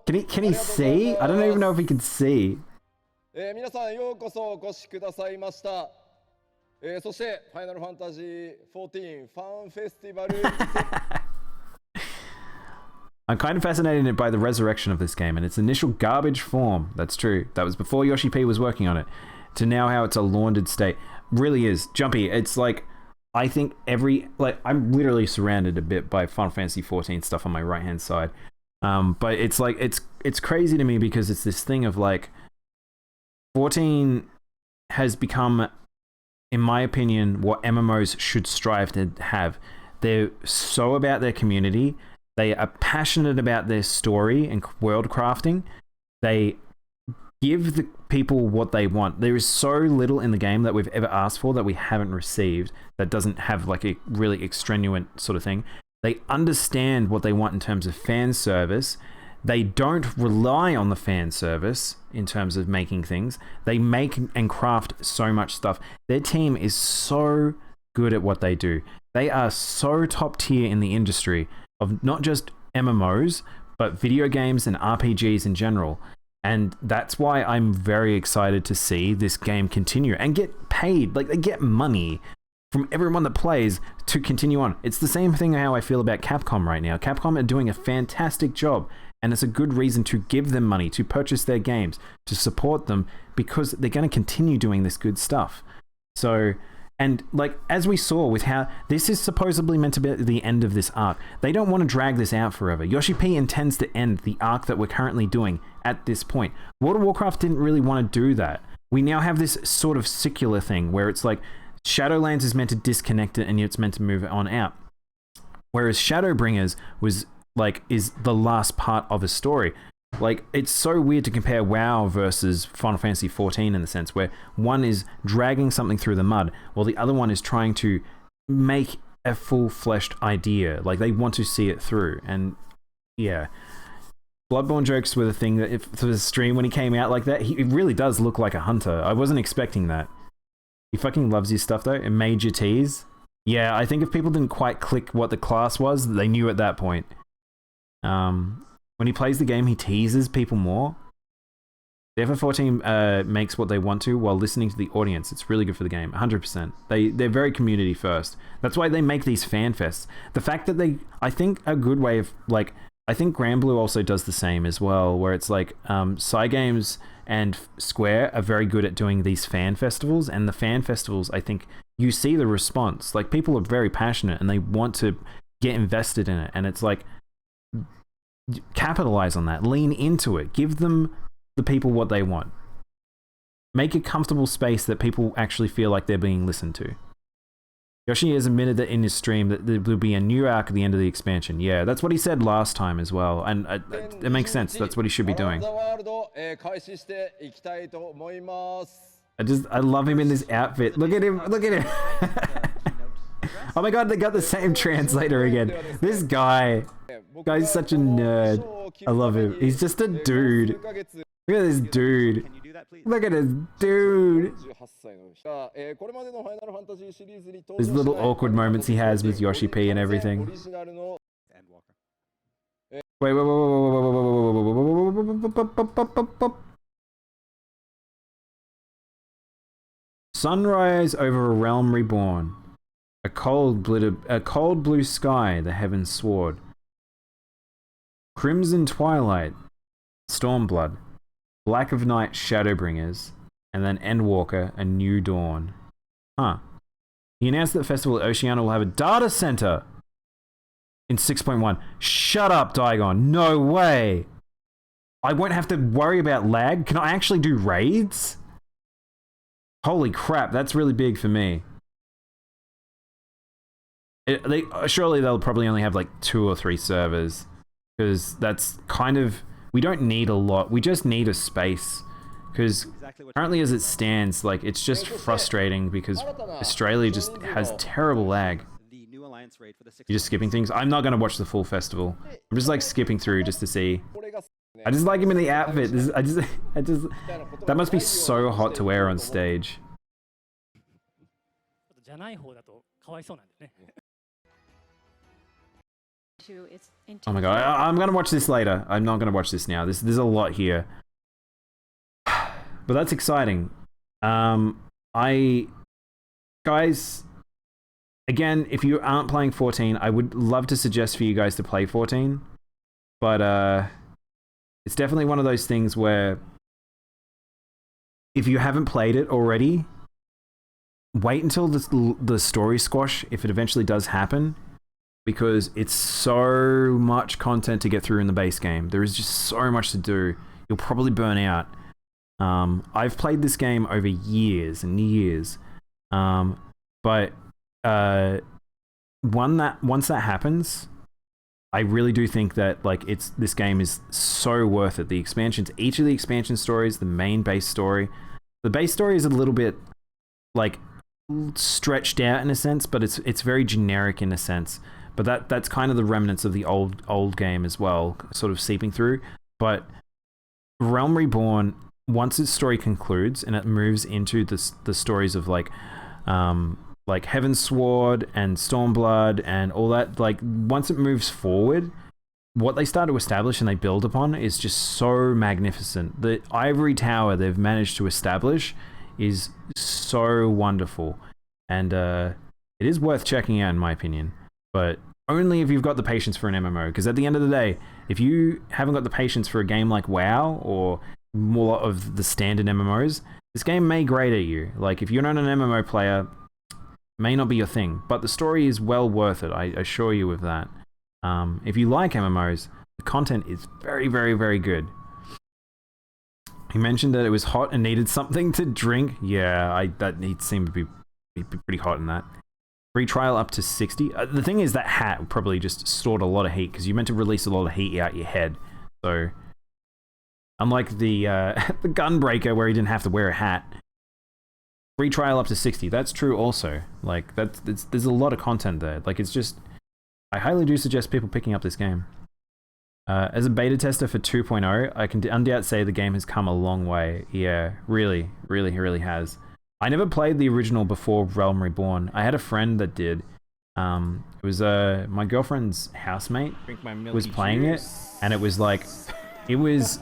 Can he see? I don't even know if he can see. I'm kind of fascinated by the resurrection of this game and its initial garbage form. That's true. That was before Yoshi P was working on it. To now how it's a laundered state. Really is. Jumpy, it's like, I think I'm literally surrounded a bit by Final Fantasy 14 stuff on my right hand side. But it's like, it's crazy to me because it's this thing of like, 14 has become, in my opinion, what MMOs should strive to have. They're so about their community. They are passionate about their story and world crafting. They give the people what they want. There is so little in the game that we've ever asked for that we haven't received that doesn't have like a really extenuant sort of thing. They understand what they want in terms of fan service. They don't rely on the fan service in terms of making things. They make and craft so much stuff. Their team is so good at what they do. They are so top tier in the industry of not just MMOs, but video games and RPGs in general. And that's why I'm very excited to see this game continue and get paid. Like, they get money from everyone that plays to continue on. It's the same thing how I feel about Capcom right now. Capcom are doing a fantastic job, and it's a good reason to give them money, to purchase their games, to support them, because they're going to continue doing this good stuff. So, and like, as we saw with how this is supposedly meant to be the end of this arc, they don't want to drag this out forever. Yoshi P intends to end the arc that we're currently doing at this point. World of Warcraft didn't really want to do that. We now have this sort of secular thing where it's like Shadowlands is meant to disconnect it and it's meant to move it on out. Whereas Shadowbringers is the last part of a story. Like, it's so weird to compare WoW versus Final Fantasy 14 in the sense where one is dragging something through the mud while the other one is trying to make a full-fleshed idea. Like, they want to see it through. And yeah, Bloodborne jokes were the thing that for the stream when he came out like that, he really does look like a hunter. I wasn't expecting that. He fucking loves his stuff though. It made you tease. Yeah, I think if people didn't quite click what the class was, they knew at that point. When he plays the game, he teases people more. The FF14 makes what they want to while listening to the audience. It's really good for the game, 100%. They're very community first. That's why they make these fan fests. The fact that I think a good way of, like, I think Granblue also does the same as well, where it's like, Cygames and Square are very good at doing these fan festivals, and the fan festivals, I think, you see the response. Like, people are very passionate and they want to get invested in it, and it's like, capitalize on that, lean into it, give them the people what they want, make a comfortable space that people actually feel like they're being listened to. Yoshi has admitted that in his stream that there will be a new arc at the end of the expansion. Yeah, that's what he said last time as well, and it makes sense. That's what he should be doing. I love him in this outfit. Look at him, look at him. Oh my god, they got the same translator again. This guy's such a nerd. I love him. He's just a dude. Look at this dude. Look at this dude. These little awkward moments he has with Yoshi P and everything. Wait. Sunrise over a realm reborn. A cold blue sky, the heavens sword. Crimson twilight, Stormblood. Black of Night Shadowbringers, and then Endwalker, A New Dawn. Huh. He announced that the festival at Oceania will have a data center in 6.1. Shut up, Daigon. No way. I won't have to worry about lag. Can I actually do raids? Holy crap, that's really big for me. Surely they'll probably only have like 2 or 3 servers, because that's kind of, we don't need a lot. We just need a space, because currently as it stands, like, it's just frustrating because Australia just has terrible lag. You're just skipping things. I'm not going to watch the full festival. I'm just like skipping through just to see. I just like him in the outfit. That must be so hot to wear on stage. Oh my god, I'm gonna watch this later. I'm not gonna watch this now. There's a lot here. But that's exciting. Guys, again, if you aren't playing 14, I would love to suggest for you guys to play 14. But it's definitely one of those things where if you haven't played it already, wait until the story squash, if it eventually does happen, because it's so much content to get through in the base game. There is just so much to do. You'll probably burn out. I've played this game over years and years, but once that happens, I really do think that like this game is so worth it. The expansions, each of the expansion stories, the main base story. The base story is a little bit like stretched out in a sense, but it's very generic in a sense. But that's kind of the remnants of the old game as well, sort of seeping through. But Realm Reborn, once its story concludes and it moves into the stories of like Heaven's Sword and Stormblood and all that, like once it moves forward, what they start to establish and they build upon is just so magnificent. The Ivory Tower they've managed to establish is so wonderful, and it is worth checking out in my opinion, but only if you've got the patience for an MMO, because at the end of the day, if you haven't got the patience for a game like WoW or more of the standard MMOs, this game may grate at you. Like if you're not an MMO player, it may not be your thing, but the story is well worth it, I assure you of that. If you like MMOs, the content is very, very, very good. He mentioned that it was hot and needed something to drink. Yeah, that he seemed to be pretty hot in that. Free trial up to 60. The thing is that hat probably just stored a lot of heat because you meant to release a lot of heat out your head. So, unlike the the Gunbreaker where he didn't have to wear a hat. Free trial up to 60. That's true also. Like there's a lot of content there. Like it's just, I highly do suggest people picking up this game. As a beta tester for 2.0, I can undoubtedly say the game has come a long way. Yeah, really, really, really has. I never played the original before Realm Reborn. I had a friend that did. It was my girlfriend's housemate was playing it, and it was like, it was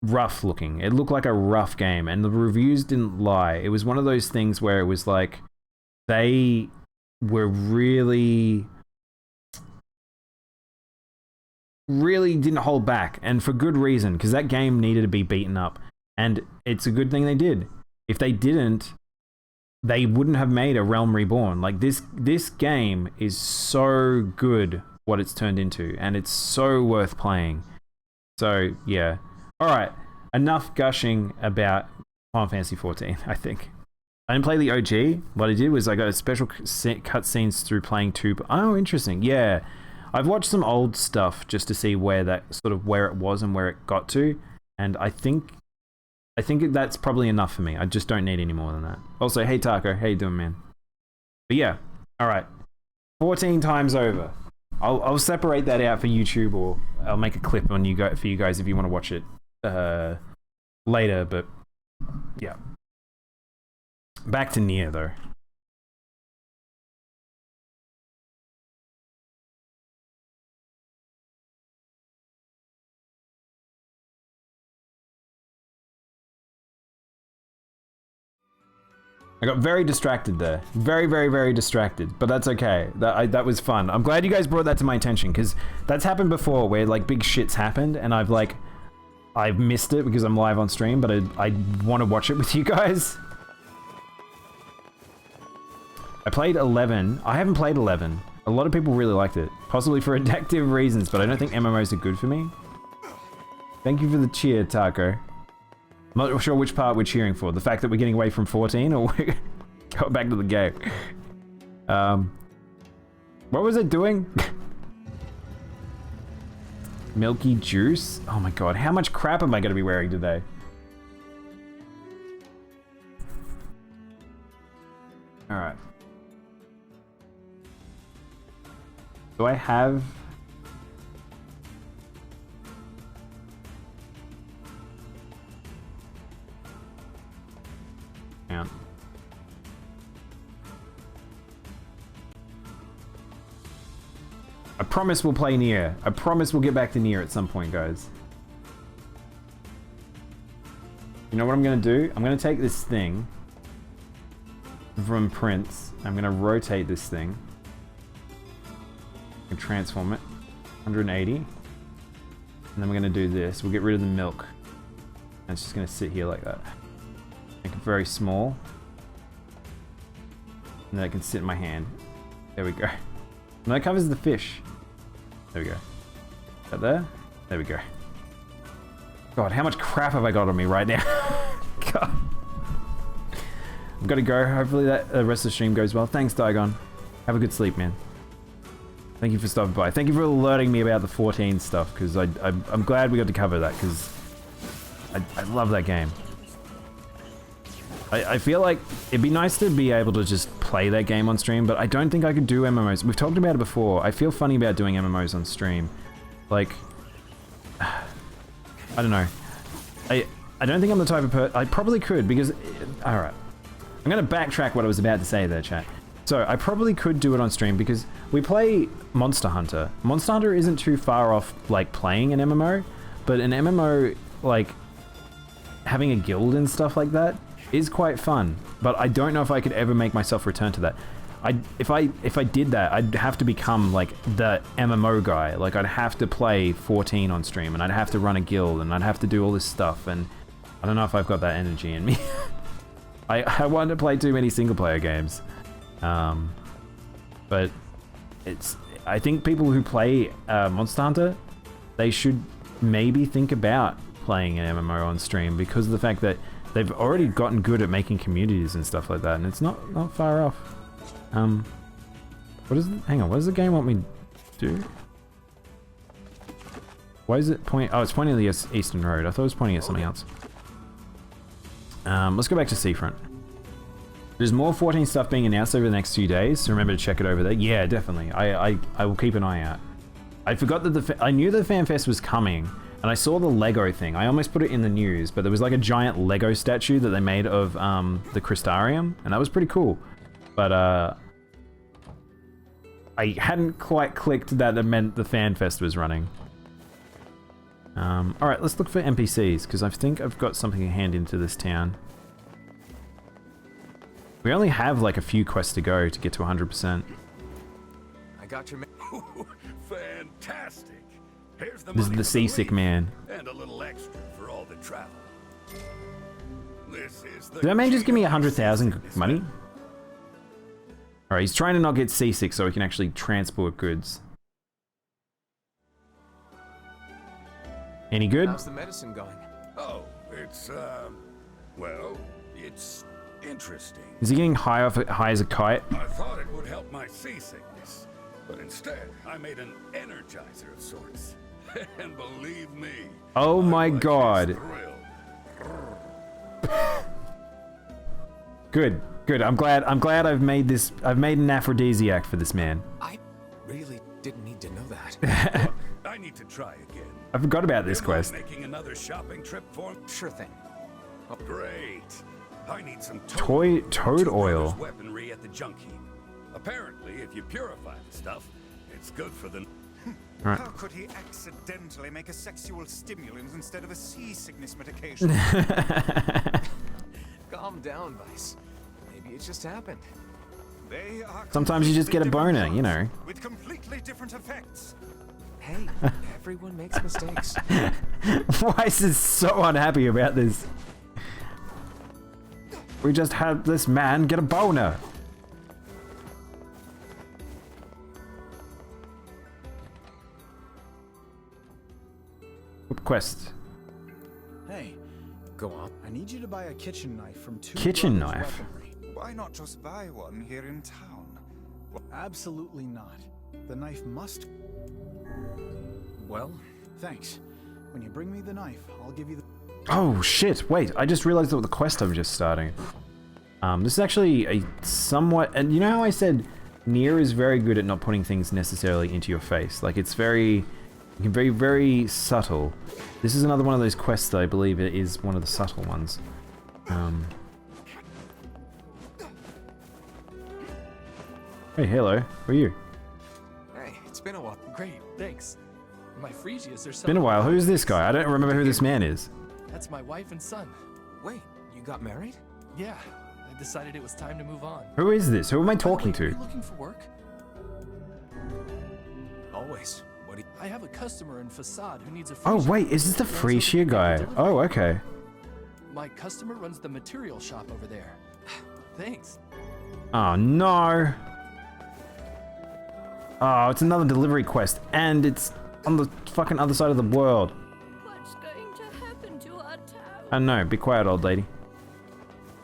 rough looking. It looked like a rough game, and the reviews didn't lie. It was one of those things where it was like, they were really didn't hold back, and for good reason, because that game needed to be beaten up, and it's a good thing they did. If they didn't, they wouldn't have made a Realm Reborn. Like this game is so good what it's turned into, and it's so worth playing. So yeah, all right, enough gushing about Final Fantasy 14. I think I didn't play the OG. What I did was I got a special cutscenes through playing 2. Oh, interesting. Yeah. I've watched some old stuff just to see where it was and where it got to, and I think that's probably enough for me. I just don't need any more than that. Also, hey Taco, how you doing, man? But yeah, all right, 14 times over. I'll separate that out for YouTube, or I'll make a clip for you guys if you want to watch it later. But yeah, back to NieR though. I got very distracted there. Very, very, very distracted. But that's okay. That was fun. I'm glad you guys brought that to my attention, because that's happened before where like big shits happened and I've I've missed it because I'm live on stream, but I want to watch it with you guys. I played 11. I haven't played 11. A lot of people really liked it. Possibly for addictive reasons, but I don't think MMOs are good for me. Thank you for the cheer, Taco. I'm not sure which part we're cheering for. The fact that we're getting away from 14 or we're going back to the game. What was it doing? Milky juice? Oh my god, how much crap am I going to be wearing today? Alright. Do I have... Yeah. I promise we'll play NieR. I promise we'll get back to NieR at some point, guys. You know what I'm gonna do? I'm gonna take this thing from Prince. I'm gonna rotate this thing and transform it 180, and then we're gonna do this. We'll get rid of the milk, and it's just gonna sit here like that. Make it very small, and then it can sit in my hand. There we go. And that covers the fish. There we go. That there? There we go. God, how much crap have I got on me right now? God. I've got to go. Hopefully that the rest of the stream goes well. Thanks, Daigon. Have a good sleep, man. Thank you for stopping by. Thank you for alerting me about the 14 stuff, because I'm glad we got to cover that, because I love that game. I feel like it'd be nice to be able to just play that game on stream, but I don't think I could do MMOs. We've talked about it before. I feel funny about doing MMOs on stream. Like, I don't know. I don't think I'm the type of person... I probably could, because... Alright. I'm going to backtrack what I was about to say there, chat. So, I probably could do it on stream, because we play Monster Hunter. Monster Hunter isn't too far off, like, playing an MMO, but an MMO, like, having a guild and stuff like that is quite fun, but I don't know if I could ever make myself return to that. If I did that, I'd have to become like the MMO guy. Like I'd have to play 14 on stream, and I'd have to run a guild, and I'd have to do all this stuff, and I don't know if I've got that energy in me. I want to play too many single player games, but I think people who play Monster Hunter, they should maybe think about playing an MMO on stream, because of the fact that they've already gotten good at making communities and stuff like that, and it's not far off. What is it? Hang on, what does the game want me to do? Why is it point? Oh, it's pointing at the Eastern Road. I thought it was pointing at something else. Let's go back to Seafront. There's more 14 stuff being announced over the next few days, so remember to check it over there. Yeah, definitely. I will keep an eye out. I forgot that I knew the FanFest was coming, and I saw the Lego thing. I almost put it in the news, but there was like a giant Lego statue that they made of the Crystarium, and that was pretty cool. But I hadn't quite clicked that it meant the FanFest was running. Alright, let's look for NPCs, because I think I've got something to hand into this town. We only have like a few quests to go to get to 100%. I got your Fantastic. Here's the This is money the for seasick leave, man. and a little extra for all the travel. This is the Did that man just give me 100,000 money? Alright, he's trying to not get seasick so he can actually transport goods. Any good? How's the medicine going? Oh, it's well, it's interesting. Is he getting high as a kite? I thought it would help my seasickness, but instead I made an energizer of sorts. And believe me, Oh my god. Good, good. I'm glad I've made an aphrodisiac for this man. I really didn't need to know that. I need to try again. I forgot about this quest. Making another shopping trip for me? Sure thing. Oh, great. I need some Toad oil. Weaponry at the junk heap. Apparently, if you purify the stuff, it's good for the... Right. How could he accidentally make a sexual stimulant instead of a seasickness medication? Calm down, Vice. Maybe it just happened. They are Sometimes you just get a boner, you know. with completely different effects. Hey, everyone makes mistakes. Why is this so unhappy about this? We just had this man get a boner. Quest. Hey, go on. I need you to buy a kitchen knife from two Kitchen brothers knife? weaponry. Why not just buy one here in town? Absolutely not. The knife must... Well? Thanks. When you bring me the knife, I'll give you the... Oh shit, wait, I just realized that the quest I'm just starting. This is actually a somewhat... And you know how I said NieR is very good at not putting things necessarily into your face? Like, it's very... Very, very subtle. This is another one of those quests that I believe it is one of the subtle ones. Hey, hello. Who are you? Hey, it's been a while. Great, thanks. My Phrygias are so... Been a while. Who's this guy? I don't remember who this man is. That's my wife and son. Wait, you got married? Yeah, I decided it was time to move on. Who is this? Who am I talking Are to? you looking for work? Always. What do you... I have a customer in Facade who needs a Oh Phrygia. wait, is this the Phrygia guy? Oh, okay. My customer runs the material shop over there. Thanks. Oh no. Oh, it's another delivery quest, and it's on the fucking other side of the world. What's going to happen to our town? I know, be quiet, old lady.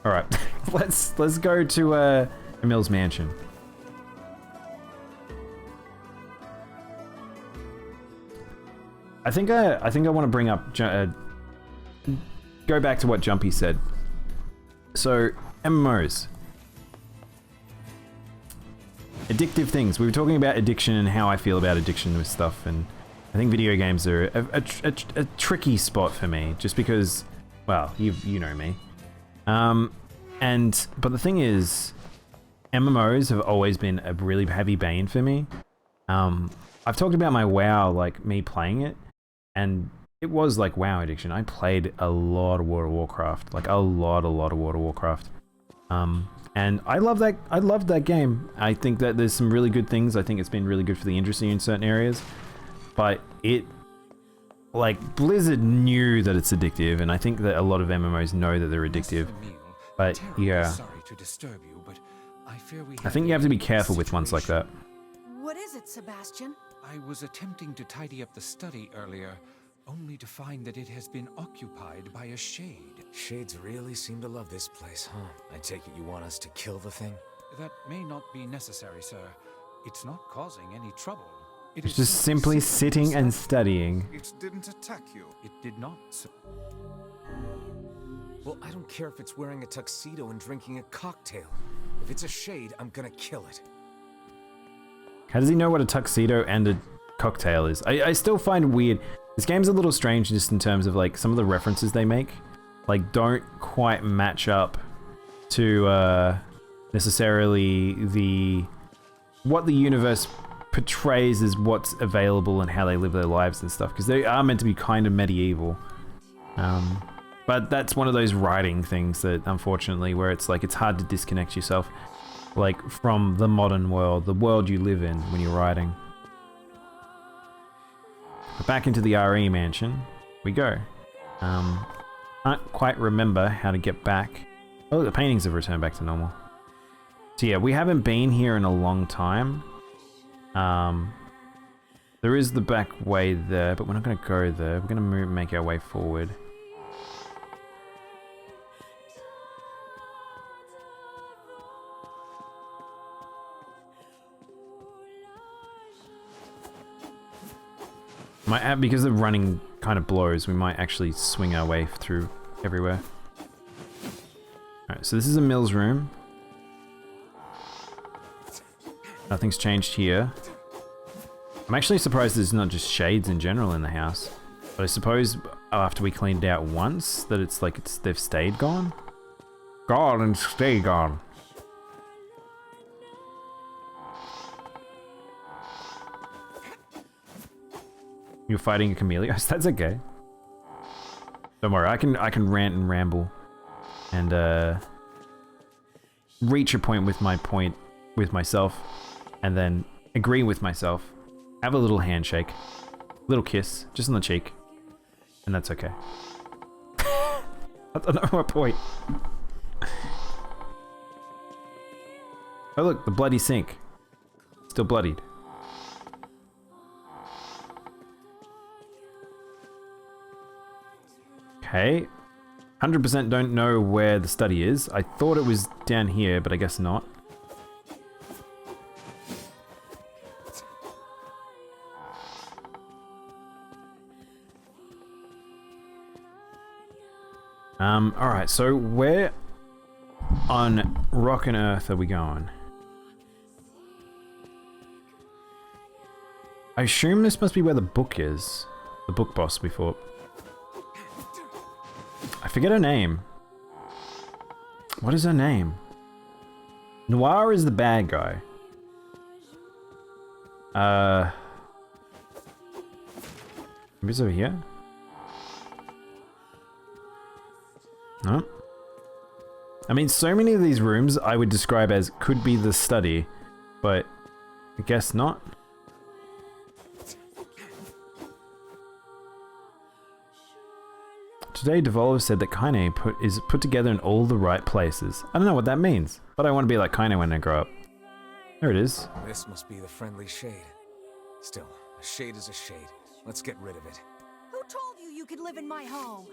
Alright, let's go to Emil's mansion. I think I want to bring up go back to what Jumpy said. So, MMOs. Addictive things. We were talking about addiction and how I feel about addiction with stuff, and I think video games are a tricky spot for me, just because, well, you know me. But the thing is, MMOs have always been a really heavy bane for me. I've talked about my WoW, like me playing it, and it was like WoW addiction. I played a lot of World of Warcraft, like a lot of World of Warcraft. And I love that. I loved that game. I think that there's some really good things. I think it's been really good for the industry in certain areas. But it, like, Blizzard knew that it's addictive, and I think that a lot of MMOs know that they're addictive. But yeah, Sorry to disturb you, but I fear we I think you have to be careful with ones like that. What is it, Sebastian? I was attempting to tidy up the study earlier, only to find that it has been occupied by a shade. Shades really seem to love this place, huh? I take it you want us to kill the thing? That may not be necessary, sir. It's not causing any trouble. It It's is just simply sitting and studying. It didn't attack you. It did not, sir. Well, I don't care if it's wearing a tuxedo and drinking a cocktail. If it's a shade, I'm gonna kill it. How does he know what a tuxedo and a cocktail is? I still find weird. This game's a little strange just in terms of like some of the references they make, like don't quite match up to necessarily what the universe portrays as what's available and how they live their lives and stuff, because they are meant to be kind of medieval. But that's one of those writing things that unfortunately where it's like it's hard to disconnect yourself like from the modern world, the world you live in when you're writing. But back into the RE mansion we go. Can't quite remember how to get back. Oh, the paintings have returned back to normal. So yeah, we haven't been here in a long time. There is the back way there, but we're not going to go there. We're going to make our way forward. Because the running kind of blows, we might actually swing our way through everywhere. Alright, so this is Emil's room. Nothing's changed here. I'm actually surprised there's not just shades in general in the house. But I suppose after we cleaned it out once, that it's like they've stayed gone? Gone and stay gone. You're fighting a chameleon? That's okay. Don't worry, I can rant and ramble and reach a point with myself and then agree with myself. Have a little handshake Little kiss, just on the cheek. And that's okay. I don't know what point. Oh look, the bloody sink. Still bloodied. Okay. 100% don't know where the study is. I thought it was down here, but I guess not. Alright, so where on rock and earth are we going? I assume this must be where the book is. The book boss before. I forget her name. What is her name? NieR is the bad guy. Maybe it's over here? No? I mean, so many of these rooms I would describe as could be the study, but I guess not. Today, Daimono said that Kaine is put together in all the right places. I don't know what that means, but I want to be like Kaine when I grow up. There it is. This must be the friendly shade. Still, a shade is a shade. Let's get rid of it. Who told you you could live in my home?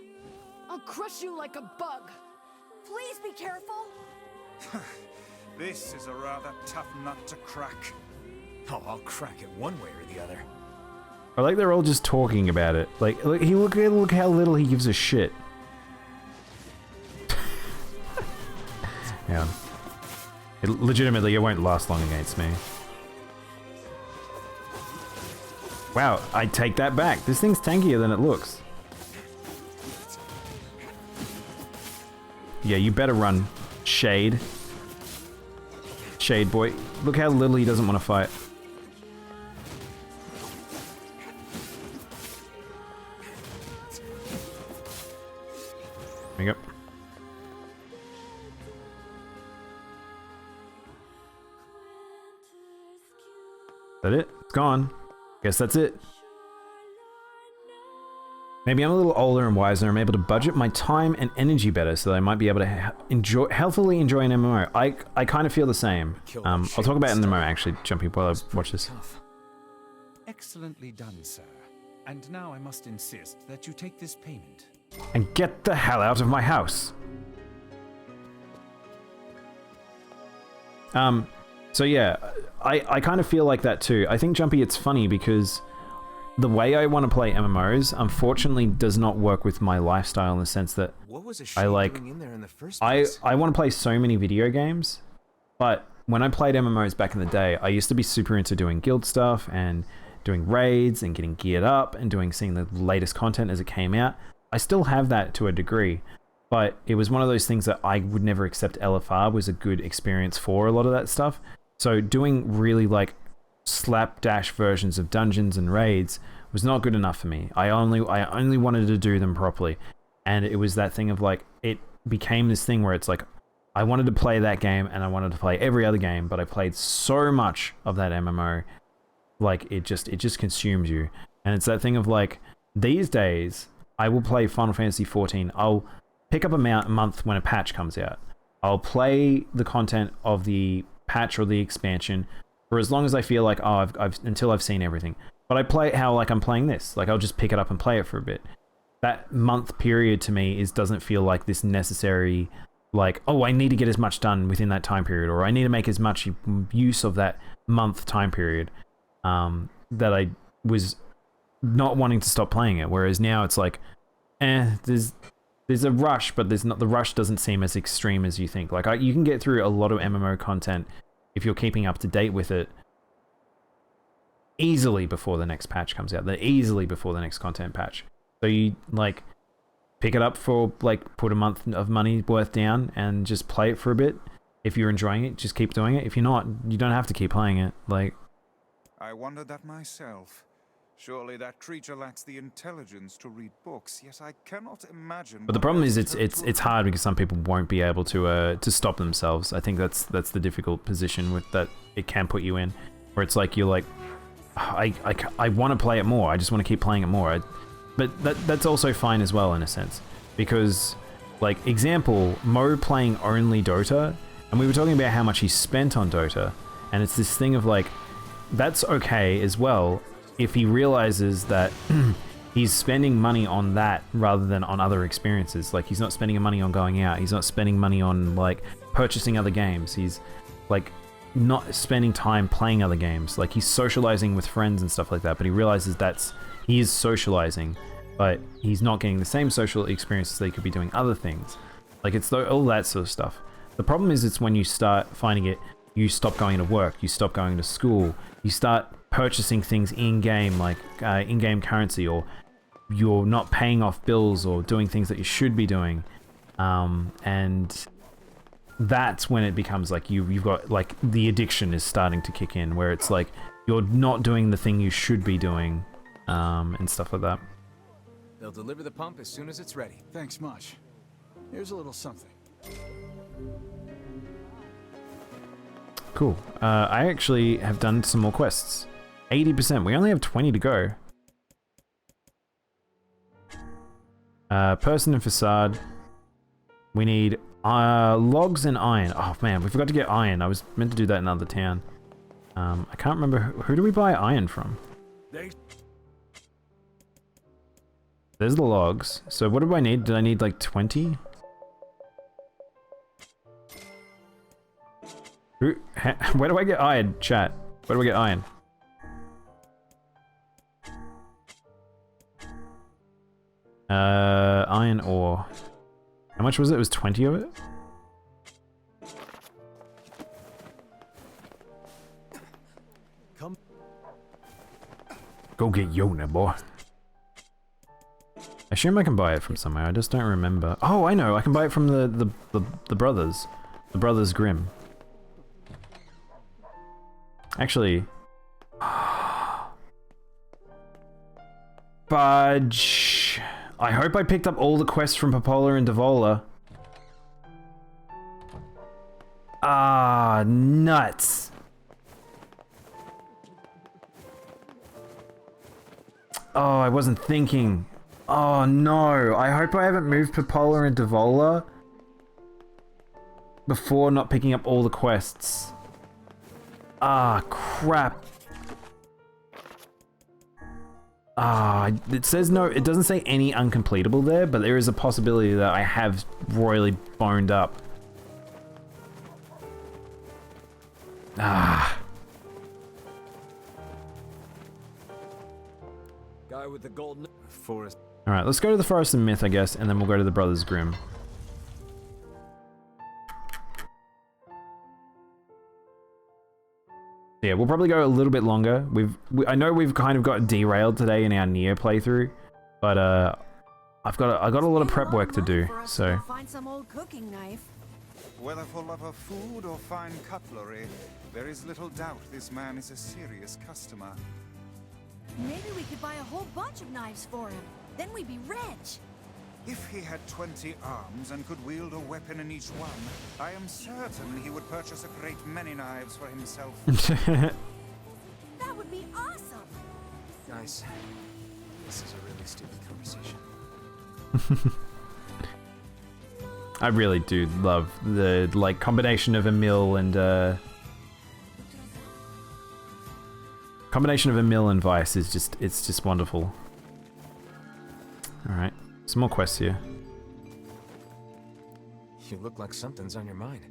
I'll crush you like a bug. Please be careful. This is a rather tough nut to crack. Oh, I'll crack it one way or the other. I like they're all just talking about it. Like, look how little he gives a shit. Yeah. Legitimately, it won't last long against me. Wow, I take that back. This thing's tankier than it looks. Yeah, you better run, Shade. Shade boy. Look how little he doesn't want to fight. There you go. Is that it? It's gone. Guess that's it. Maybe I'm a little older and wiser. I'm able to budget my time and energy better, so that I might be able to healthily enjoy an MMO. I kind of feel the same. I'll talk about it in a moment, actually, Jumpy, while I watch this. Excellently done, sir. And now I must insist that you take this payment. And get the hell out of my house. So yeah, I kind of feel like that too. I think, Jumpy, it's funny because the way I want to play MMOs, unfortunately, does not work with my lifestyle in the sense that I like. I want to play so many video games, but when I played MMOs back in the day, I used to be super into doing guild stuff and doing raids and getting geared up and seeing the latest content as it came out. I still have that to a degree, but it was one of those things that I would never accept LFR was a good experience for a lot of that stuff. So doing really like slapdash versions of dungeons and raids was not good enough for me. I only wanted to do them properly, and it was that thing of like, it became this thing where it's like I wanted to play that game and I wanted to play every other game, but I played so much of that MMO, like it just consumes you. And it's that thing of like, these days I will play Final Fantasy XIV. I'll pick up a month when a patch comes out. I'll play the content of the patch or the expansion for as long as I feel like, oh, until I've seen everything. But I play it how like I'm playing this. Like I'll just pick it up and play it for a bit. That month period to me doesn't feel like this necessary, like, oh, I need to get as much done within that time period, or I need to make as much use of that month time period, that I was not wanting to stop playing it. Whereas now it's like, there's a rush, but there's not, the rush doesn't seem as extreme as you think. Like you can get through a lot of MMO content if you're keeping up to date with it easily before the next patch comes out. Easily before the next content patch. So you like pick it up for like, put a month of money worth down and just play it for a bit. If you're enjoying it, just keep doing it. If you're not, you don't have to keep playing it. Like, I wondered that myself. Surely that creature lacks the intelligence to read books. Yes, I cannot imagine. But the problem is it's hard because some people won't be able to stop themselves. I think that's the difficult position with that it can put you in, where it's like you're like, I want to play it more. I just want to keep playing it more. But that's also fine as well in a sense, because like example, Mo playing only Dota, and we were talking about how much he spent on Dota, and it's this thing of like, that's okay as well if he realizes that he's spending money on that rather than on other experiences. Like he's not spending money on going out, he's not spending money on like purchasing other games, he's like not spending time playing other games. Like he's socializing with friends and stuff like that, but he realizes he is socializing, but he's not getting the same social experiences that he could be doing other things. Like it's all that sort of stuff. The problem is it's when you start finding it, you stop going to work, you stop going to school, you start purchasing things in-game, like in-game currency, or you're not paying off bills or doing things that you should be doing. And that's when it becomes like you've got like the addiction is starting to kick in, where it's like you're not doing the thing you should be doing, and stuff like that. They'll deliver the pump as soon as it's ready. Thanks much. Here's a little something. Cool. I actually have done some more quests. 80%. We only have 20 to go. Person and facade. We need logs and iron. Oh man, we forgot to get iron. I was meant to do that in another town. I can't remember. Who do we buy iron from? There's the logs. So what do I need? Did I need like 20? Where do I get iron, chat? Where do I get iron? Iron ore. How much was it? It was 20 of it? Come. Go get Yona, boy. I assume I can buy it from somewhere. I just don't remember. Oh, I know. I can buy it from the brothers. The Brothers Grimm. Actually... Fudge. I hope I picked up all the quests from Popola and Devola. Ah, nuts. Oh, I wasn't thinking. Oh no, I hope I haven't moved Popola and Devola before not picking up all the quests. Ah, crap. Ah, it says no, it doesn't say any uncompletable there, but there is a possibility that I have royally boned up. Ah. Guy with the golden forest. Alright, let's go to the Forest of Myth, I guess, and then we'll go to the Brothers Grimm. Yeah, we'll probably go a little bit longer. I know we've kind of got derailed today in our NieR playthrough, but I got a lot of prep work to do, so. Find some old cooking knife. Whether for love of food or fine cutlery, there is little doubt this man is a serious customer. Maybe we could buy a whole bunch of knives for him. Then we'd be rich. If he had 20 arms and could wield a weapon in each one, I am certain he would purchase a great many knives for himself. That would be awesome! Guys, this is a really stupid conversation. I really do love the like combination of Emil and Vice is just, it's just wonderful. Alright, some more quests here. You look like something's on your mind.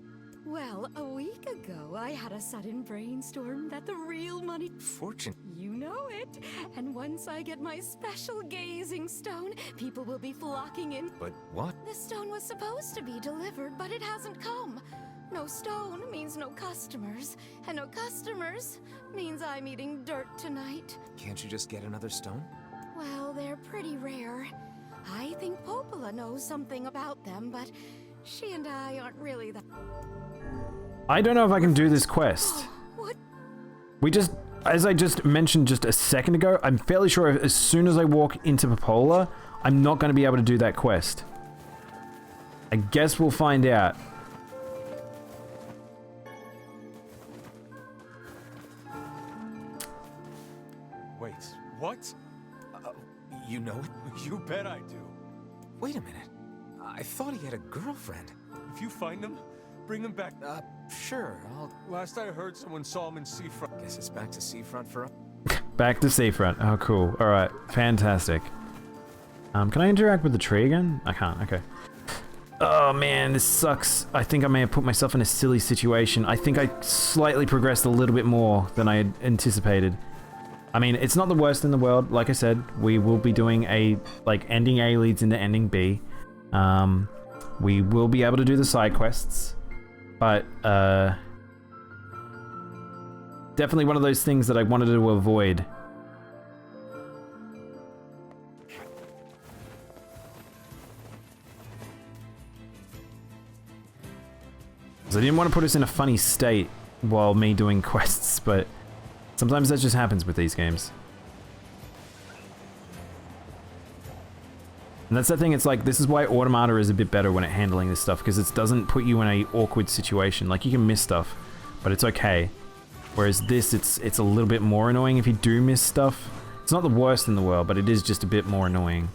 Well, a week ago, I had a sudden brainstorm that the real money... Fortune. You know it. And once I get my special gazing stone, people will be flocking in. But what? The stone was supposed to be delivered, but it hasn't come. No stone means no customers, and no customers means I'm eating dirt tonight. Can't you just get another stone? Well, they're pretty rare. I think Popola knows something about them, but she and I aren't really the... I don't know if I can do this quest. What? We just, as I just mentioned just a second ago, I'm fairly sure as soon as I walk into Popola, I'm not going to be able to do that quest. I guess we'll find out. you know it? You bet I do. Wait a minute. I thought he had a girlfriend. If you find him, bring him back. Sure, I'll... Last I heard, someone saw him in Seafront. Guess it's back to Seafront for us. Back to Seafront. Oh, cool. Alright, fantastic. Can I interact with the tree again? I can't, okay. Oh man, this sucks. I think I may have put myself in a silly situation. I think I slightly progressed a little bit more than I had anticipated. I mean, it's not the worst in the world. Like I said, we will be doing a, like, ending A leads into ending B. We will be able to do the side quests. But, definitely one of those things that I wanted to avoid. So I didn't want to put us in a funny state while me doing quests, but sometimes that just happens with these games. And that's the thing, it's like, this is why Automata is a bit better when it's handling this stuff, because it doesn't put you in a awkward situation. Like, you can miss stuff, but it's okay. Whereas this, it's a little bit more annoying if you do miss stuff. It's not the worst in the world, but it is just a bit more annoying.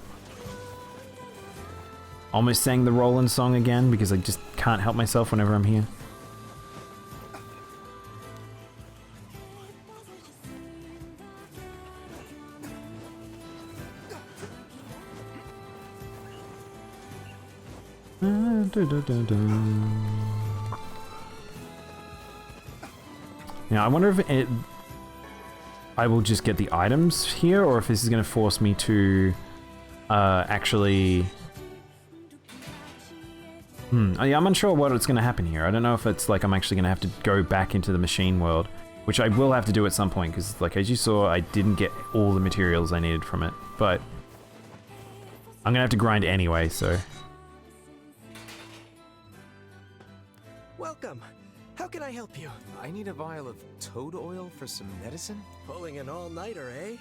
Almost sang the Roland song again, because I just can't help myself whenever I'm here. Now, I wonder if I will just get the items here, or if this is going to force me to actually... I'm unsure what it's going to happen here. I don't know if it's like I'm actually going to have to go back into the machine world, which I will have to do at some point, because, like, as you saw, I didn't get all the materials I needed from it, but I'm going to have to grind anyway, so... Welcome. How can I help you? I need a vial of toad oil for some medicine? Pulling an all-nighter, eh?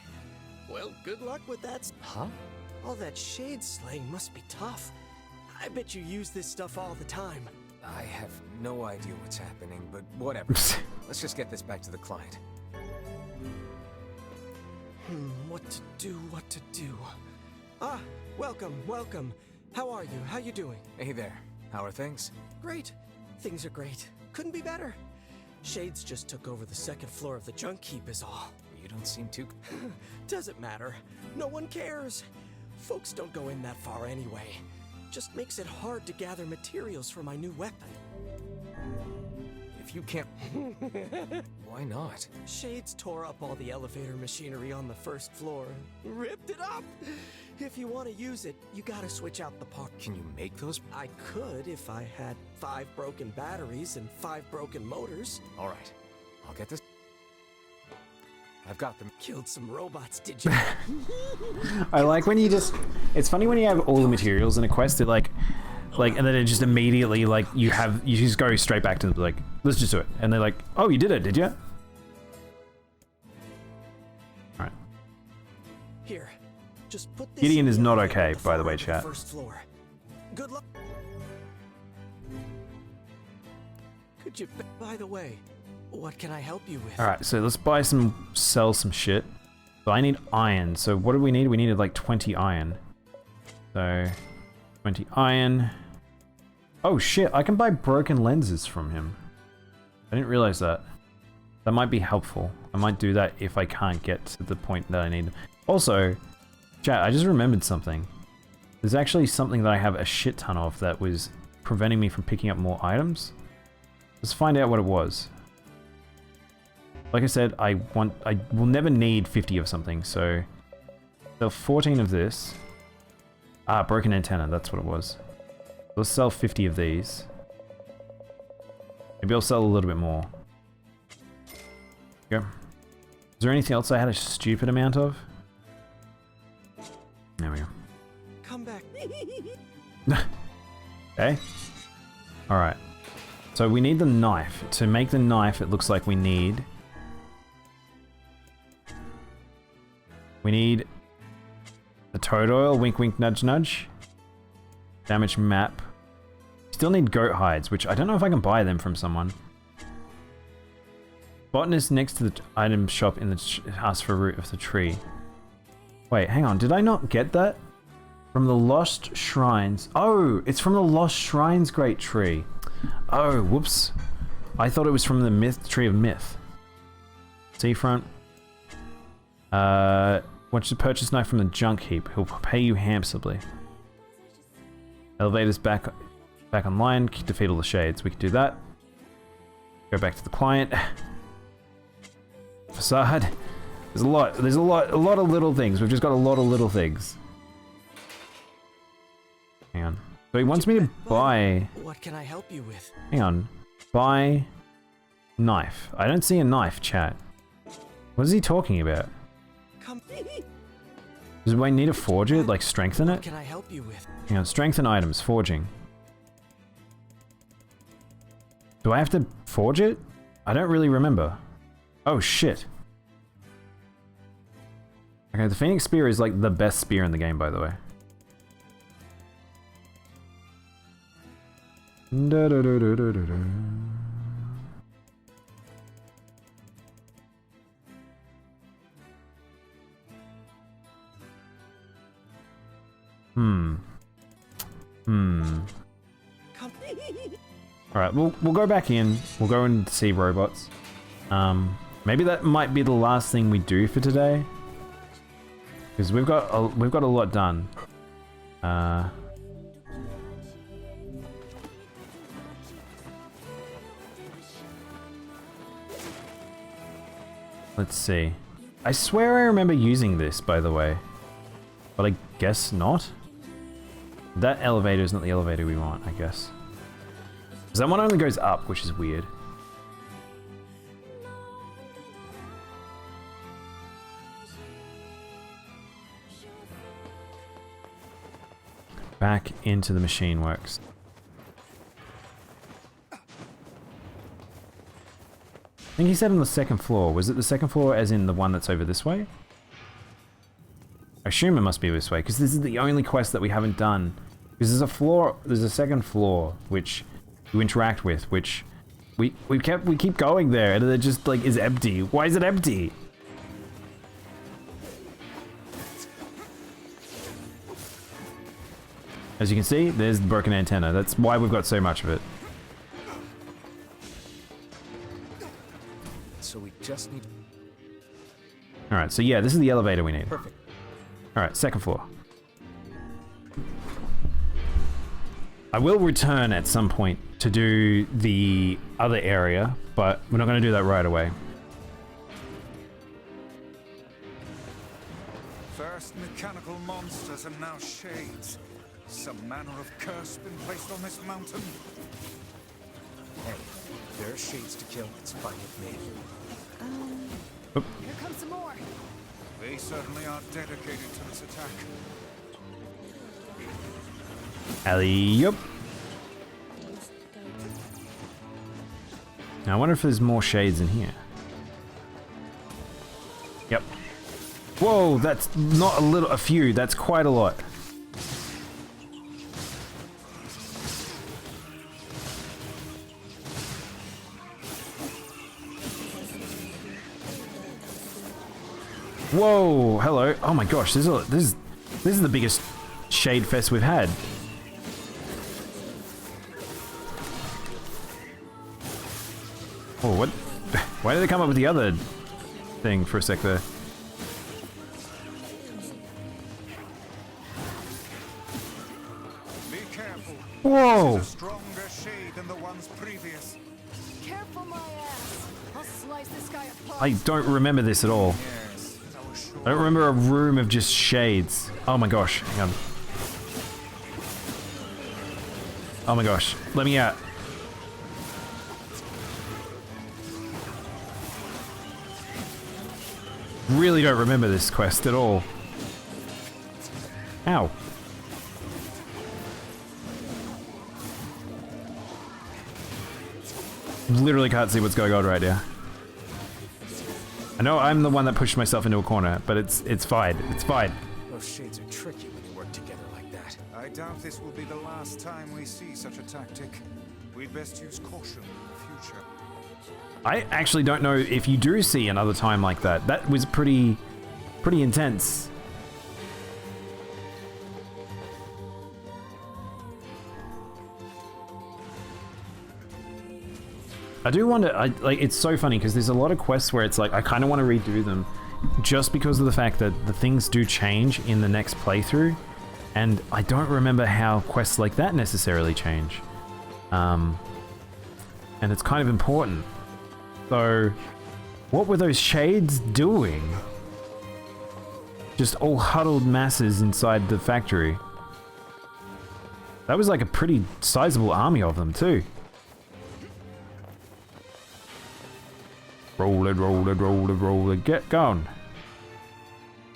Well, good luck with that. Huh? All that shade slaying must be tough. I bet you use this stuff all the time. I have no idea what's happening, but whatever. Let's just get this back to the client. What to do? Ah, welcome, welcome. How are you? How you doing? Hey there. How are things? Great. Things are great. Couldn't be better. Shades just took over the second floor of the junk heap is all. You don't seem too... Doesn't matter. No one cares. Folks don't go in that far anyway. Just makes it hard to gather materials for my new weapon. If you can't... Why not? Shades tore up all the elevator machinery on the first floor. Ripped it up! If you want to use it, you gotta switch out the part. Can you make those? I could if I had 5 broken batteries and 5 broken motors. Alright, I'll get this. I've got them. Killed some robots, did you? I like when you just... It's funny when you have all the materials in a quest, it like, and then it just immediately, like, you just go straight back to them, like, let's just do it. And they're like, oh, you did it, did you? Alright. Here, just put this Gideon is not okay, by the way, chat. First floor. Good luck. Could you... By the way, what can I help you with? Alright, so let's sell some shit. So I need iron. So what do we need? We needed like 20 iron. So, 20 iron. Oh shit, I can buy broken lenses from him. I didn't realize that. That might be helpful. I might do that if I can't get to the point that I need. Also, chat, I just remembered something. There's actually something that I have a shit ton of that was preventing me from picking up more items. Let's find out what it was. Like I said, I will never need 50 of something, so... Sell 14 of this. Ah, broken antenna, that's what it was. Let's sell 50 of these. Maybe I'll sell a little bit more. Go. Is there anything else I had a stupid amount of? There we go. Come back. Okay. Alright. So we need the knife. To make the knife, it looks like we need... We need the toad oil, wink wink nudge nudge. Damaged map. Still need goat hides, which I don't know if I can buy them from someone. Botanist next to the item shop in the ask for root of the tree. Wait, hang on. Did I not get that? From the Lost Shrines. Oh, it's from the Lost Shrines Great Tree. Oh, whoops. I thought it was from the Tree of Myth. Seafront. Want you to purchase knife from the junk heap. He'll pay you handsomely. Elevators back online. Defeat all the shades. We can do that. Go back to the client. Facade. There's a lot of little things. We've just got a lot of little things. Hang on. So he wants me to buy... What can I help you with? Hang on. Buy... knife. I don't see a knife, chat. What is he talking about? Come. Does we need to forge it? Like, strengthen it? What can I help you with? Hang on. Strengthen items. Forging. Do I have to forge it? I don't really remember. Oh, shit. Okay, the Phoenix Spear is like the best spear in the game, by the way. Alright, we'll go back in. We'll go and see robots. Maybe that might be the last thing we do for today. Because we've got a lot done. Let's see. I swear I remember using this, by the way. But I guess not. That elevator is not the elevator we want, I guess. Because that one only goes up, which is weird. Back into the machine works. I think he said on the second floor. Was it the second floor as in the one that's over this way? I assume it must be this way, because this is the only quest that we haven't done. Because there's a second floor, which you interact with, which we keep going there, and it just like is empty. Why is it empty? As you can see, there's the broken antenna. That's why we've got so much of it. So we just need... Alright, so yeah, this is the elevator we need. Perfect. Alright, second floor. I will return at some point to do the other area, but we're not going to do that right away. First mechanical monsters and now shades. Some manner of curse been placed on this mountain? Hey, there are shades to kill. It's fine with me. Here comes some more. They certainly are dedicated to this attack. Alley-yup. Now I wonder if there's more shades in here. Yep. Whoa, that's not a few, that's quite a lot. Whoa, hello. Oh my gosh, this is the biggest shade fest we've had. Oh, what? Why did they come up with the other thing for a sec there? Be careful. Whoa! This is a stronger shade than the ones previous. Careful, my ass. I'll slice this guy apart. I don't remember this at all. I don't remember a room of just shades. Oh my gosh, hang on. Oh my gosh, let me out. Really don't remember this quest at all. Ow. Literally can't see what's going on right now. I know I'm the one that pushed myself into a corner, but it's fine. It's fine. Those shades are tricky when you work together like that. I doubt this will be the last time we see such a tactic. We'd best use caution in the future. I actually don't know if you do see another time like that. That was pretty intense. I do wonder, like, it's so funny because there's a lot of quests where it's like, I kind of want to redo them just because of the fact that the things do change in the next playthrough, and I don't remember how quests like that necessarily change. And it's kind of important. So, what were those shades doing? Just all huddled masses inside the factory. That was like a pretty sizable army of them too. Roll it, roll it, roll it, roll it, get going.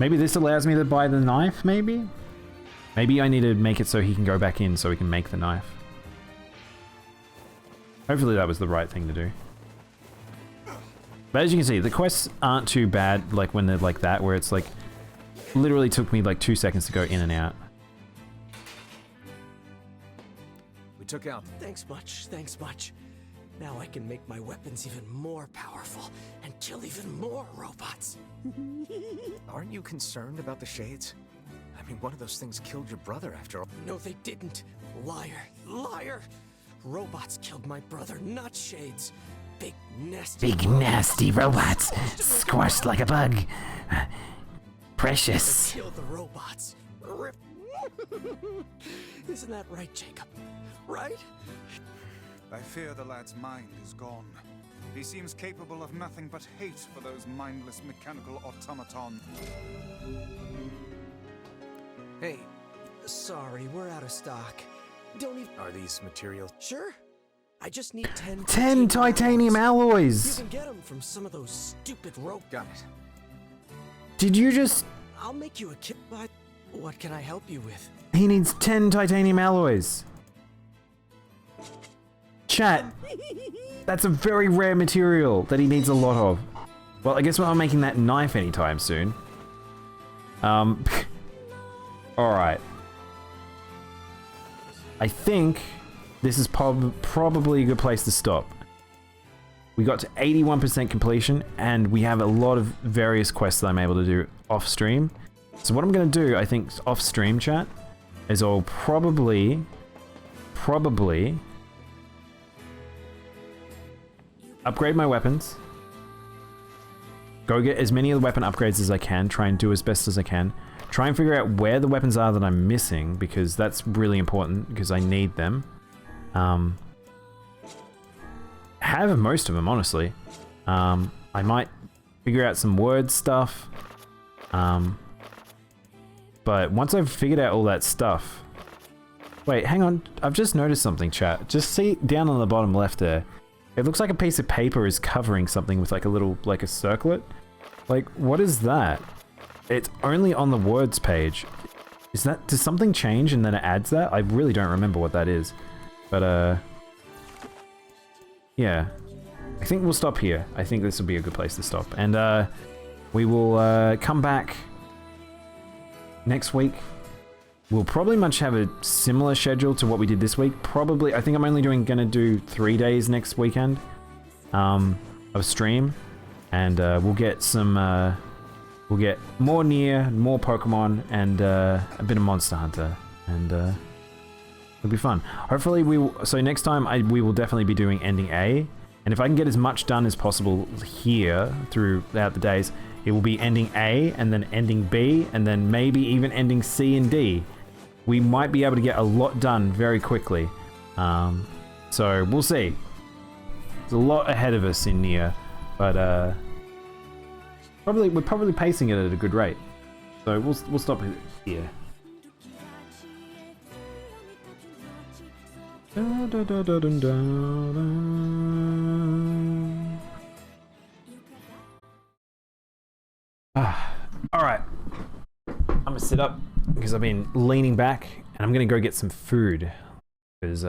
Maybe this allows me to buy the knife, maybe? Maybe I need to make it so he can go back in so we can make the knife. Hopefully that was the right thing to do. But as you can see, the quests aren't too bad, like when they're like that, where it's like, literally took me like 2 seconds to go in and out. We took out... Thanks much. Now I can make my weapons even more powerful and kill even more robots. Aren't you concerned about the shades? I mean, one of those things killed your brother after all. No, they didn't. Liar. Robots killed my brother, not shades. Big nasty robots, squashed like a bug. Precious. Kill the robots. Rip. Isn't that right, Jacob? Right? I fear the lad's mind is gone. He seems capable of nothing but hate for those mindless mechanical automatons. Hey, sorry, we're out of stock. Don't even... Are these materials? Sure. I just need 10 titanium alloys! You can get them from some of those stupid rope... Got it. Did you just... I'll make you a kit, but what can I help you with? He needs 10 titanium alloys. Chat. That's a very rare material that he needs a lot of. Well, I guess we're not making that knife anytime soon. Alright. I think this is probably a good place to stop. We got to 81% completion, and we have a lot of various quests that I'm able to do off stream. So what I'm going to do, I think, off stream, chat, is I'll probably upgrade my weapons. Go get as many of the weapon upgrades as I can. Try and do as best as I can. Try and figure out where the weapons are that I'm missing, because that's really important, because I need them. Have most of them, honestly. I might figure out some word stuff. But once I've figured out all that stuff... Wait, hang on. I've just noticed something, chat. Just see down on the bottom left there. It looks like a piece of paper is covering something with like a little, like a circlet. Like, what is that? It's only on the words page. Is that, does something change and then it adds that? I really don't remember what that is. But, yeah. I think we'll stop here. I think this will be a good place to stop. And, we will, come back next week. We'll probably much have a similar schedule to what we did this week. Probably, I think I'm only gonna do 3 days next weekend of stream, and we'll get some, we'll get more NieR, more Pokemon, and a bit of Monster Hunter, and it'll be fun. Hopefully, so next time we will definitely be doing Ending A, and if I can get as much done as possible here throughout the days, it will be Ending A, and then Ending B, and then maybe even Ending C and D. We might be able to get a lot done very quickly. So we'll see. There's a lot ahead of us in NieR, but we're probably pacing it at a good rate. So we'll stop here. All right. I'm gonna sit up because I've been leaning back, and I'm gonna go get some food because